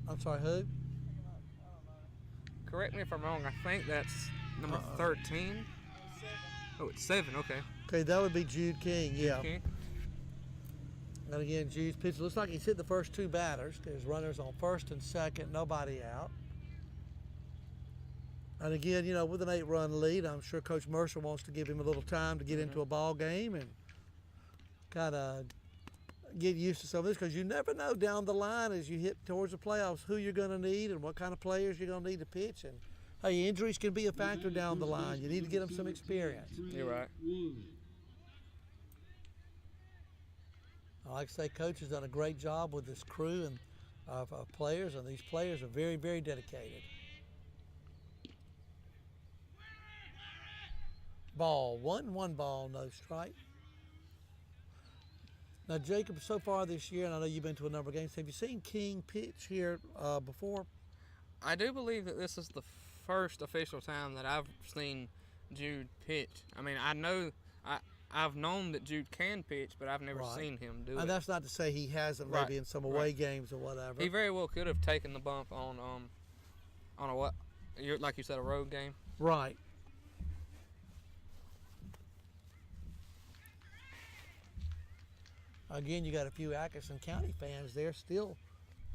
S1: I'm sorry, who?
S2: Correct me if I'm wrong. I think that's number 13. Oh, it's 7. Okay.
S1: Okay, that would be Jude King, yeah.
S2: Okay.
S1: And again, Jude's pitch. Looks like he's hit the first 2 batters. There's runners on first and second, nobody out. And again, you know, with an 8-run lead, I'm sure Coach Mercer wants to give him a little time to get into a ball game and kind of get used to some of this, because you never know down the line as you hit towards the playoffs who you're going to need and what kind of players you're going to need to pitch. And hey, injuries can be a factor down the line. You need to get them some experience.
S2: You're right.
S1: Like I say, Coach has done a great job with this crew and of players, and these players are very, very dedicated. Ball, 1 ball, no strike. Now, Jacob, so far this year, and I know you've been to a number of games, have you seen King pitch here before?
S2: I do believe that this is the first official time that I've seen Jude pitch. I mean, I've known that Jude can pitch, but I've never seen him do it.
S1: And that's not to say he hasn't, maybe in some away games or whatever.
S2: He very well could have taken the bump on a what, like you said, a road game.
S1: Right. Again, you got a few Atkinson County fans there still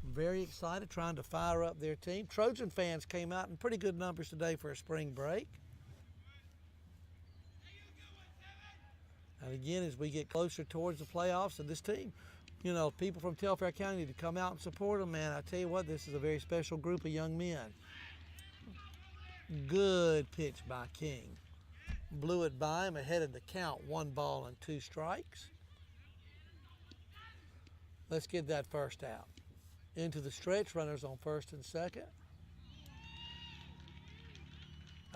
S1: very excited, trying to fire up their team. Trojan fans came out in pretty good numbers today for a spring break. And again, as we get closer towards the playoffs and this team, you know, people from Telfair County need to come out and support them, man. I tell you what, this is a very special group of young men. Good pitch by King. Blew it by him, ahead of the count, 1 ball and 2 strikes. Let's get that first out. Into the stretch, runners on first and second.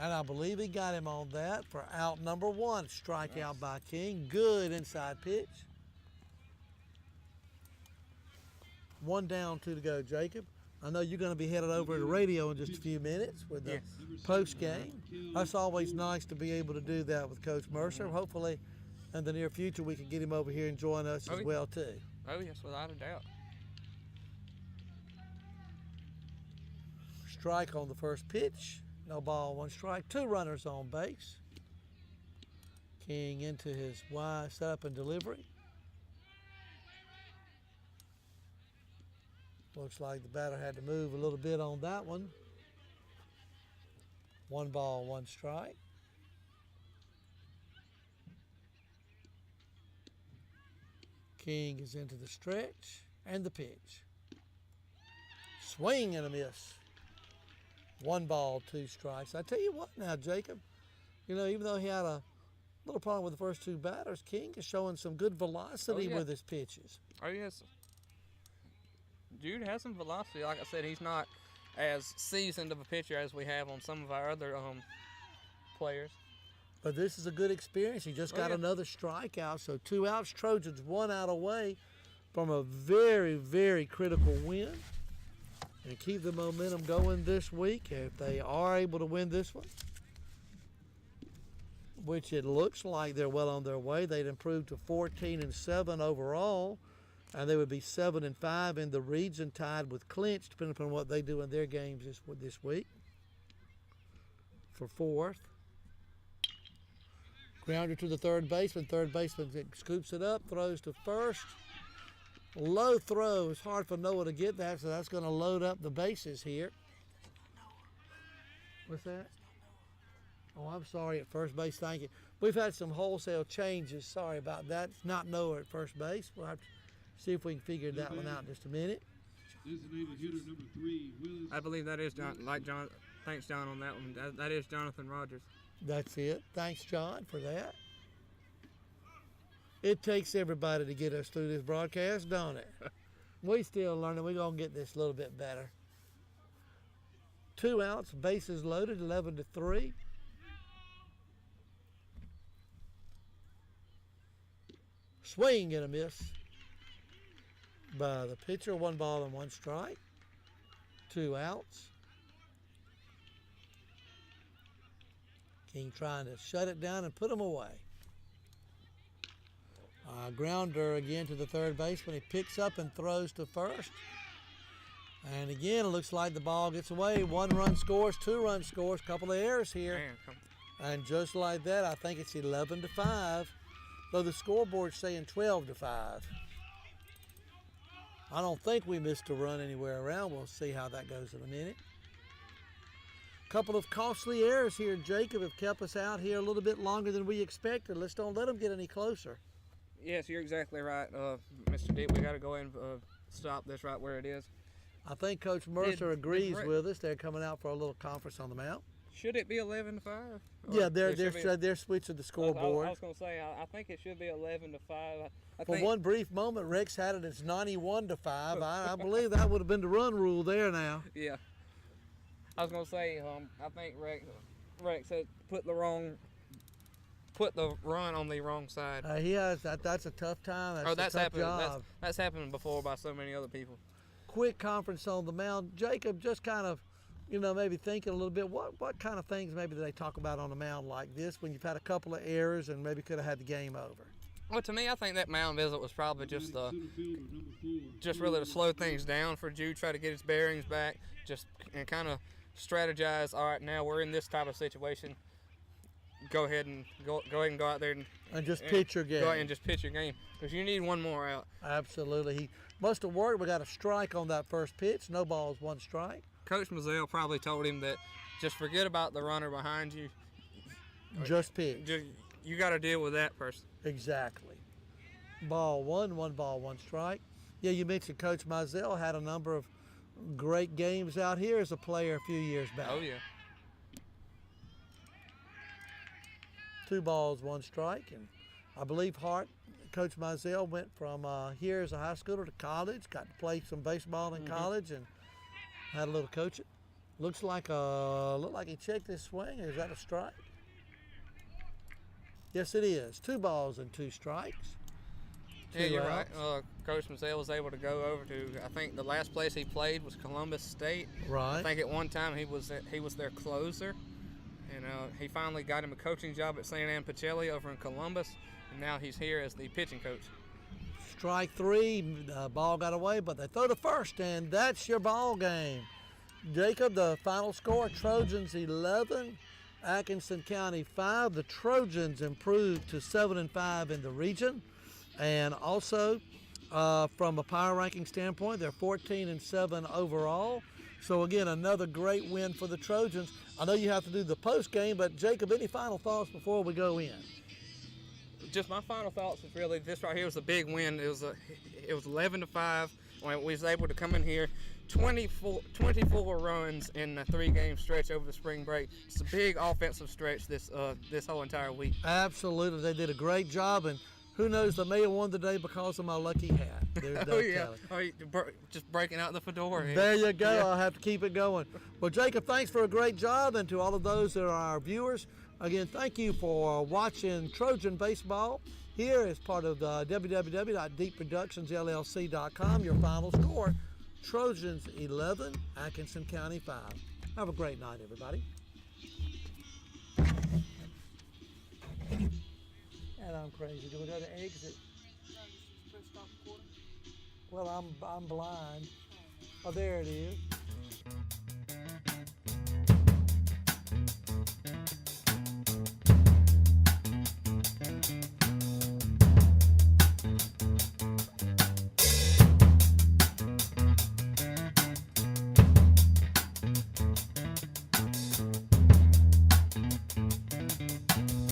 S1: And I believe he got him on that for out number 1. Strikeout by King. Good inside pitch. 1 down, 2 to go, Jacob. I know you're going to be headed over to the radio in just a few minutes with the post game. That's always nice to be able to do that with Coach Mercer. Hopefully, in the near future, we can get him over here and join us as well, too.
S2: Oh, yes, without a doubt.
S1: Strike on the first pitch. No ball, 1 strike. 2 runners on base. King into his Y setup and delivery. Looks like the batter had to move a little bit on that one. 1 ball, 1 strike. King is into the stretch and the pitch. Swing and a miss. 1 ball, 2 strikes. I tell you what now, Jacob, you know, even though he had a little problem with the first 2 batters, King is showing some good velocity with his pitches.
S2: Oh, yes. Jude has some velocity. Like I said, he's not as seasoned of a pitcher as we have on some of our other players.
S1: But this is a good experience. He just got another strikeout, so 2 outs. Trojans 1 out away from a very, very critical win. And keep the momentum going this week if they are able to win this one, which it looks like they're well on their way. They'd improve to 14-7 overall, and they would be 7-5 in the region, tied with Clinch, depending upon what they do in their games this week. For 4th. Grounder to the third baseman. Third baseman scoops it up, throws to first. Low throw. It's hard for Noah to get that, so that's going to load up the bases here. What's that? Oh, I'm sorry, at first base. Thank you. We've had some wholesale changes. Sorry about that. It's not Noah at first base. We'll have to see if we can figure that one out in just a minute.
S3: Designated hitter number 3, Willis.
S2: I believe that is John. Thanks, John, on that one. That is Jonathan Rogers.
S1: That's it. Thanks, John, for that. It takes everybody to get us through this broadcast, don't it? We still learning. We're going to get this a little bit better. 2 outs, bases loaded, 11-3. Swing and a miss by the pitcher. 1 ball and 1 strike. 2 outs. King trying to shut it down and put them away. Grounder again to the third baseman. He picks up and throws to first. And again, it looks like the ball gets away. 1 run scores, 2 run scores, couple of errors here. And just like that, I think it's 11-5. Though the scoreboard's saying 12-5. I don't think we missed a run anywhere around. We'll see how that goes in a minute. Couple of costly errors here, Jacob, have kept us out here a little bit longer than we expected. Let's don't let them get any closer.
S2: Yes, you're exactly right, Mr. D. We got to go in and stop this right where it is.
S1: I think Coach Mercer agrees with us. They're coming out for a little conference on the mound.
S2: Should it be 11-5?
S1: Yeah, they're switching the scoreboard.
S2: I was going to say, I think it should be 11-5.
S1: For one brief moment, Rex had it as 91-5. I believe that would have been the run rule there now.
S2: Yeah. I was going to say, I think Rex had put the run on the wrong side.
S1: He has. That's a tough time. That's a tough job.
S2: That's happened before by so many other people.
S1: Quick conference on the mound. Jacob, just kind of, maybe thinking a little bit, what kind of things maybe do they talk about on the mound like this when you've had a couple of errors and maybe could have had the game over?
S2: Well, to me, I think that mound visit was probably just really to slow things down for Jude, try to get his bearings back, and kind of strategize. All right, now we're in this type of situation. Go ahead and go out there and
S1: just pitch your game.
S2: Go ahead and just pitch your game because you need 1 more out.
S1: Absolutely, he must have worked. We got a strike on that first pitch. No balls, 1 strike.
S2: Coach Mazzell probably told him that just forget about the runner behind you.
S1: Just pitch.
S2: you got to deal with that person.
S1: Exactly. Ball one, 1 ball, 1 strike. Yeah, you mentioned Coach Mizell had a number of great games out here as a player a few years back.
S2: Oh yeah.
S1: 2 balls, 1 strike, and I believe Coach Mizell went from here as a high schooler to college, got to play some baseball in college, and had a little coaching. Looked like he checked his swing. Is that a strike? Yes, it is. 2 balls and 2 strikes.
S2: Yeah, you're
S1: outs.
S2: right. Coach Mazzell was able to go over to, I think the last place he played was Columbus State.
S1: Right.
S2: I think at one time he was their closer, and he finally got him a coaching job at St. Anne Pacelli over in Columbus, and now he's here as the pitching coach.
S1: Strike 3, ball got away, but they throw to first, and that's your ball game. Jacob, the final score: Trojans 11, Atkinson County 5. The Trojans improved to 7-5 in the region. And also, from a power ranking standpoint, they're 14-7 overall. So again, another great win for the Trojans. I know you have to do the post game, but Jacob, any final thoughts before we go in?
S2: Just my final thoughts is really this right here was a big win. It was 11-5 when we was able to come in here. 24 runs in a 3-game stretch over the spring break. It's a big offensive stretch this whole entire week.
S1: Absolutely, they did a great job, and who knows, they may have won today because of my lucky hat. There's
S2: Oh yeah, just breaking out the fedora. Here.
S1: There you go.
S2: Yeah.
S1: I'll have to keep it going. Well, Jacob, thanks for a great job, and to all of those that are our viewers, again, thank you for watching Trojan Baseball here as part of the www.deepproductionsllc.com. Your final score: Trojans 11, Atkinson County 5. Have a great night, everybody. And I'm crazy. Do we go to exit? Well, I'm blind. Oh, there it is.